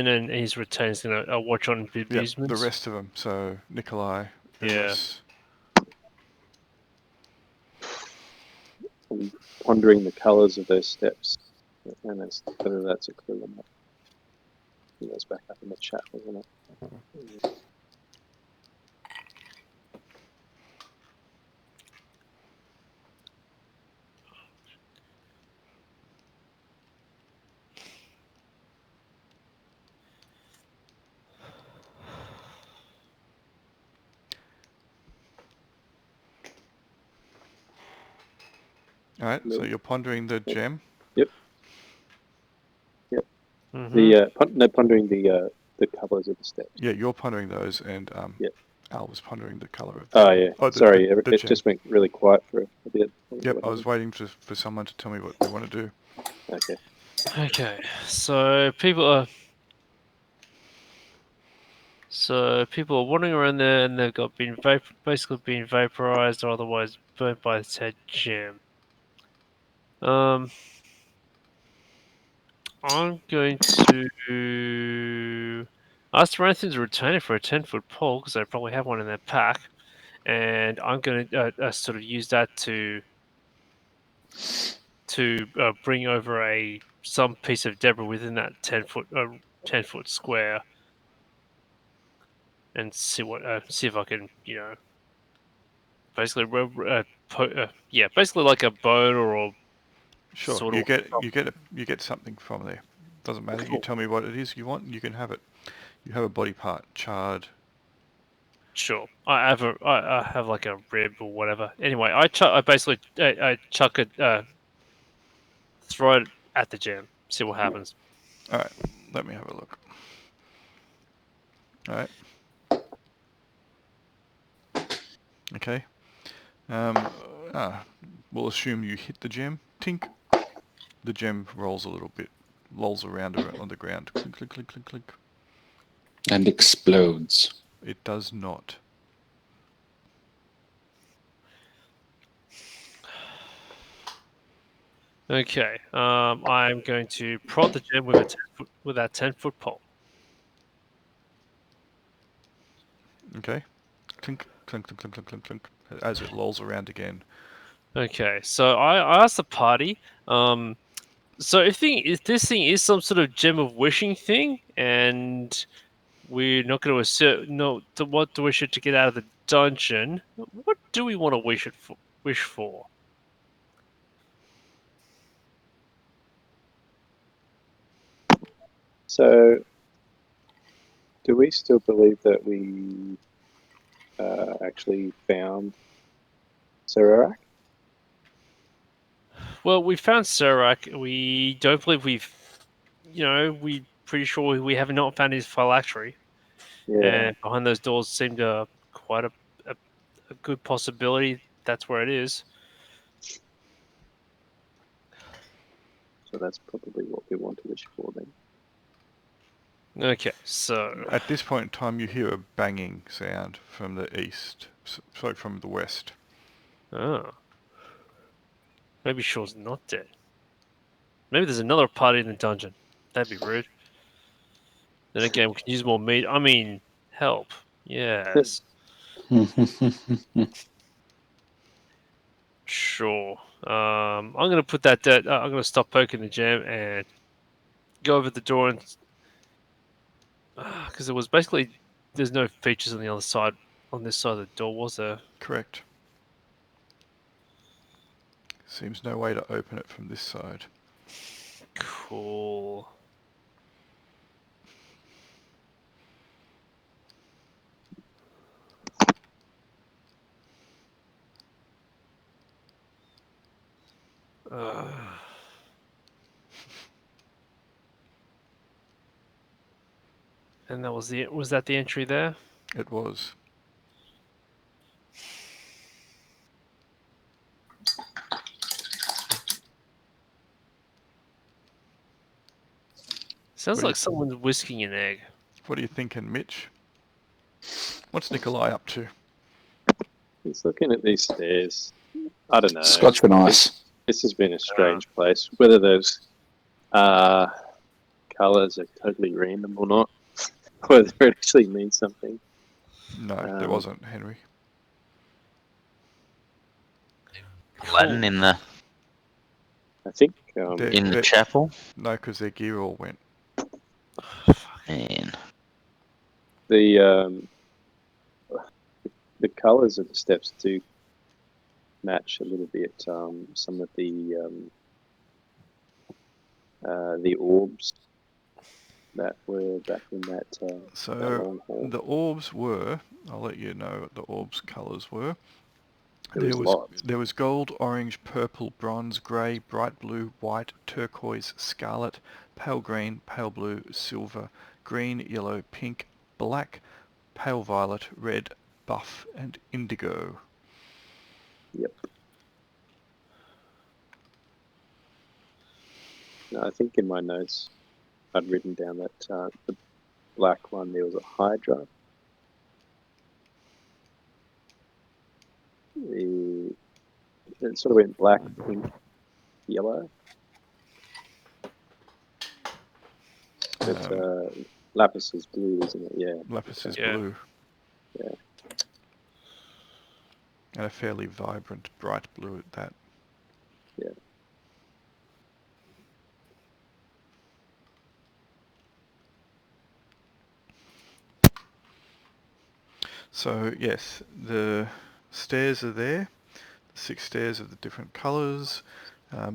and his retainers gonna watch on Yep, amusements. the rest of them. So Nikolai, Yeah. Umas. I'm pondering the colours of those steps, and whether that's a clue or not. It was back up in the chat, wasn't it? Alright, so No. you're pondering the gem. Mm-hmm. Pondering the colours of the steps. Yeah, you're pondering those, and Yep. Al was pondering the colour of Oh yeah, sorry, the it gem. just went really quiet for a bit. Yep, I was waiting for someone to tell me what they want to do. Okay. Okay, so people are wandering around there, and they've got basically been vaporized or otherwise burnt by the said gem. I'm going to ask the Ranthans to retain it for a 10-foot pole because they probably have one in their pack, and I'm going to sort of use that to bring over some piece of debris within that 10-foot square, and see if I can basically basically like a bone or a Sure, sort you of. get something from there. Doesn't matter. You Cool. tell me what it is you want, and you can have it. You have a body part, charred. Sure, I have like a rib or whatever. Anyway, I basically I chuck it, throw it at the gem, see what happens. All right, let me have a look. All right. Okay. We'll assume you hit the gem. Tink. The gem rolls a little bit, lolls around on the ground. Clink, clink, clink, clink, clink. And explodes. It does not. Okay, I'm going to prod the gem with that 10-foot pole. Okay. Clink, clink, clink, clink, clink, clink, clink. As it lolls around again. Okay, so I asked the party. So if this thing is some sort of gem of wishing thing, and we're not going to assert what to wish it to get out of the dungeon, what do we want to wish for? So, do we still believe that we actually found Serarak? Well, we found Serac. We don't believe we pretty sure we have not found his phylactery. Yeah. And behind those doors seemed quite a good possibility that's where it is. So that's probably what we want to wish for then. Okay, so At this point in time, you hear a banging sound from the east. Sorry, from the west. oh, maybe Shaw's not dead. Maybe there's another party in the dungeon. That'd be rude. Then again, we can use more meat. I mean, help. Yes. Sure. I'm gonna put that. I'm gonna stop poking the gem and go over the door and because it was basically there's no features on the other side on this side of the door, was there? Correct. Seems no way to open it from this side. Cool. And that was that the entry there? It was. Sounds What do like someone's whisking an egg. What are you thinking, Mitch? What's Nikolai up to? He's looking at these stairs. I don't know. Scotch on ice. This has been a strange place. Whether those colours are totally random or not, whether it actually means something. No, there wasn't, Henry. Aladdin in the I think chapel. No, because their gear all went. Man, the colours of the steps do match a little bit some of the orbs that were back in that So long hall. the orbs were, I'll let you know what the orbs colours were. There was lots. There was gold, orange, purple, bronze, grey, bright blue, white, turquoise, scarlet, pale green, pale blue, silver, green, yellow, pink, black, pale violet, red, buff, and indigo. Yep. No, I think in my notes I'd written down that the black one there was a Hydra. It sort of went black, pink, yellow. But Lapis is blue, isn't it? Yeah. Lapis is Yeah. blue. Yeah. And a fairly vibrant, bright blue at that. Yeah. So yes, the stairs are there, the 6 stairs of the different colours,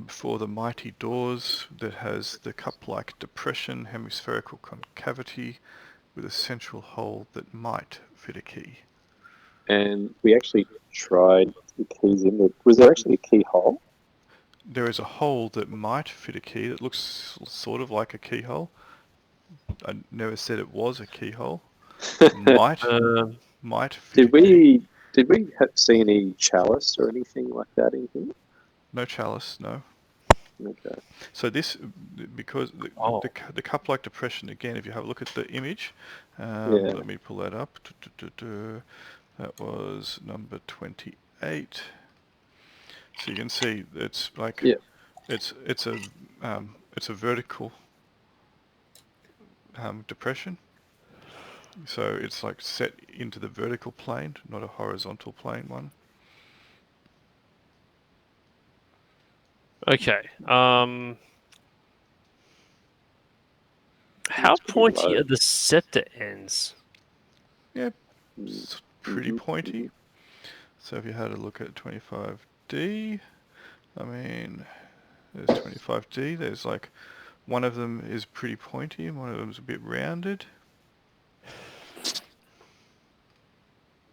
before the mighty doors that has the cup-like depression, hemispherical concavity, with a central hole that might fit a key. And we actually tried the keys in there. Was there actually a keyhole? There is a hole that might fit a key that looks sort of like a keyhole. I never said it was a keyhole. Might fit a key. Did we see any chalice or anything like that in here? No chalice, no. Okay. So this, because the cup-like depression, again, if you have a look at the image, let me pull that up. That was number 28. So you can see it's like it's a vertical depression. So it's like set into the vertical plane, not a horizontal plane one. Okay. How It's pretty pointy low. are the scepter ends? Yeah, it's pretty pointy. So if you had a look at 25D, I mean, there's 25D. There's like one of them is pretty pointy and one of them's a bit rounded.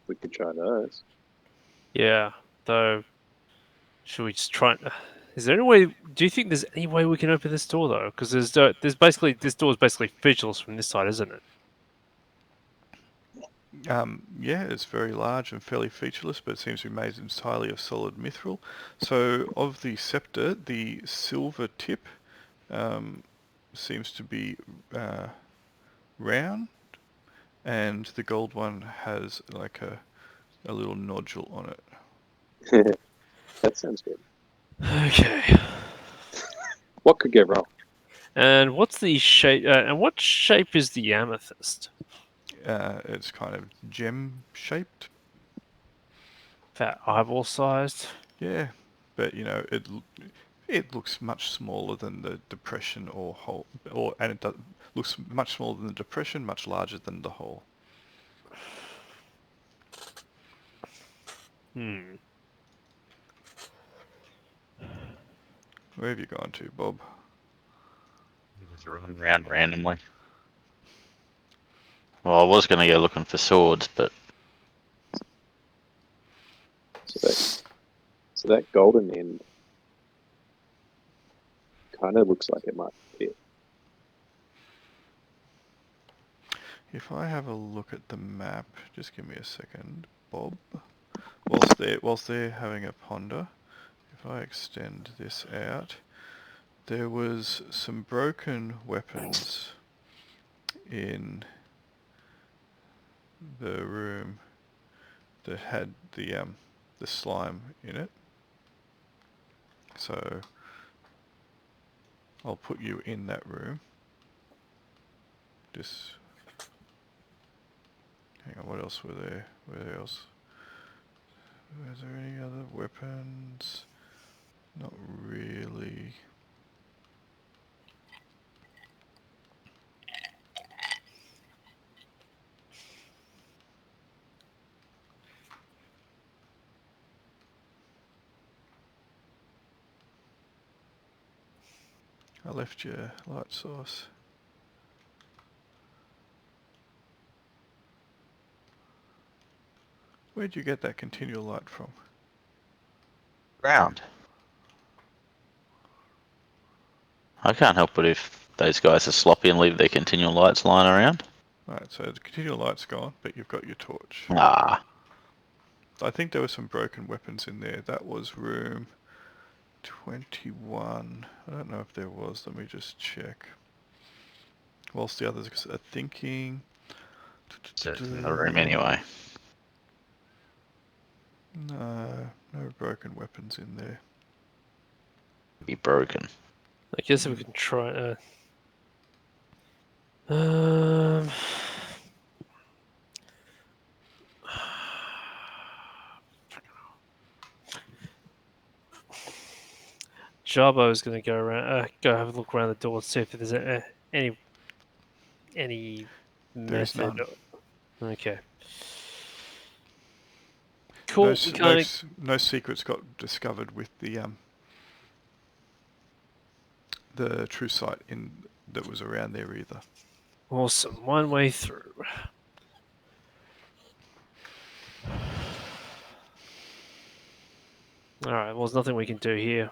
We could try those. Yeah, though. Should we just try? Is there any way? Do you think there's any way we can open this door though? Because there's basically this door is basically featureless from this side, isn't it? Yeah, it's very large and fairly featureless, but it seems to be made entirely of solid mithril. So of the scepter, the silver tip seems to be round, and the gold one has like a little nodule on it. That sounds good. Okay. What could go wrong? And what's the shape? And what shape is the amethyst? It's kind of gem-shaped. That eyeball sized. Yeah, but you know it looks much smaller than the depression or hole, and it looks much smaller than the depression, much larger than the hole. Hmm. Where have you gone to, Bob? to run around randomly. Well, I was going to go looking for swords, but So that golden end kind of looks like it might fit. If I have a look at the map, just give me a second, Bob. Whilst they're having a ponder, if I extend this out, there was some broken weapons in the room that had the slime in it. So I'll put you in that room. Just hang on. What else were there? Where else? Was there any other weapons? Not really. I left you light source. Where'd you get that continual light from? ground. I can't help it if those guys are sloppy and leave their continual lights lying around. Right, so the continual light's gone, but you've got your torch. Ah, I think there were some broken weapons in there. That was room 21. I don't know if there was. Let me just check. Whilst the others are thinking. it's in the room anyway. No broken weapons in there. Be broken. I guess we can try. Um. Jarbo is going to go around, go have a look around the door and see if there's any There's method. none. Okay. Cool. No secrets got discovered with the true sight that was around there either. Awesome. One way through. All right. Well, there's nothing we can do here.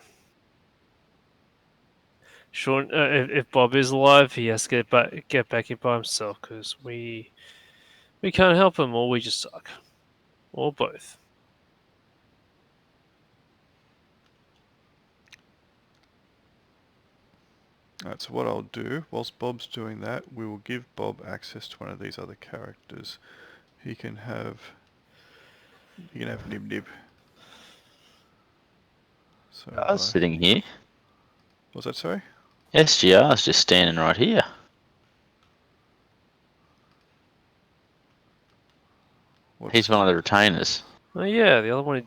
Sure. If Bob is alive, he has to get back in by himself because we can't help him, or we just suck, or both. Alright, so what I'll do, whilst Bob's doing that, we will give Bob access to one of these other characters. He can have Nib Nib. So I was sitting here. What's that, sorry? SGR is just standing right here. He's one of the retainers. Oh yeah, the other one.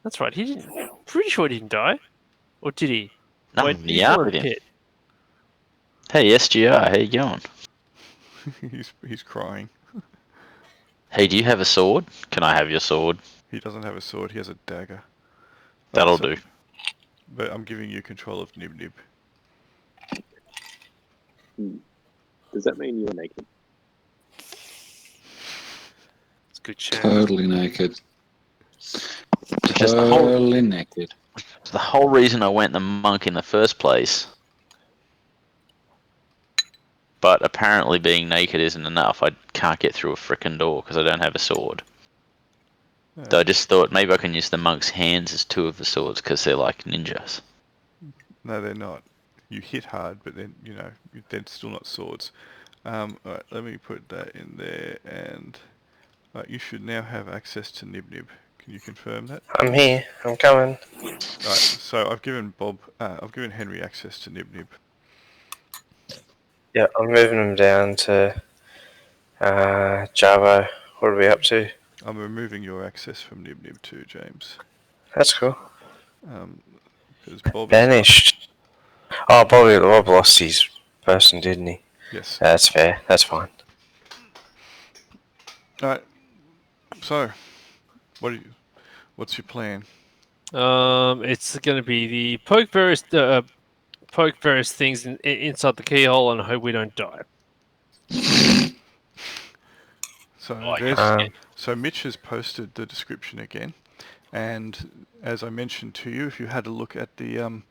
That's right. He didn't. Pretty sure he didn't die, or did he? No, Wait, he armed him. pit. Hey SGR, how you going? he's crying. Hey, do you have a sword? Can I have your sword? He doesn't have a sword, he has a dagger. That'll do. But I'm giving you control of Nib Nib. Does that mean you're naked? It's a good chance. Totally naked. Just the whole- Totally naked. The whole reason I went the monk in the first place. But apparently being naked isn't enough. I can't get through a frickin' door because I don't have a sword. Yeah. So I just thought maybe I can use the monk's hands as two of the swords because they're like ninjas. No, they're not. You hit hard, but then, they're still not swords. Alright, let me put that in there, and you should now have access to Nib Nib. Can you confirm that? I'm here. I'm coming. Right, so I've given Henry access to Nib Nib. Yeah, I'm moving them down to Java. What are we up to? I'm removing your access from Nib Nib too, James. That's cool. Because Bob Vanished. Oh, Bob lost his person, didn't he? Yes. That's fair. That's fine. Alright, so, what's your plan? It's going to be the poke various poke various things inside the keyhole and hope we don't die. So so Mitch has posted the description again, and as I mentioned to you, if you had a look at the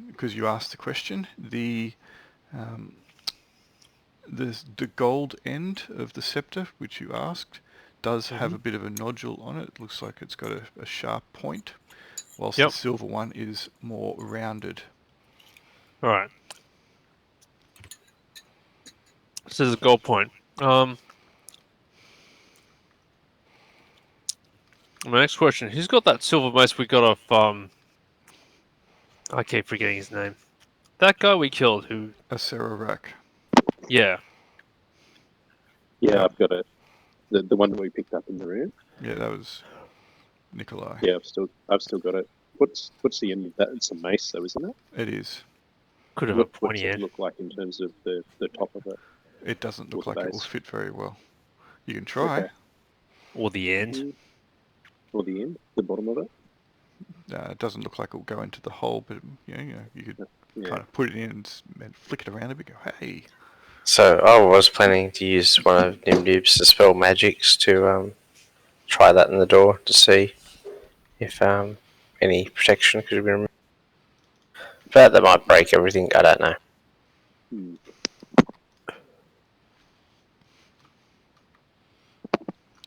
because you asked the question, the gold end of the scepter, which you asked, does have a bit of a nodule on it. It looks like it's got a sharp point, whilst the silver one is more rounded. All right. So there's a gold point. My next question: who's got that silver mace we got off? I keep forgetting his name. That guy we killed. Who? Acerorak. Yeah. Yeah, I've got it. The one that we picked up in the room. Yeah, that was Nikolai. Yeah, I've still got it. What's the end of that? It's a mace, though, isn't it? It is. Could have a What's pointy it end. look like in terms of the top of it? It doesn't look Or like it will base? fit very well. You can try. Okay. Or the end. Or the end, the bottom of it. It doesn't look like it will go into the hole, but you know, you could Yeah. kind of put it in and flick it around a bit. Go, hey. So I was planning to use one of Nimdub's dispel magics to try that in the door to see if any protection could be removed. But that might break everything. I don't know. Hmm.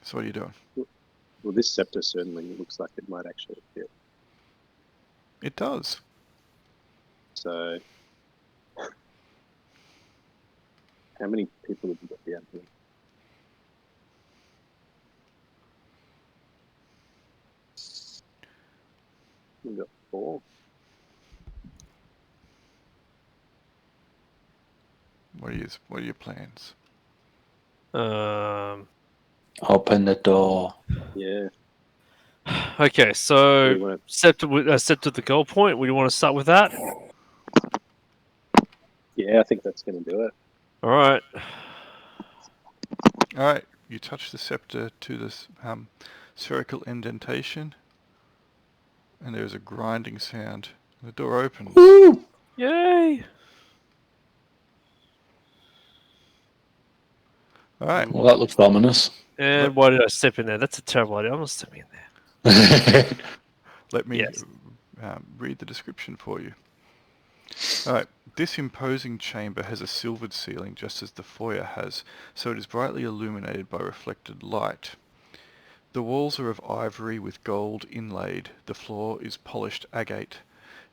So what are you doing? Well, this scepter certainly looks like it might actually fit. It does. So, how many people have you got down here? We've got 4. What are your plans? Open the door. Yeah. Okay, We so want scepter the goal point. We want to start with that. Yeah, I think that's going to do it. All right. All right. You touch the scepter to this spherical indentation, and there's a grinding sound. The door opens. Woo! Yay! All right. Well, that looks ominous. And why did I step in there? That's a terrible idea. I'm not stepping in there. Let me Yes. read the description for you. All right. This imposing chamber has a silvered ceiling, just as the foyer has, so it is brightly illuminated by reflected light. The walls are of ivory with gold inlaid. The floor is polished agate.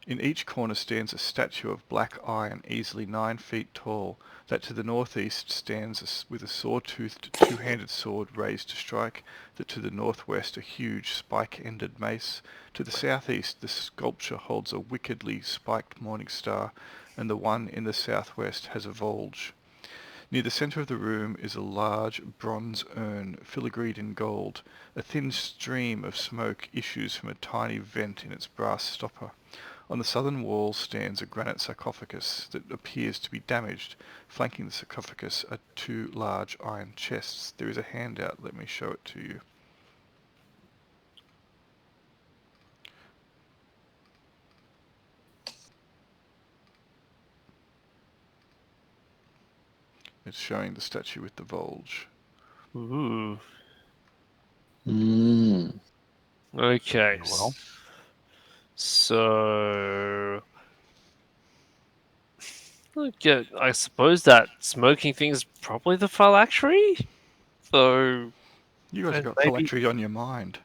In each corner stands a statue of black iron, easily 9 feet tall, that to the northeast stands with a saw-toothed two-handed sword raised to strike, that to the northwest a huge spike-ended mace. To the southeast the sculpture holds a wickedly spiked morning star, and the one in the southwest has a volge. Near the centre of the room is a large bronze urn, filigreed in gold. A thin stream of smoke issues from a tiny vent in its brass stopper. On the southern wall stands a granite sarcophagus that appears to be damaged. Flanking the sarcophagus are 2 large iron chests. There is a handout. Let me show it to you. It's showing the statue with the volge. Ooh. Mm. Okay. Well. So. Okay, I suppose that smoking thing is probably the phylactery. So. You guys have And got maybe- phylactery on your mind.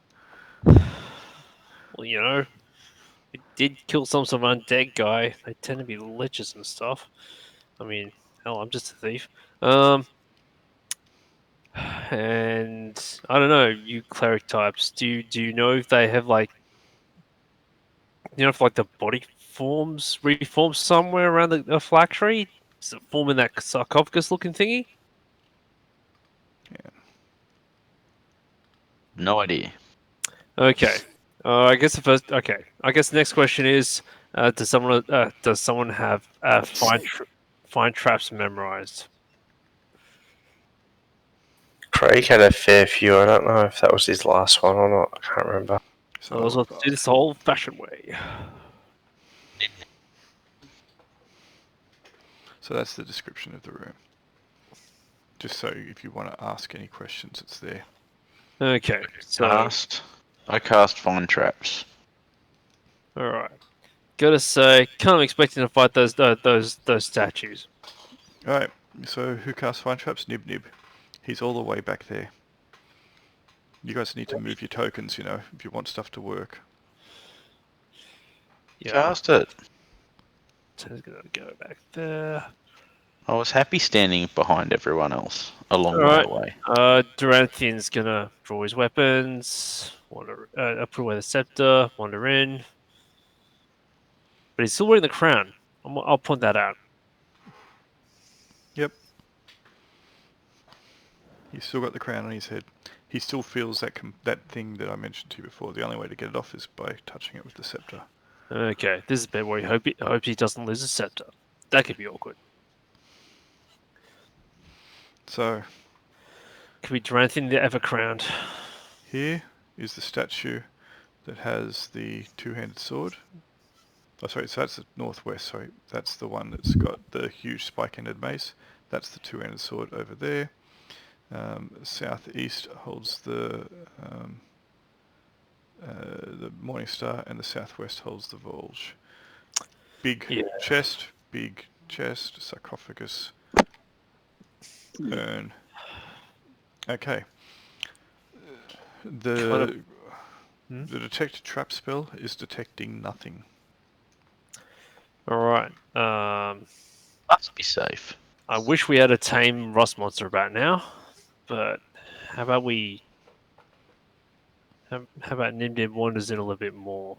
Well, you know, we did kill some sort of undead guy. They tend to be liches and stuff. I mean, hell, I'm just a thief. And I don't know, you cleric types. Do you know if they have like, if like the body reforms somewhere around the phylactery? Does it form in that sarcophagus looking thingy? No idea. Okay. I guess the first. Okay. I guess the next question is: does someone have find traps memorized? Craig had a fair few. I don't know if that was his last one or not. I can't remember. So let's do this the old-fashioned way. So that's the description of the room. Just so if you want to ask any questions, it's there. Okay, so I cast Find Traps. all right. Gotta say, kind of expecting to fight those statues. Alright, so who casts Find Traps? Nib Nib. He's all the way back there. You guys need to move your tokens, you know, if you want stuff to work. Yeah, Cast it. so he's gonna go back there. I was happy standing behind everyone else a long All way right. away. Duranthian's gonna draw his weapons. Wander. Put away the scepter. Wander in. But he's still wearing the crown. I'll point that out. Yep. He's still got the crown on his head. He still feels that thing that I mentioned to you before. The only way to get it off is by touching it with the scepter. Okay, this is a bit where he hopes he doesn't lose his scepter. That could be awkward. So, Could be Duranthian the Ever Crowned. here is the statue that has the two-handed sword. Oh, sorry, so that's the northwest, sorry. That's the one that's got the huge spike-ended mace. That's the two-handed sword over there. Southeast holds the Morning Star, and the southwest holds the Volge. Big chest, sarcophagus, urn. Okay. The detect trap spell is detecting nothing. All right. Must be safe. I wish we had a tame Rust monster about now, but how about we? How about Nimdim wanders in a little bit more?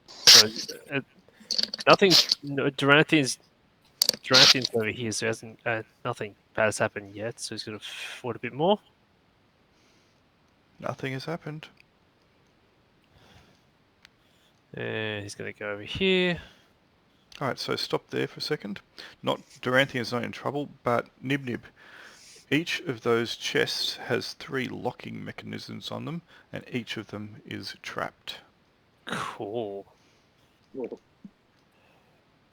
So, nothing. No, Duranthian's over here, so he hasn't. Nothing bad has happened yet, so he's gonna forward a bit more. Nothing has happened. And he's gonna go over here. Alright, so stop there for a second. Duranthian's not in trouble, but Nib Nib. Each of those chests has 3 locking mechanisms on them, and each of them is trapped. Cool.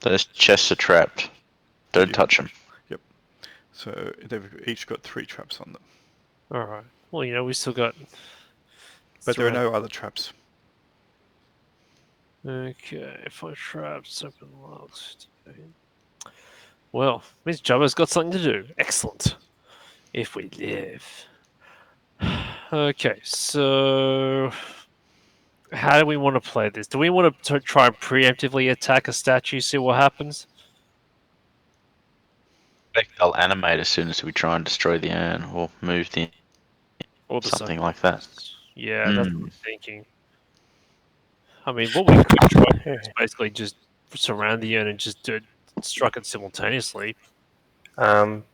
Those chests are trapped. Don't touch them. Yep. So they've each got 3 traps on them. All right. Well, you know, we still got. But there are no other traps. Okay, 5 traps, open locks. Well, Miss Jabba's got something to do. Excellent. If we live. Okay, so how do we want to play this? Do we want to try and preemptively attack a statue, see what happens? I think they'll animate as soon as we try and destroy the urn or move the Or something like that. Yeah, that's what I'm thinking. I mean, what we could try is basically just surround the urn and just struck it simultaneously.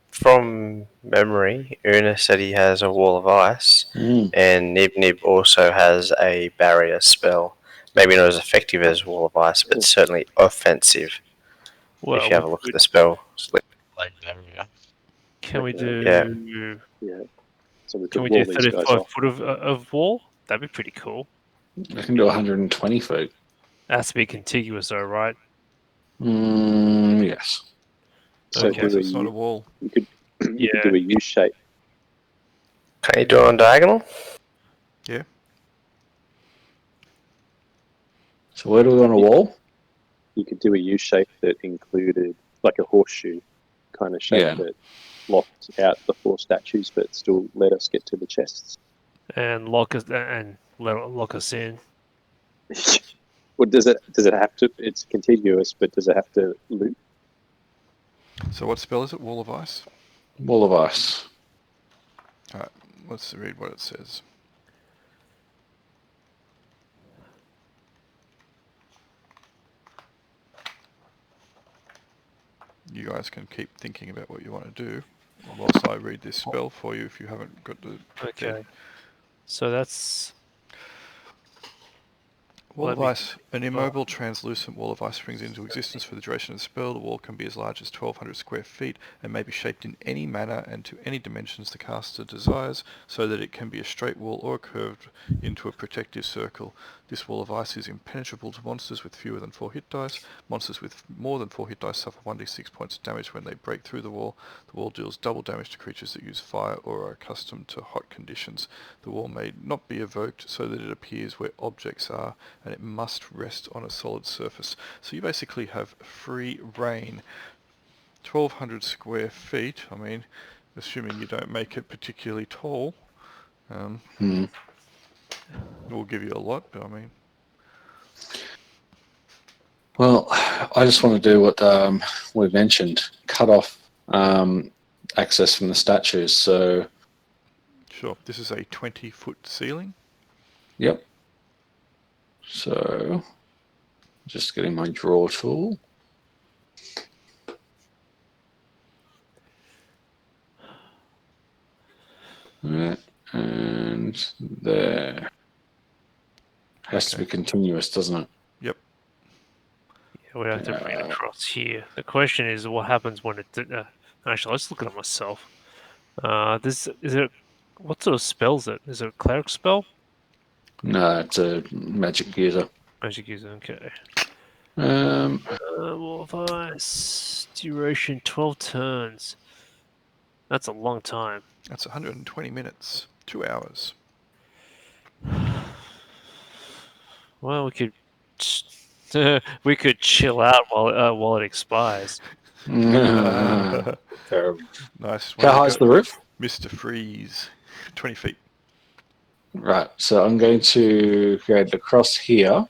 From memory, Una said he has a wall of ice, and Nib Nib also has a barrier spell. Maybe not as effective as wall of ice, but certainly offensive. Well, if you have a look at the spell. Can we do? Yeah. So we Can could we wall do these guys 35 off. foot of wall? That'd be pretty cool. I can do 120 feet. It has to be contiguous, though, right? Yes. So Otherwise it's not a wall. You could do a U shape. Can you do it on diagonal? Yeah. So where do we want a wall? You could do a U shape that included like a horseshoe kind of shape that locked out the 4 statues, but still let us get to the chests. And lock us in. Well, does it have to? It's contiguous, but does it have to loop? So what spell is it? Wall of ice? Wall of ice. Alright, let's read what it says. You guys can keep thinking about what you want to do whilst I read this spell for you if you haven't got the... Okay. So that's... Wall Let of me- ice. An immobile, translucent wall of ice springs into existence for the duration of the spell. The wall can be as large as 1,200 square feet and may be shaped in any manner and to any dimensions the caster desires, so that it can be a straight wall or curved into a protective circle. This wall of ice is impenetrable to monsters with fewer than 4 hit dice. Monsters with more than 4 hit dice suffer 1d6 points of damage when they break through the wall. The wall deals double damage to creatures that use fire or are accustomed to hot conditions. The wall may not be evoked so that it appears where objects are, and it must rest on a solid surface. So you basically have free reign. 1,200 square feet, I mean, assuming you don't make it particularly tall, Hmm. it will give you a lot, but I mean... Well, I just want to do what we mentioned: cut off access from the statues. So, Sure, this is a 20-foot ceiling. yep. So, just getting my draw tool. Right, and there. Has to be continuous, doesn't it? Yep. Yeah, we have to bring it across here. The question is, what happens when it... actually, let's look at it myself. This is it. What sort of spell is it? Is it a cleric spell? No, it's a magic user. Magic user. Okay. Um, Wall of ice. Duration 12 turns. That's a long time. That's 120 minutes. 2 hours. Well, we could chill out while it expires. terrible. Nice. How high is the roof? Mr. Freeze. 20 feet. Right, so I'm going to create the cross here,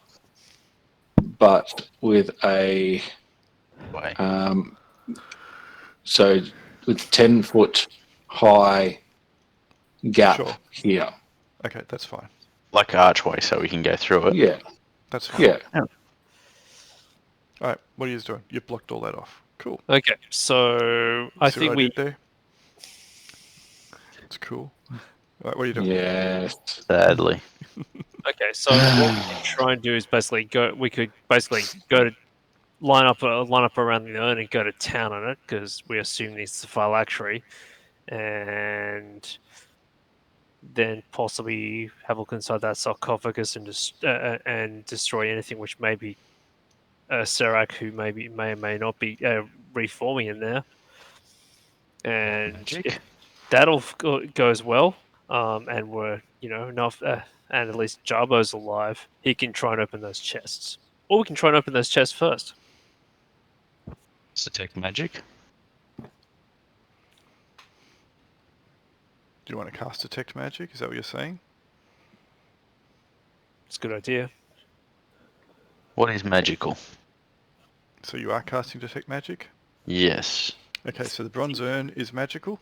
but with a Way. so with 10-foot high gap Sure. here. Okay, that's fine. Like archway, so we can go through it. Yeah, That's fine. yeah. Alright, what are you doing? You've blocked all that off. Cool. Okay, so I See think what we... did there? It's cool. Alright, what are you doing? Yes. Sadly. Okay, so what we could try and do is basically go. We could basically go to line up around the urn and go to town on it because we assume it's the phylactery, and then possibly have a look inside that sarcophagus and destroy anything which may be Serac, who may or may not be reforming in there. And Magic? if that all goes well, and we're enough, and at least Jarbo's alive, he can try and open those chests, or we can try and open those chests first. Detect magic? Do you want to cast Detect Magic? Is that what you're saying? It's a good idea. What is magical? So you are casting Detect Magic? Yes. Okay, so the bronze urn is magical.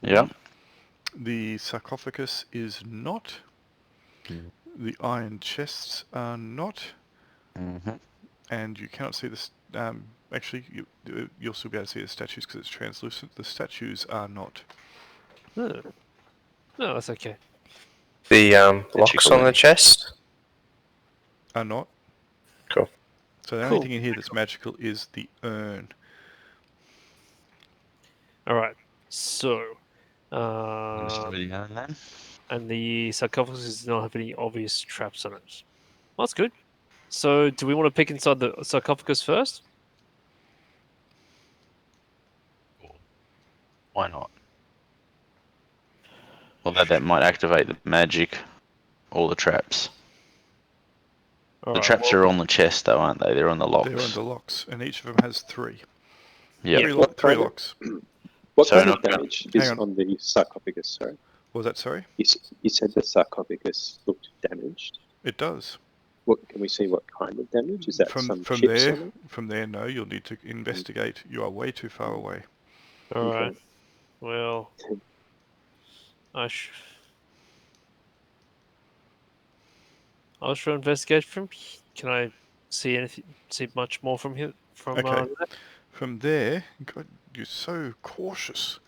Yep. The sarcophagus is not. The iron chests are not. Mm-hmm. And you cannot see this. Actually, you'll still be able to see the statues because it's translucent. The statues are not. No, that's okay. The locks on the chest? Are not. Cool. So the only thing in here that's magical is the urn. All right. So, Then? and the sarcophagus does not have any obvious traps on it. Well, that's good. So, do we want to pick inside the sarcophagus first? Why not? Although that might activate the magic or the traps. The traps are on the chest, though, aren't they? They're on the locks. They're on the locks, and each of them has 3. Yeah. Three locks. What So kind not of gonna- damage is Hang on. on the sarcophagus? Sorry, What was that, sorry? you said the sarcophagus looked damaged. It does. What can we see? What kind of damage is that? From some from chips there, on it? from there, no, you'll need to investigate. You are way too far away. All right. Okay. Well, I'll try to investigate from. Can I see anything? See much more from here? From Okay. that? From there, God, you're so cautious.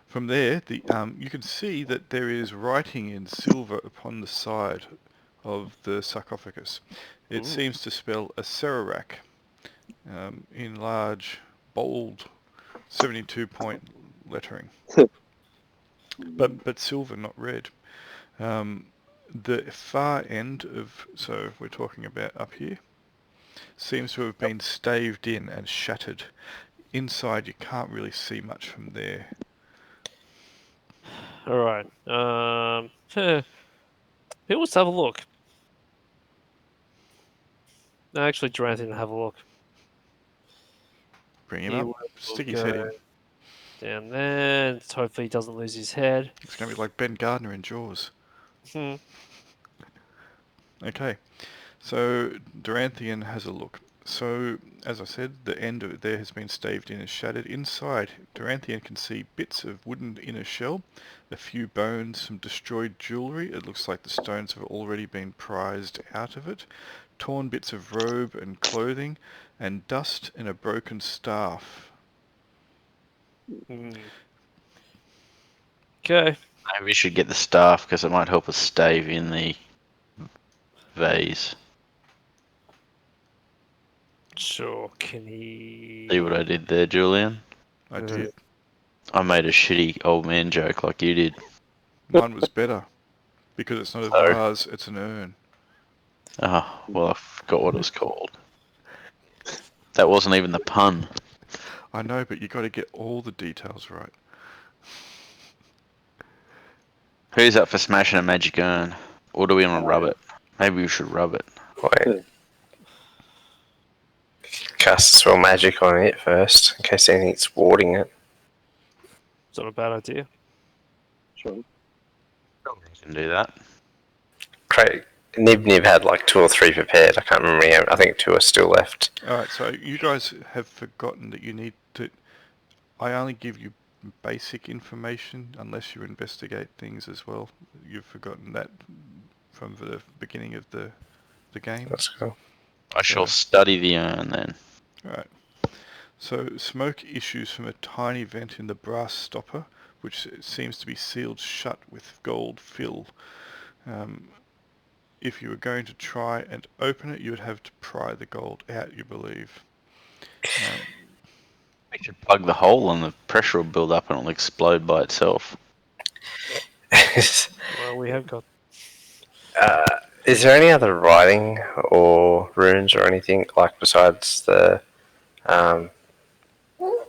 From there, you can see that there is writing in silver upon the side of the sarcophagus. It seems to spell Acererak in large, bold, 72-point lettering, but silver, not red. The far end of, so we're talking about up here, seems to have been staved in and shattered. Inside, you can't really see much from there. All right. Who wants to have a look? No, actually, Duranthan, have a look. Bring him He up, will stick his head go in. down there. And hopefully, he doesn't lose his head. It's going to be like Ben Gardner in Jaws. Hmm. Okay, so Duranthian has a look. So, as I said, the end of it there has been staved in and shattered. Inside, Duranthian can see bits of wooden inner shell, a few bones, some destroyed jewellery. It looks like the stones have already been prized out of it. Torn bits of robe and clothing, and dust and a broken staff. Okay. Maybe we should get the staff because it might help us stave in the vase. Sure. Can he? See what I did there, Julian? I did. I made a shitty old man joke like you did. Mine was better, because it's not a Oh. vase, it's an urn. Oh, well, I forgot what it was called. That wasn't even the pun. I know, but you got to get all the details right. Who's up for smashing a magic urn? Or do we want to rub it? Maybe we should rub it. Wait. Cast spell magic on it first, in case anything's warding it. It's not a bad idea. Sure. We can do that. Craig, Nib had like 2 or 3 prepared. I can't remember. I think 2 are still left. Alright, so you guys have forgotten that you need to... I only give you basic information unless you investigate things as well. You've forgotten that from the beginning of the game. That's cool. I shall study the urn then. Alright. So smoke issues from a tiny vent in the brass stopper, which seems to be sealed shut with gold fill. If you were going to try and open it, you would have to pry the gold out, you believe. We should plug the hole and the pressure will build up and it'll explode by itself. Well, we have got. Is there any other writing or runes or anything like besides the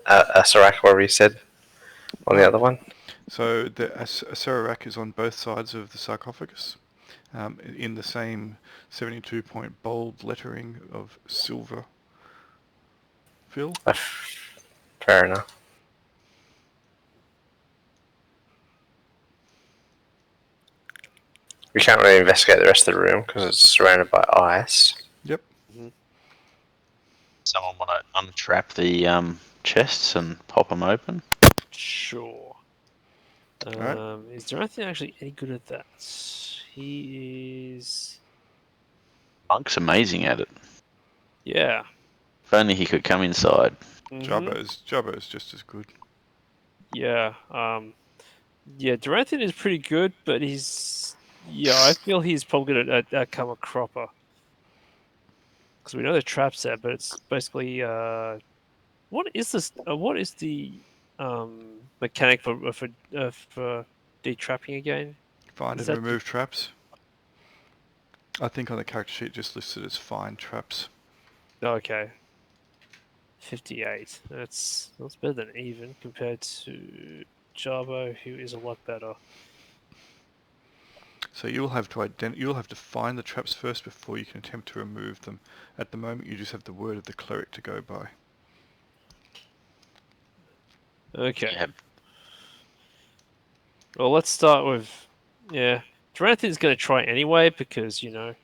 Asarak, whatever you said on the other one? So the Acererak is on both sides of the sarcophagus, in the same 72-point bold lettering of silver fill. Fair enough. We can't really investigate the rest of the room because it's surrounded by ice. Yep. Someone want to untrap the chests and pop them open? Sure. Right. Is Duranthan actually any good at that? He is. Monk's amazing at it. Yeah. If only he could come inside. Jabbo's just as good. Yeah. Yeah, Duranthan is pretty good, but he's. Yeah, I feel he's probably good at cover cropper. Because we know the traps there, but it's basically. What is this? What is the mechanic for detrapping again? Find Is and that remove traps. I think on the character sheet just listed as find traps. Okay. 58. That's better than even compared to Jabo, who is a lot better. So you'll have to find the traps first before you can attempt to remove them. At the moment, you just have the word of the cleric to go by. Okay. Yeah. Well, let's start with Duranthan's going to try anyway because might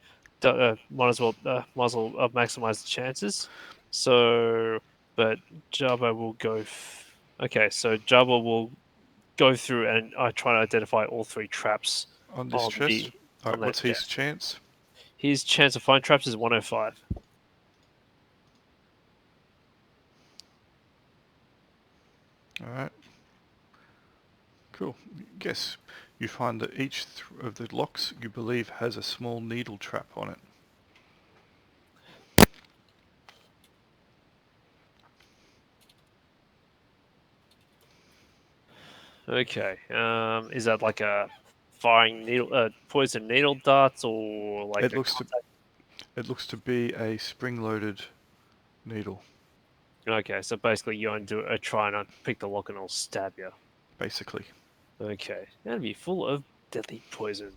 as well maximize the chances. So, but Jabo will go. Okay, so Jabo will go through and I try to identify all 3 traps On this chest? Alright, on that what's his chest. chance? His chance of finding traps is 105. Alright. Cool. Guess you find that each of the locks you believe has a small needle trap on it. Okay. Is that like a firing needle, poison needle darts, or like It looks to be a spring-loaded needle, Okay, so basically you're going to try and pick the lock and it'll stab you. basically. Okay, that'd be full of deadly poison.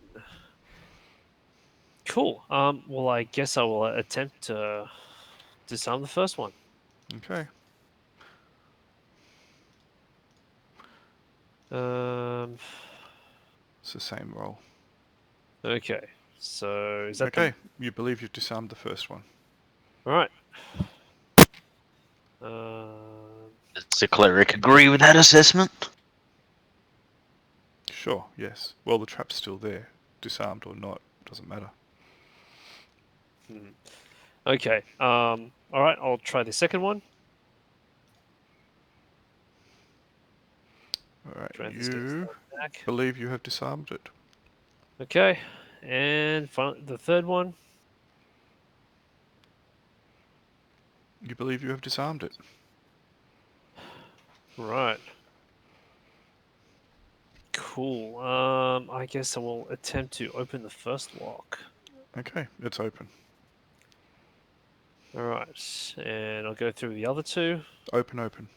Cool. Well, I guess I will attempt to disarm the first one. Okay. Um. It's the same roll. Okay. So is that Okay, you believe you've disarmed the first one. All right. Um. Does the cleric agree with that assessment? Sure, yes. Well, the trap's still there. Disarmed or not, doesn't matter. Okay. All right. I'll try the second one. Alright, Try this you back. believe you have disarmed it. Okay. And the third one. You believe you have disarmed it. Right. Cool. I guess I will attempt to open the first lock. Okay, it's open. All right, and I'll go through the other two. Open, open.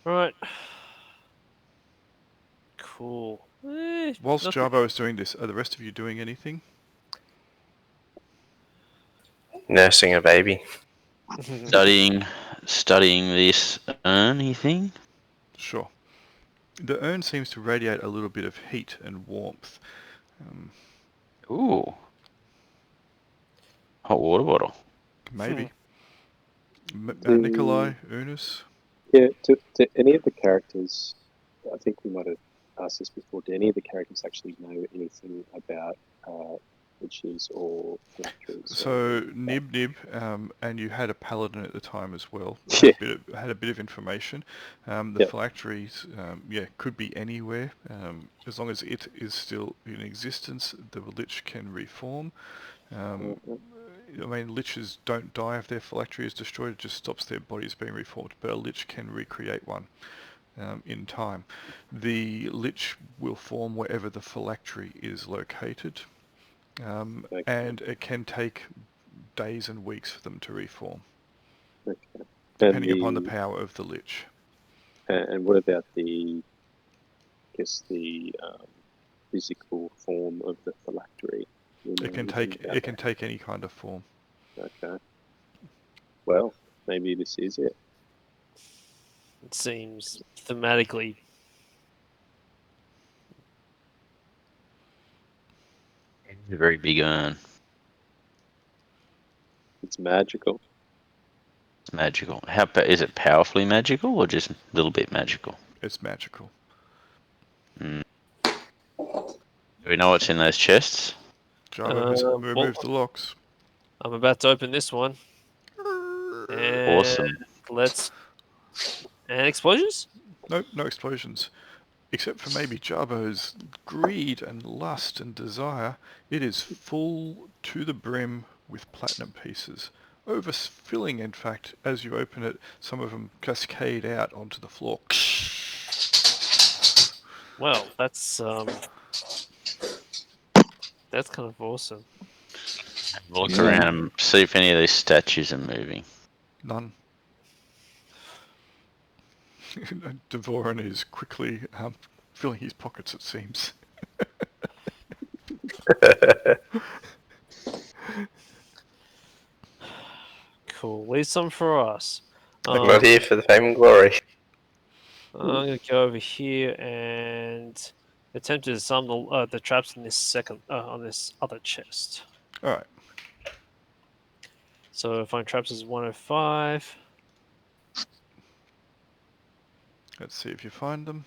All right. Cool. Whilst Nothing. Jarbo is doing this, are the rest of you doing anything? Nursing a baby. Studying this urn thing. Sure. The urn seems to radiate a little bit of heat and warmth. Ooh. Hot water bottle. Maybe. Do- Nikolai, Eunice? Yeah, to any of the characters, I think we might have asked this before, do any of the characters actually know anything about witches or phylacteries? So Nib, and you had a paladin at the time as well. Yeah. Had a bit of information. The Yep. phylacteries, could be anywhere. As long as it is still in existence, the lich can reform. I mean, liches don't die if their phylactery is destroyed. It just stops their bodies being reformed. But a lich can recreate one in time. The lich will form wherever the phylactery is located. Okay. And it can take days and weeks for them to reform, Okay. depending upon the power of the lich. And what about the physical form of the phylactery? You know It can anything take about that? any kind of form. Okay. Well, maybe this is it. It seems thematically. It's a very big urn. It's magical. It's magical. Is it powerfully magical or just a little bit magical? It's magical. Do we know what's in those chests? Java has removed Well, the locks. I'm about to open this one. And Awesome. And explosions? Nope, no explosions. Except for maybe Jarbo's greed and lust and desire, it is full to the brim with platinum pieces. Overfilling, in fact, as you open it, some of them cascade out onto the floor. Well, that's kind of awesome. Look Yeah. around and see if any of these statues are moving. None. Devoran is quickly filling his pockets, it seems. Cool. Leave some for us. I'm not here for the fame and glory. I'm gonna go over here and attempt to disarm the traps in this on this other chest. All right. So find traps is 105. Let's see if you find them.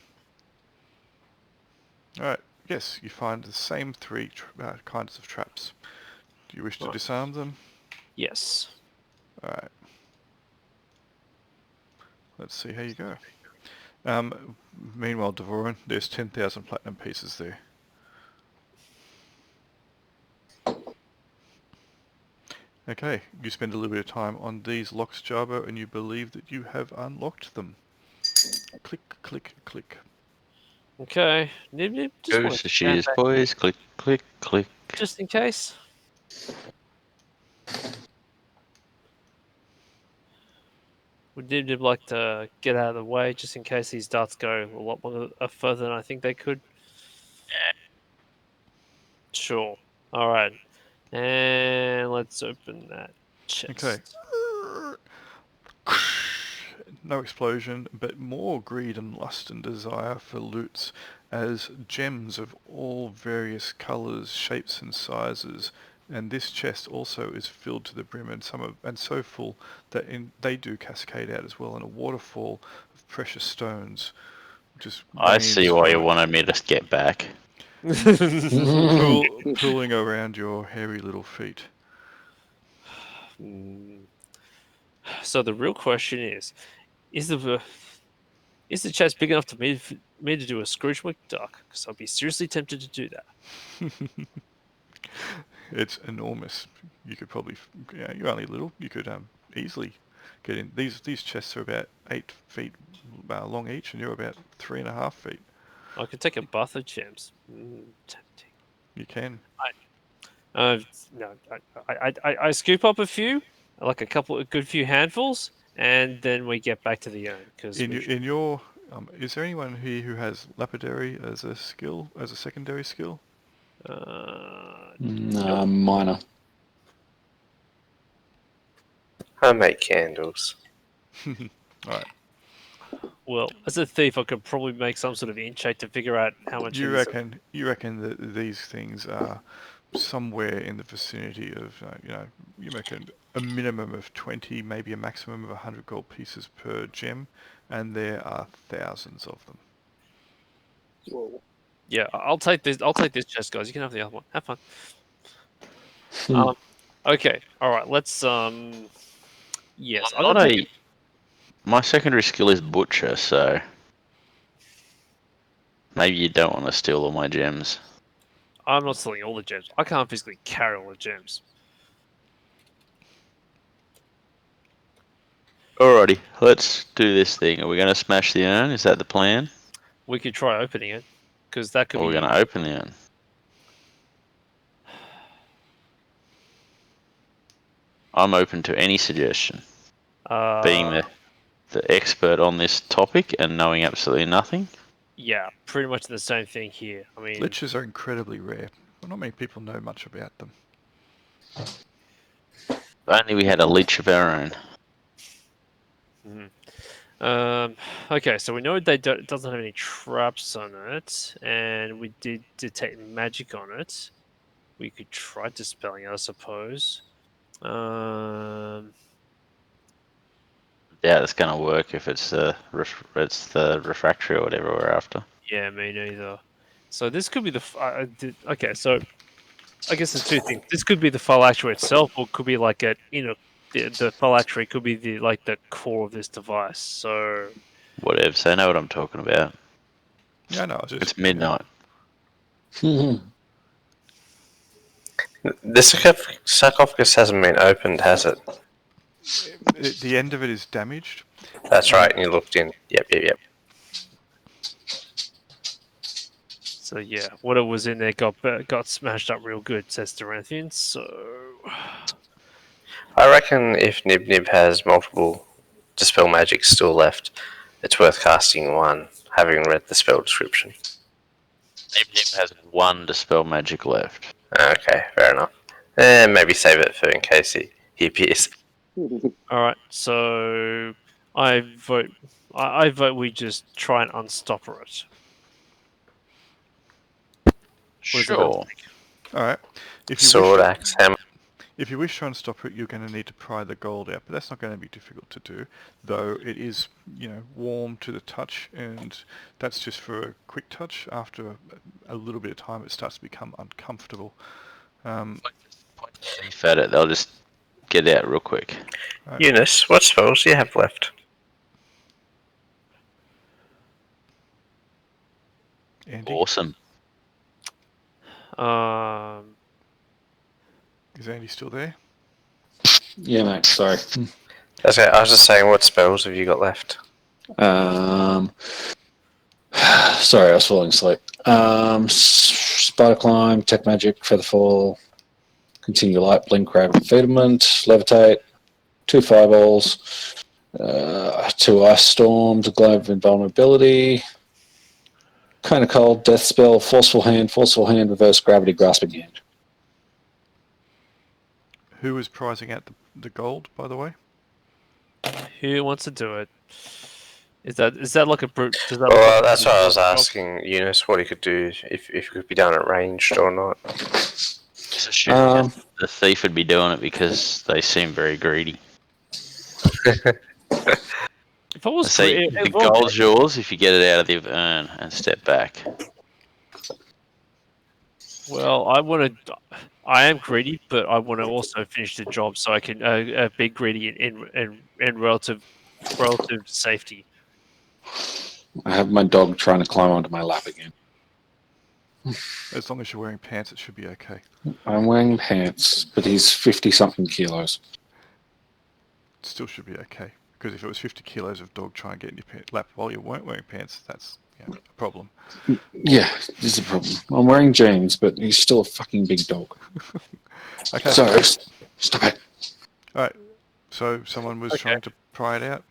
All right. Yes, you find the same three kinds of traps. Do you wish to Right. disarm them? Yes. All right. Let's see how you go. Meanwhile, Devoran, there's 10,000 platinum pieces there. Okay, you spend a little bit of time on these locks, Jarbo, and you believe that you have unlocked them. Click, click, click. Okay. Nib, just Goes want to to shears, boys. Click, click, click. just in case. Would Nib like to get out of the way just in case these darts go a lot more further than I think they could? Sure. All right. And let's open that chest. Okay. No explosion, but more greed and lust and desire for loots, as gems of all various colours, shapes and sizes, and this chest also is filled to the brim, and so full that they do cascade out as well in a waterfall of precious stones, just I see rains why you from wanted me to get back. pooling around your hairy little feet. So the real question is the chest big enough to me to do a Scrooge McDuck? Because I'll be seriously tempted to do that. It's enormous. You could probably, you're only little. You could easily get in. These chests are about 8 feet long each, and you're about 3.5 feet. I could take a bath of gems. Tempting. You can. No, I scoop up a few, like a good few handfuls, and then we get back to the urn. Because is there anyone here who has lapidary as a skill, as a secondary skill? Minor. I make candles. All right. Well, as a thief, I could probably make some sort of in-check to figure out how much. You reckon that these things are somewhere in the vicinity of, you reckon a minimum of 20, maybe a maximum of 100 gold pieces per gem, and there are thousands of them. Whoa. Yeah, I'll take this. I'll take this chest, guys. You can have the other one. Have fun. Okay. All right. Let's. Yes. My secondary skill is butcher, so maybe you don't want to steal all my gems. I'm not stealing all the gems. I can't physically carry all the gems. Alrighty, let's do this thing. Are we going to smash the urn? Is that the plan? We could try opening it, because that could Or are we be. going to open the urn? I'm open to any suggestion. Being the expert on this topic and knowing absolutely nothing. Yeah, pretty much the same thing here. I mean, Liches are incredibly rare. Well, not many people know much about them. If only we had a leech of our own. Okay, so we know they doesn't have any traps on it, and we did detect magic on it. We could try dispelling it, I suppose. Yeah, it's going to work if it's the refractory or whatever we're after. Yeah, me neither. So this could be the okay. So I guess there's two things. This could be the phylactery itself, or it could be like the phylactery could be the core of this device. So Whatever, so I know what I'm talking about. Yeah, no, It's midnight. The sarcophagus hasn't been opened, has it? The end of it is damaged. That's right, and you looked in. Yep. So yeah, what it was in there got smashed up real good, says Doranthian. So I reckon if Nib has multiple dispel magics still left, it's worth casting one, having read the spell description. Nib has one dispel magic left. Okay, fair enough. Maybe save it for in case he appears. all right, so I vote we just try and unstopper it. Sure. All right. Sword, axe, hammer. If you wish to unstop it, you're going to need to pry the gold out, but that's not going to be difficult to do, though it is, warm to the touch, and that's just for a quick touch. After a little bit of time, it starts to become uncomfortable. Thief at it, they'll just get out real quick. Right. Eunice, what spells do you have left? Andy, Awesome. is Andy still there? Yeah, mate. Sorry. Okay, I was just saying, what spells have you got left? Sorry, I was falling asleep. Spider climb, tech magic, featherfall, continue light, blink, grab, feedment, levitate, 2 fireballs, 2 ice storms, a glow of invulnerability, kind of cold, death spell, forceful hand, reverse gravity, grasping hand. Who is pricing out the gold, by the way? Who wants to do it? Is that like a brute? Does that look Well, like that's a what I was job? asking Eunice what he could do, if it could be done at ranged or not. Just assume the thief would be doing it because they seem very greedy. If I was See, the gold's yours if you get it out of the urn and step back. well, I am greedy, but I want to also finish the job so I can be greedy in relative safety. I have my dog trying to climb onto my lap again. As long as you're wearing pants, it should be okay. I'm wearing pants, but he's 50-something kilos. It still should be okay. Because if it was 50 kilos of dog trying to get in your lap while you weren't wearing pants, that's a problem. Yeah, this is a problem. I'm wearing jeans, but he's still a fucking big dog. Okay. Sorry, stop it. Alright, so someone was trying to pry it out?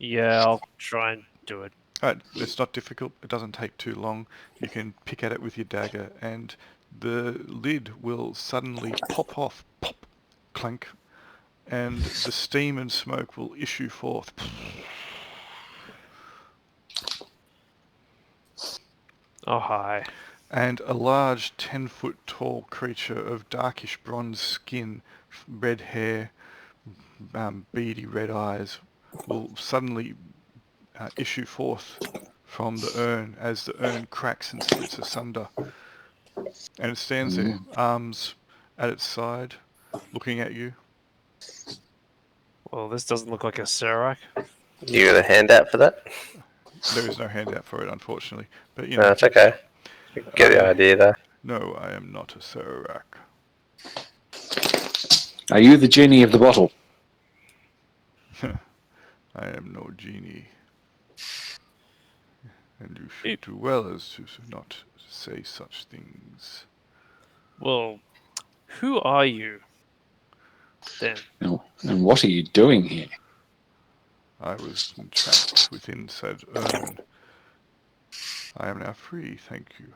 Yeah, I'll try and do it. Alright, it's not difficult. It doesn't take too long. You can pick at it with your dagger and the lid will suddenly pop off. Pop! Clank. And the steam and smoke will issue forth. Oh, hi. And a large 10-foot tall creature of darkish bronze skin, red hair, beady red eyes will suddenly issue forth from the urn as the urn cracks and splits asunder. And it stands there, arms at its side, looking at you. Well, this doesn't look like a Serac. You got a handout for that? There is no handout for it, unfortunately. But, No, it's okay. You get the idea there. No, I am not a Serac. Are you the genie of the bottle? I am no genie. And you should do well as to not say such things. Well, who are you, then? And what are you doing here? I was entrapped within said urn. I am now free, thank you.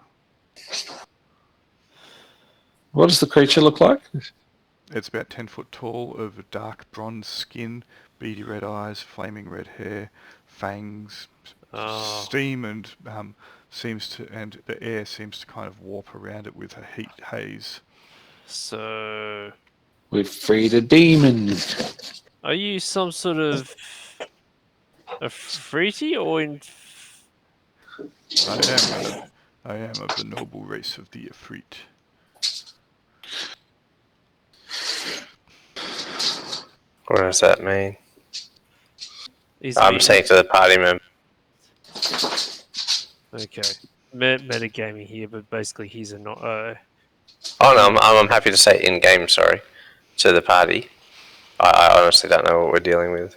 What does the creature look like? It's about 10 foot tall, of a dark bronze skin, beady red eyes, flaming red hair, fangs, steam, and and the air seems to kind of warp around it with a heat haze. So, We've freed a demon. are you some sort of a Freety or in? I am of the noble race of the Ifrit. What does that mean? I'm saying to the party member. Okay, metagaming here, but basically he's a not. Oh no, I'm happy to say in game. Sorry, to the party. I honestly don't know what we're dealing with.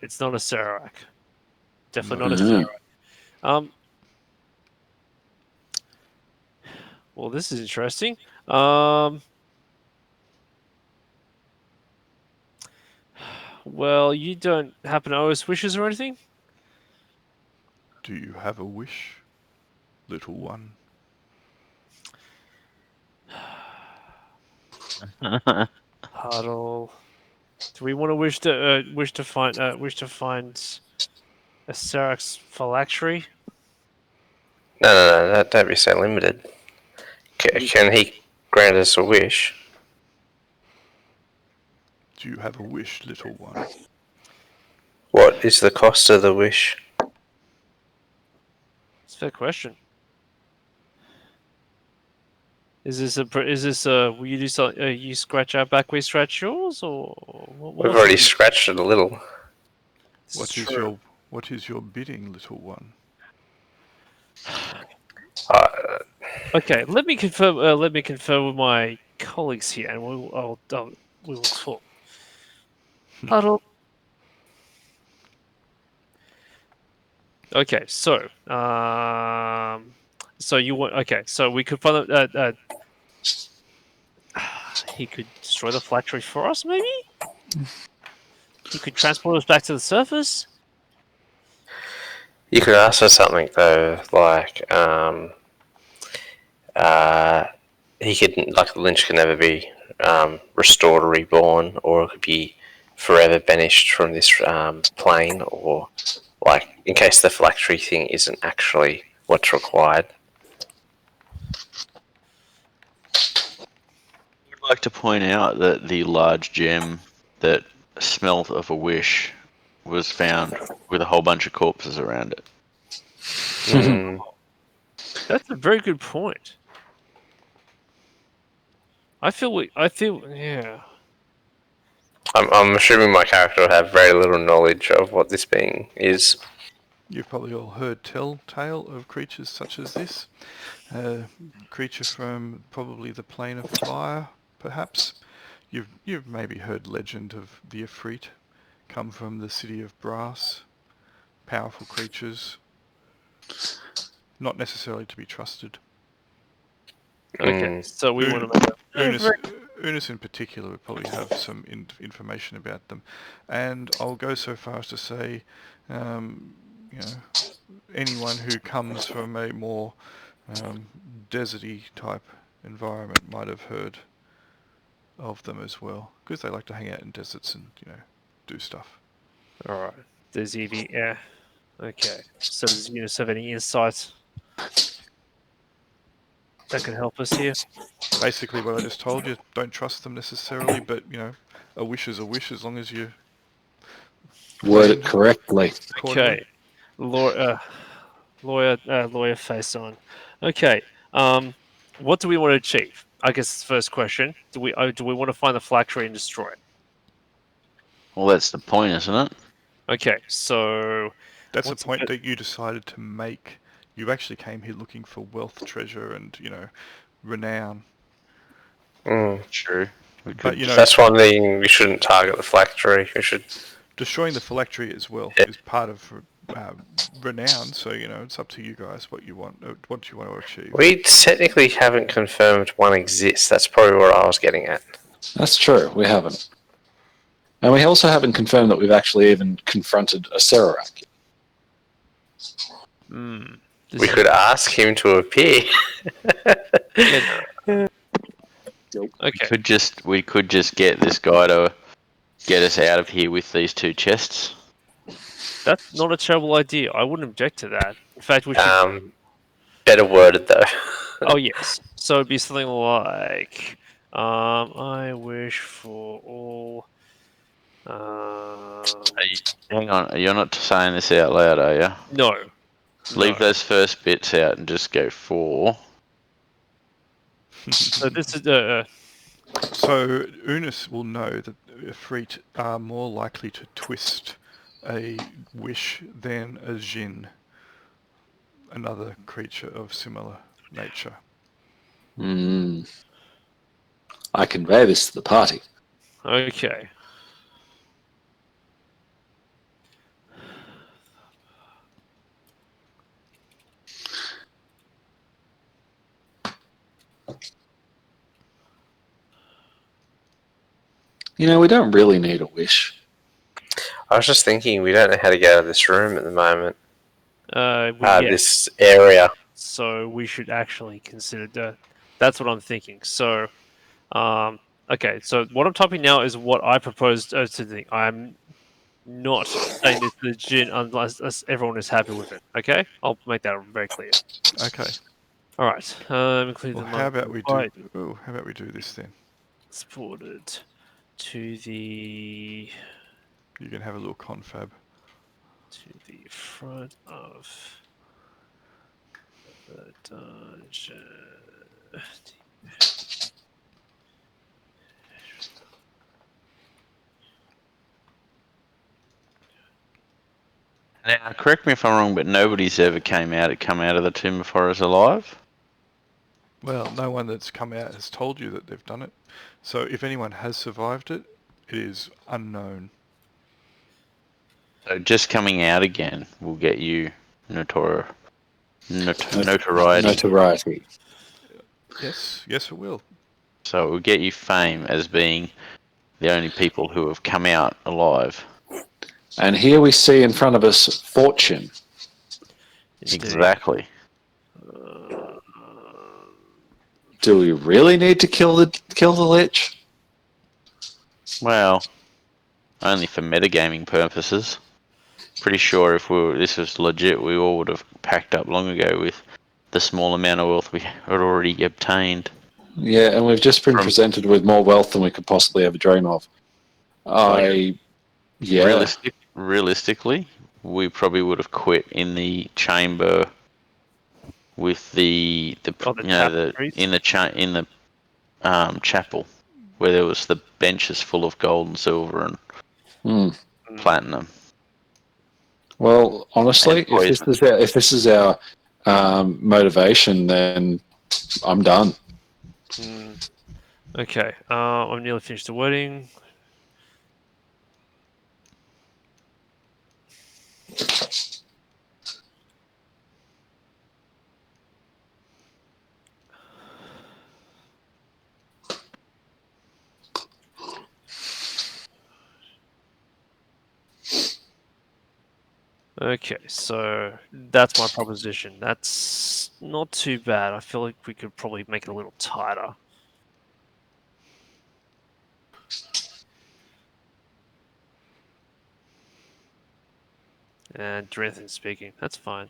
It's not a Serac. Definitely not a Serac. Well, this is interesting. Well, you don't happen to owe us wishes or anything? Do you have a wish, little one? Huddle. Do we want to wish to find a Serac's phylactery? No, don't be so limited. Can he grant us a wish? Do you have a wish, little one? What is the cost of the wish? It's a fair question. Is this will you do something? You scratch our back, we scratch yours, or what? We've already scratched it a little. What is your bidding, little one? Okay, let me confirm. Let me confirm with my colleagues here, and we will talk. Huddle. Okay, so so you want so we could find he could destroy the factory for us, maybe. He could transport us back to the surface. You could ask for something though, like he could, like, Lynch can never be restored or reborn, or it could be forever banished from this plane, or like in case the phylactery thing isn't actually what's required. I'd like to point out that the large gem that smelt of a wish was found with a whole bunch of corpses around it. Mm. That's a very good point. I feel yeah. I'm assuming my character will have very little knowledge of what this being is. You've probably all heard tell of creatures such as this. Creature from probably the plane of fire, perhaps. You've maybe heard legend of the Ifrit, come from the city of brass. Powerful creatures, not necessarily to be trusted. Okay, so we want to make Unis in particular would probably have some information about them, and I'll go so far as to say, anyone who comes from a more deserty type environment might have heard of them as well, because they like to hang out in deserts and do stuff. All right. Does Evie? Yeah. Okay. So does Eunice have any insights that can help us here? Basically, what I just told you. Don't trust them necessarily, but a wish is a wish as long as you Word it correctly. accordingly. Okay. Lawyer face on. Okay. What do we want to achieve? I guess the first question. Do we want to find the phylactery and destroy it? Well, that's the point, isn't it? Okay. So That's the what's point that you decided to make. You actually came here looking for wealth, treasure, and renown. True. But That's one thing. We shouldn't target the phylactery. We should. destroying the phylactery as well is part of renown. So it's up to you guys what you want to achieve. We technically haven't confirmed one exists. That's probably what I was getting at. That's true. We haven't. And we also haven't confirmed that we've actually even confronted a Serarak. We could ask him to appear. Okay. We could just get this guy to get us out of here with these 2 chests. That's not a terrible idea. I wouldn't object to that. In fact, we should. Better worded though. Oh yes. So it'd be something like, I wish for all. Hang on, you're not saying this out loud, are you? No. Leave those first bits out and just go 4. So this is So Unis will know that Ifrit are more likely to twist a wish than a Jinn, another creature of similar nature. I convey this to the party. okay. We don't really need a wish. I was just thinking, we don't know how to get out of this room at the moment. Yes. This area. So we should actually consider that. That's what I'm thinking. So, okay. So what I'm typing now is what I proposed to think. I'm not saying this to the Jinn unless everyone is happy with it. Okay, I'll make that very clear. Okay. All right. Include Well, the how about we do? right. Oh, how about we do this then? Exported to the You can have a little confab. front of the dungeon. Now, correct me if I'm wrong, but nobody's ever come out of the Timber Forest alive? Well, no one that's come out has told you that they've done it. So if anyone has survived it, it is unknown. So just coming out again will get you notoriety. Notoriety. Yes, yes, it will. So it will get you fame as being the only people who have come out alive. And here we see in front of us fortune. Exactly. Do we really need to kill the lich? Well, only for metagaming purposes. Pretty sure if this was legit, we all would have packed up long ago with the small amount of wealth we had already obtained. Yeah, and we've just been From- presented with more wealth than we could possibly ever dream of. Yeah. Realistically, we probably would have quit in the chamber with the tapestries? in the chapel where there was the benches full of gold and silver and Hmm. platinum. Well, honestly, And poison. if this is our motivation, then I'm done. Okay, I'm nearly finished the wording. Okay, so that's my proposition. That's not too bad. I feel like we could probably make it a little tighter. And Drenthon speaking. That's fine.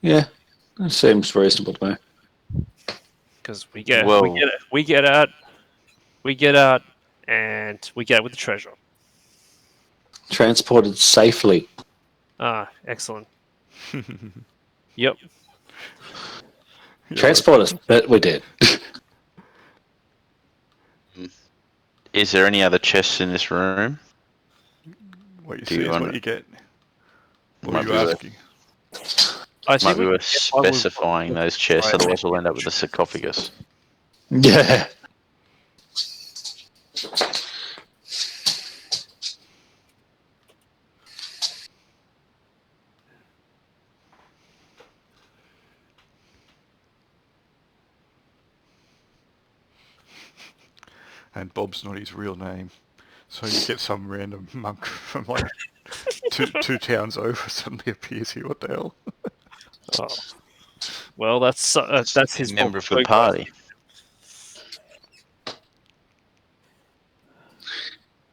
Yeah, that seems reasonable to me. Because we get Well- out, and we get out with the treasure. Transported safely. Ah, excellent. Yep. Transport us, but we did. Is there any other chests in this room? What you Do see you is wanna- what you get. What Might are be you worth- asking? I Might think be we worth can get by with specifying what- those chests, Right. otherwise we'll end up with a sarcophagus. Yeah. And Bob's not his real name. So you get some random monk from like two towns over suddenly appears here. What the hell? Oh. Well, that's his Member of the fault. party.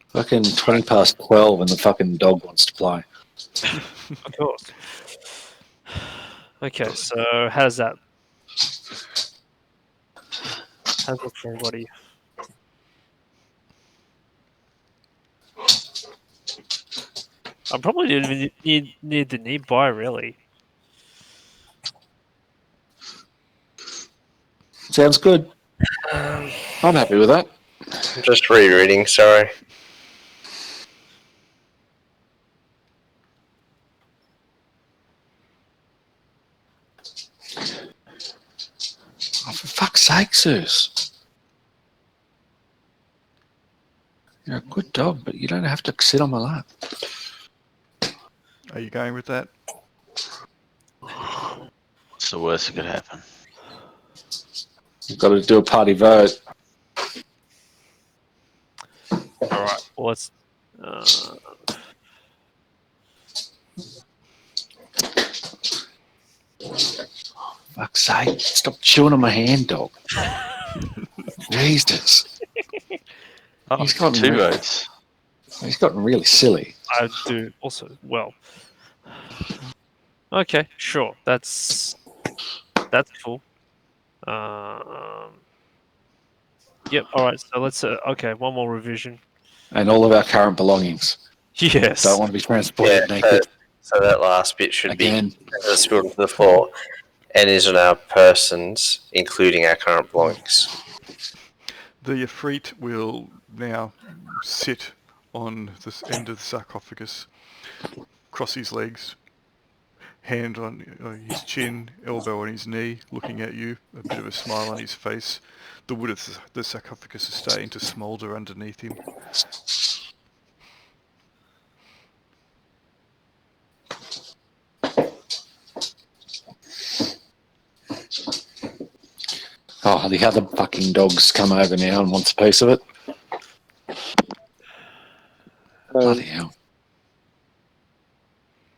Fucking 20 past 12 and the fucking dog wants to play. Of course. Okay, so how's that? How's it for everybody? I probably didn't even need the nearby, really. Sounds good. I'm happy with that. Just rereading, sorry. Oh, for fuck's sake, Zeus. You're a good dog, but you don't have to sit on my lap. Are you going with that? What's the worst that could happen? You've got to do a party vote. All right. Well, let's. Fuck's sake. Stop chewing on my hand, dog. Jesus. Oh, He's gotten two really- votes. He's gotten really silly. I do also. Well. Okay, sure. That's cool. Yep. All right. So let's. Okay, one more revision. And all of our current belongings. Yes. Don't want to be transported Yeah, naked so that last bit should again. be spilled to the floor. And is on our persons, including our current belongings. The Efreet will now sit on this end of the sarcophagus, cross his legs, hand on his chin, elbow on his knee, looking at you, a bit of a smile on his face. The wood of the sarcophagus is starting to smoulder underneath him. Oh, the other fucking dog's come over now and wants a piece of it. Bloody hell.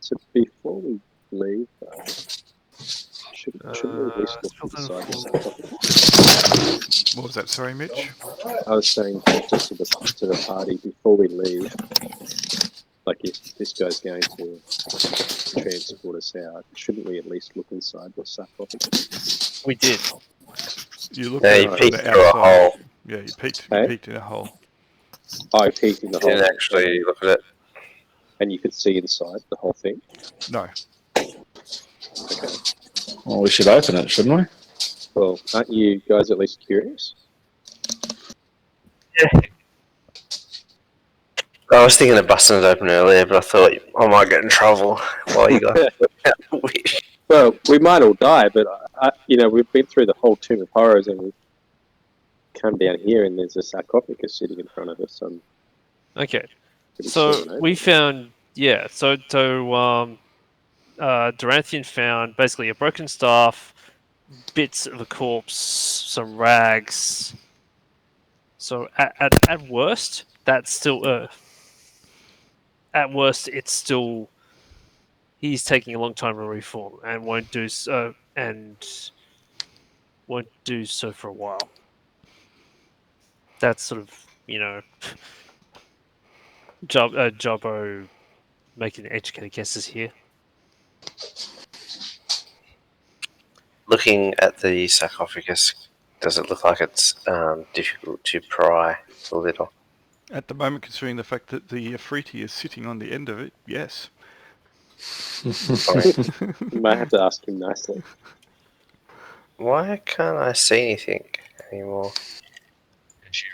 So before we leave, should we at least look filter inside the for- sarcophagus? What was that? Sorry, Mitch? I was saying just to the party before we leave, like if this guy's going to transport us out, shouldn't we at least look inside the sarcophagus? We did. You looked Yeah, at you it from peeked the through a outside. hole. Yeah, you peeked Hey? in a hole. I peeked in the You didn't hole, actually look at it. and you could see inside the whole thing. No. Okay. Well, we should open it, shouldn't we? Well, aren't you guys at least curious? I was thinking of busting it open earlier, but I thought I might get in trouble while you guys wish. Well, we might all die, but we've been through the whole Tomb of Horrors, and we've come down here, and there's a sarcophagus sitting in front of us. I'm Okay. pretty So certain, we found, yeah. So Duranthian found basically a broken staff, bits of a corpse, some rags. So at worst, that's still at worst it's still he's taking a long time to reform and won't do so for a while. That's sort of Jobbo making educated guesses here. Looking at the sarcophagus, does it look like it's difficult to pry a little? At the moment, considering the fact that the Afriti is sitting on the end of it, yes. You might have to ask him nicely. Why can't I see anything anymore?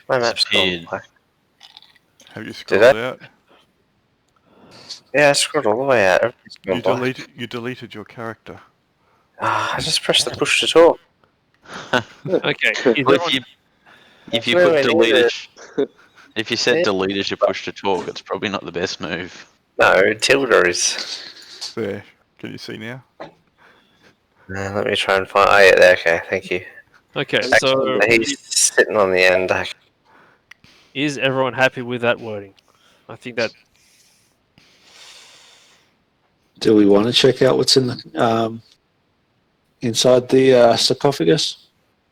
My map's gone Disappeared. black. Have you scrolled I? out? Yeah, I scrolled all the way out. Everything's gone black. You deleted your character. I just pressed the push to talk. Okay. Well, if you No, put I deleted, if you set Yeah. delete as your push to talk, it's probably not the best move. No, Tilda is. There. Can you see now? Let me try and find. Oh, yeah, there. Okay, thank you. Okay, so Actually, he's sitting on the end. is everyone happy with that wording? I think that Do we want to check out what's in the inside the sarcophagus?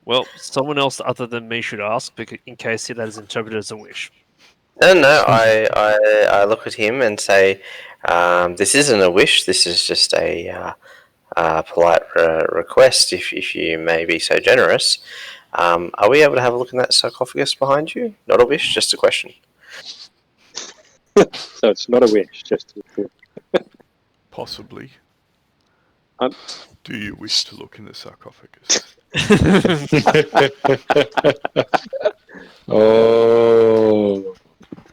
well, someone else other than me should ask, because in case that is interpreted as a wish. No, I look at him and say, "This isn't a wish. This is just a polite request. If you may be so generous, are we able to have a look in that sarcophagus behind you? Not a wish, just a question." So it's not a wish, just a Possibly. Um, Do you wish to look in the sarcophagus? Oh.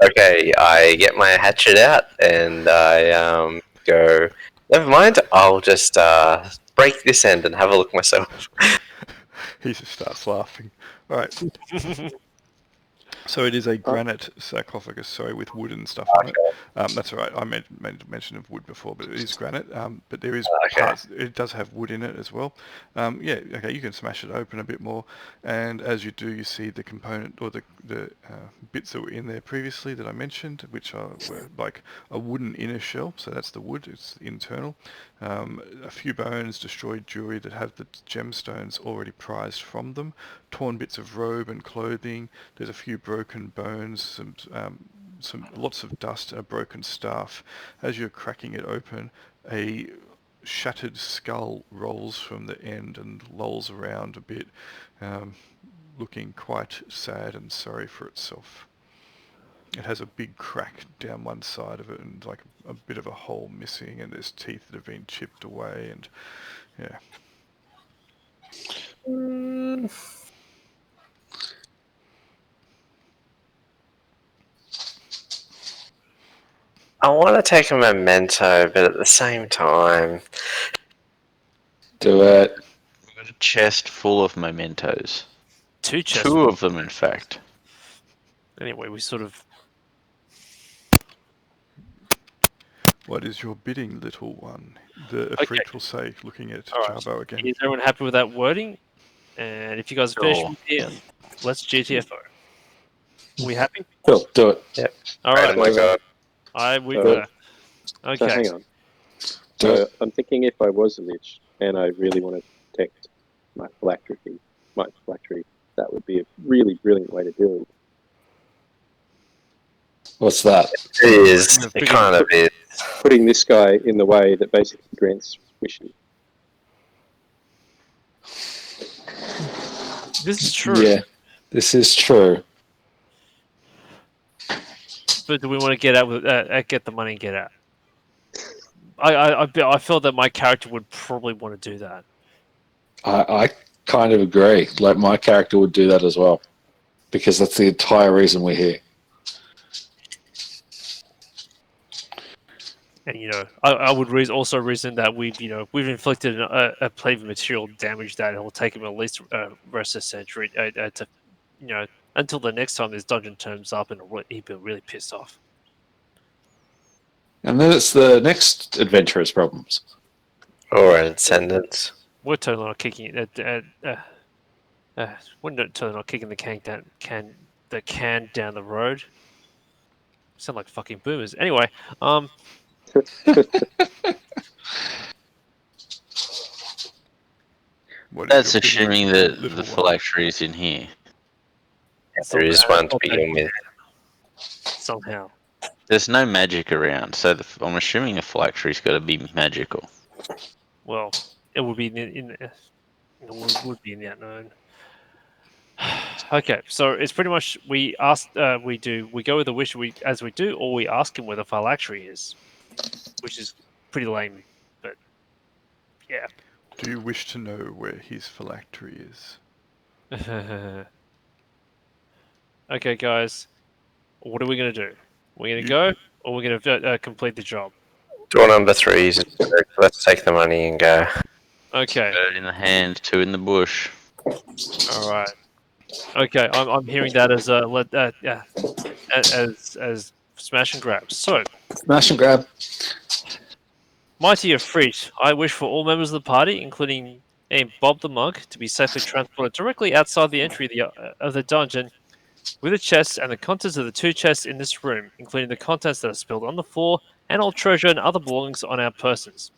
Okay, I get my hatchet out and I go. Never mind. I'll just break this end and have a look myself. He just starts laughing. All right. So it is a granite sarcophagus, sorry, with wood and stuff on it. That's all right. I made mention of wood before, but it is granite. But there is parts. It does have wood in it as well. Yeah. Okay. You can smash it open a bit more, and as you do, you see the component or the bits that were in there previously that I mentioned, which were like a wooden inner shell. So that's the wood. It's internal. A few bones, destroyed jewelry that have the gemstones already prized from them, torn bits of robe and clothing. There's a few broken bones, some lots of dust, a broken staff. As you're cracking it open, a shattered skull rolls from the end and lolls around a bit, looking quite sad and sorry for itself. It has a big crack down one side of it and like a bit of a hole missing, and there's teeth that have been chipped away, and yeah. I want to take a memento, but at the same time, Do it. We've got a chest full of mementos. Two chests. Two of them, in fact. Anyway, we sort of What is your bidding, little one? The Okay. Ifrit will say, looking at All right. Jarbo again. Is everyone happy with that wording? And if you guys are finished Sure. with here, let's GTFO. We happy? Cool, do it. All Oh right. my god. We So- Okay. So hang on. Do So it. I'm thinking if I was a lich and I really want to protect my phylactery, that would be a really brilliant way to do it. What's that? It is. It kind of is. Putting this guy in the way that basically grants wishes. This is true. Yeah, this is true. But do we want to get out with get the money and get out? I feel that my character would probably want to do that. I kind of agree. Like, my character would do that as well. Because that's the entire reason we're here. And I would also reason that we've inflicted a plate of material damage that will take him at least rest of the century to until the next time this dungeon turns up, and he'll be really pissed off. And then it's the next adventurer's problems. Or an ascendants. We're totally not kicking the can down the road. Sound like fucking boomers. Anyway, What is That's your assuming little that the one? phylactery is in here. There is one to begin with. somehow. There's no magic around, so I'm assuming the phylactery's got to be magical. Well, it would be would be in the unknown. Okay, so it's pretty much we go with the wish as we do, or we ask him where the phylactery is, which is pretty lame, but yeah. Do you wish to know where his phylactery is? Okay, guys, what are we gonna do? We're gonna go, or we're gonna complete the job. Door number 3 is correct. Let's take the money and go. Okay, Bird in the hand, 2 in the bush. all right. Okay, I'm hearing that as as smash and grab. So, Smash and grab. Mighty Efreet, I wish for all members of the party, including Bob the Monk, to be safely transported directly outside the entry of the dungeon with the chests and the contents of the 2 chests in this room, including the contents that are spilled on the floor and all treasure and other belongings on our persons.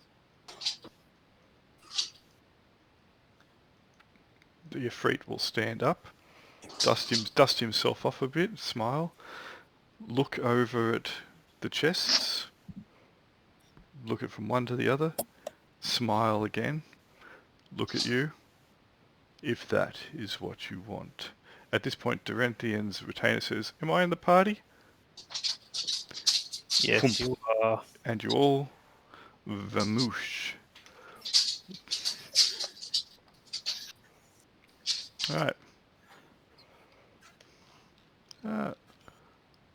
The Efreet will stand up, dust himself off a bit, smile, look over at the chests, look it from one to the other, smile again, look at you, if that is what you want. At this point, Dorenthian's retainer says, "Am I in the party?" Yes, you are. And you all vamoosh. Alright.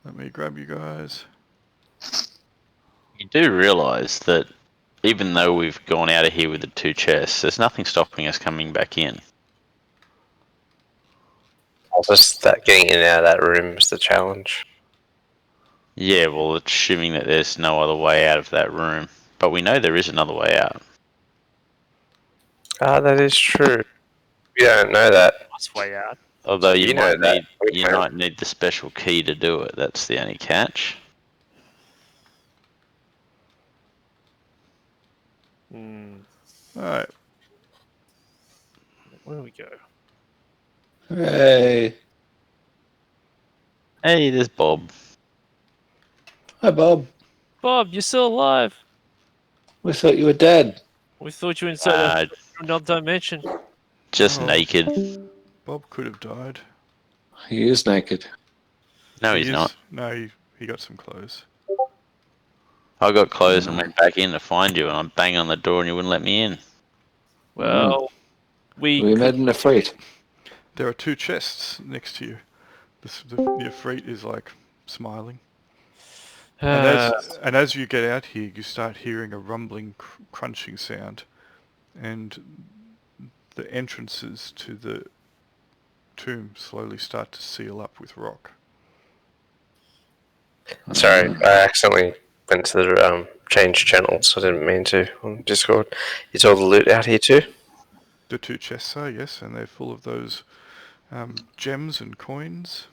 Let me grab you guys. You do realise that even though we've gone out of here with the 2 chests, there's nothing stopping us coming back in. Just that getting in and out of that room is the challenge. Yeah, well, it's assuming that there's no other way out of that room. But we know there is another way out. Ah, that is true. We don't know that. What's way out? Although You you know might that. need We you can. might need the special key to do it. That's the only catch. Alright. Where do we go? Hey. Hey, there's Bob. Hi, Bob. Bob, you're still alive. We thought you were dead. We thought you were inside Uh, another dimension. just Oh. naked. Bob could have died. He is naked. No, He he's is- not. No, he got some clothes. I got clothes and went back in to find you, and I banged on the door and you wouldn't let me in. Well, we We could- made an Efreet. There are 2 chests next to you. The Efreet is like smiling. And as you get out here, you start hearing a rumbling, crunching sound, and the entrances to the tomb slowly start to seal up with rock. Sorry, I accidentally went to the change channels. I didn't mean to on Discord. Is all the loot out here too? The two chests are, yes, and they're full of those gems and coins.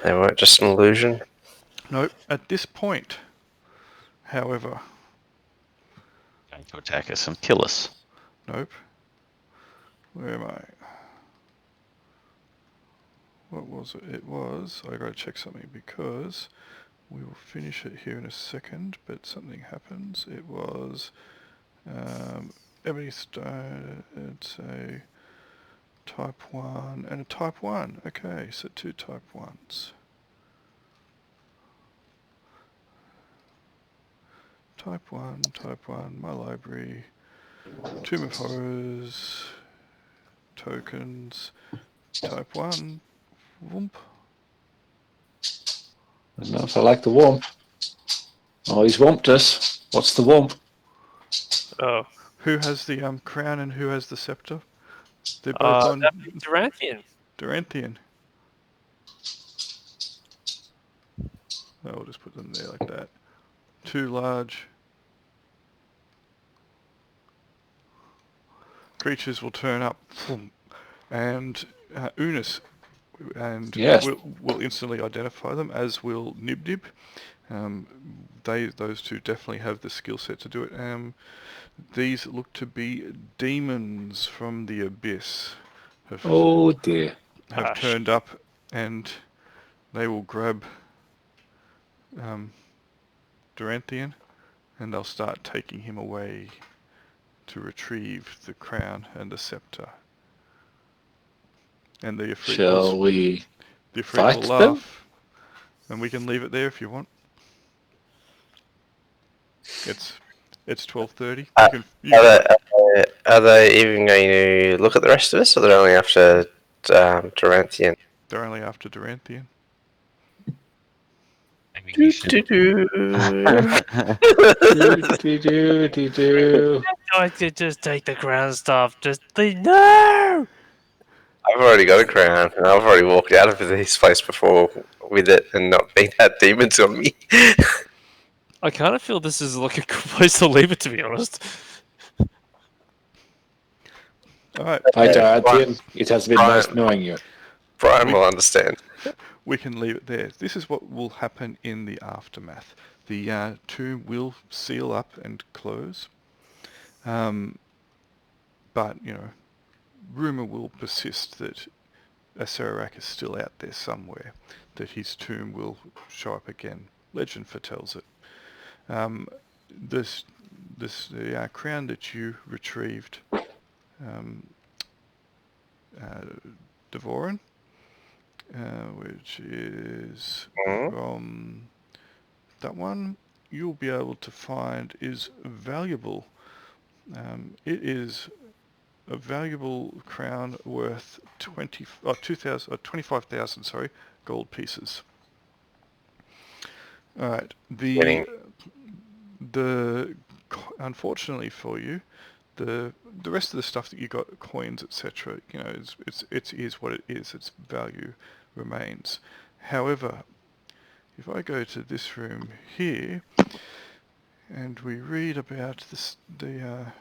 They weren't just an illusion. Nope. At this point, however, Going to attack us and kill us. nope. Where am I? What was it? It was... I gotta check something because we will finish it here in a second, but something happens. It was... Ebony Stone, it's a type 1 and a type 1. Okay, so 2 type 1s. Type 1, my library, Tomb of Horrors, tokens, type 1, whoomp. I don't know if I like the womp. Oh, he's womped us. What's the womp? Oh, Who has the crown and who has the scepter? They're both on that'd be Duranthian. Duranthian. I'll just put them there like that. Too large. Creatures will turn up, and Unis, and Yes. will instantly identify them, as will Nibnib. Those two definitely have the skill set to do it. These look to be demons from the abyss. Oh dear. Have turned up, and they will grab Duranthian, and they'll start taking him away to retrieve the crown and the scepter. And the Ifrit Shall we will fight laugh, them? and we can leave it there if you want. It's 12:30. Are they even going to look at the rest of us, or they're only after Duranthian? They're only after Duranthian. Maybe we should... I could just take the crown stuff. No. I've already got a crown, and I've already walked out of this place before with it and not being had demons on me. I kind of feel this is like a good place to leave it, to be honest. All right, Hi, Duranthian. It has been Brian. nice knowing you. Brian will understand. we can leave it there. This is what will happen in the aftermath. The tomb will seal up and close. But, rumour will persist that Acererak is still out there somewhere, that his tomb will show up again. Legend foretells it. The crown that you retrieved, Devoran, which is from that one, you'll be able to find is valuable. It is a valuable crown worth 25,000 gold pieces. All right. Unfortunately for you, the rest of the stuff that you got, coins, etc. It is what it is. Its value remains. However, if I go to this room here, and we read about the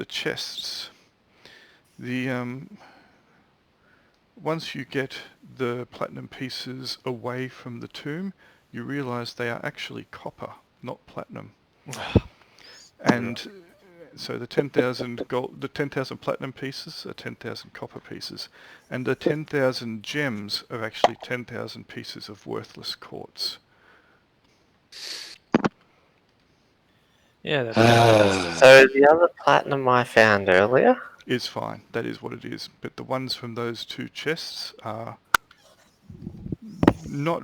chests, once you get the platinum pieces away from the tomb, you realise they are actually copper, not platinum. And so the 10,000 gold, the 10,000 platinum pieces are 10,000 copper pieces, and the 10,000 gems are actually 10,000 pieces of worthless quartz. Yeah. So the other platinum I found earlier is fine. That is what it is. But the ones from those two chests are not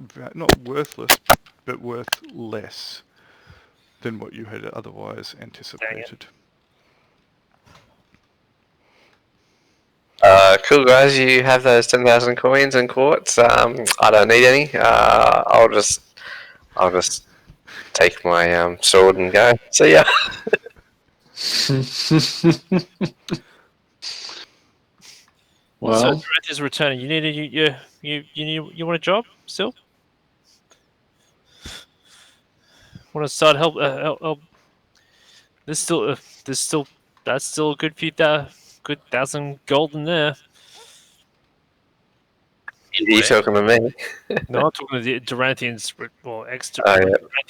worthless, but worth less than what you had otherwise anticipated. Cool guys, you have those 10,000 coins and quartz. I don't need any. I'll just take my sword and go. See ya. Well, so Durant is returning. You want a job still? Want to start help? That's still good good 1,000 gold in there. Are you talking to me? No, I'm talking to the Duranthians, well, Oh, yeah.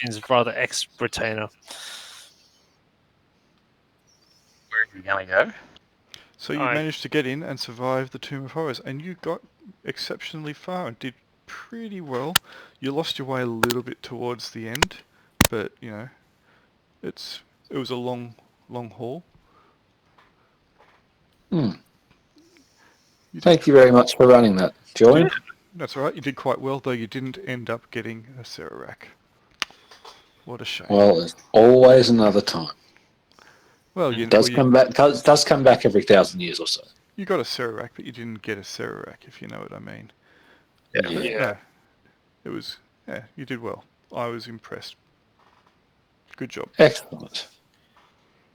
Duranthians, rather ex-Retainer. Where are you going to go? So you managed to get in and survive the Tomb of Horrors, and you got exceptionally far and did pretty well. You lost your way a little bit towards the end, but you know, it was a long haul. Hmm. You did, Thank you very much for running that, Julian. that's all right. You did quite well, though. You didn't end up getting a Serarak. What a shame. Well, there's always another time. Well, It does come back. Does come back every 1,000 years or so. You got a Serarak, but you didn't get a Serarak, if you know what I mean. Yeah. No, it was. Yeah, you did well. I was impressed. Good job. Excellent.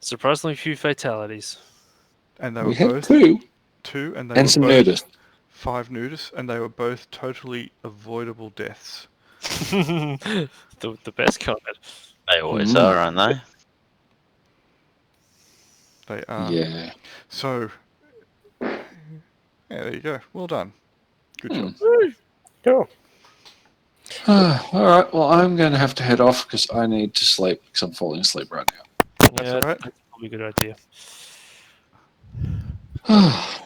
Surprisingly few fatalities. And they We were had both two, and they and were some both nudists. 5 nudists, and they were both totally avoidable deaths. the best kind. They always are, aren't they? They are. Yeah. So, yeah, there you go. Well done. Good job. Cool. All right. Well, I'm going to have to head off because I need to sleep because I'm falling asleep right That's Yeah, all right. that's probably a good idea. now.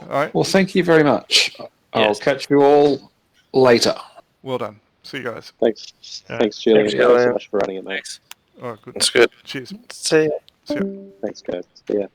All right. Well, thank you very much. I'll Yes. catch you all later. Well done. See you guys. Thanks, Alright. thanks, Julian. Thanks, Thanks so Julian. much for running it, mate. Thanks. All right, good. That's good. Cheers. See ya. See ya. Thanks, guys. See ya.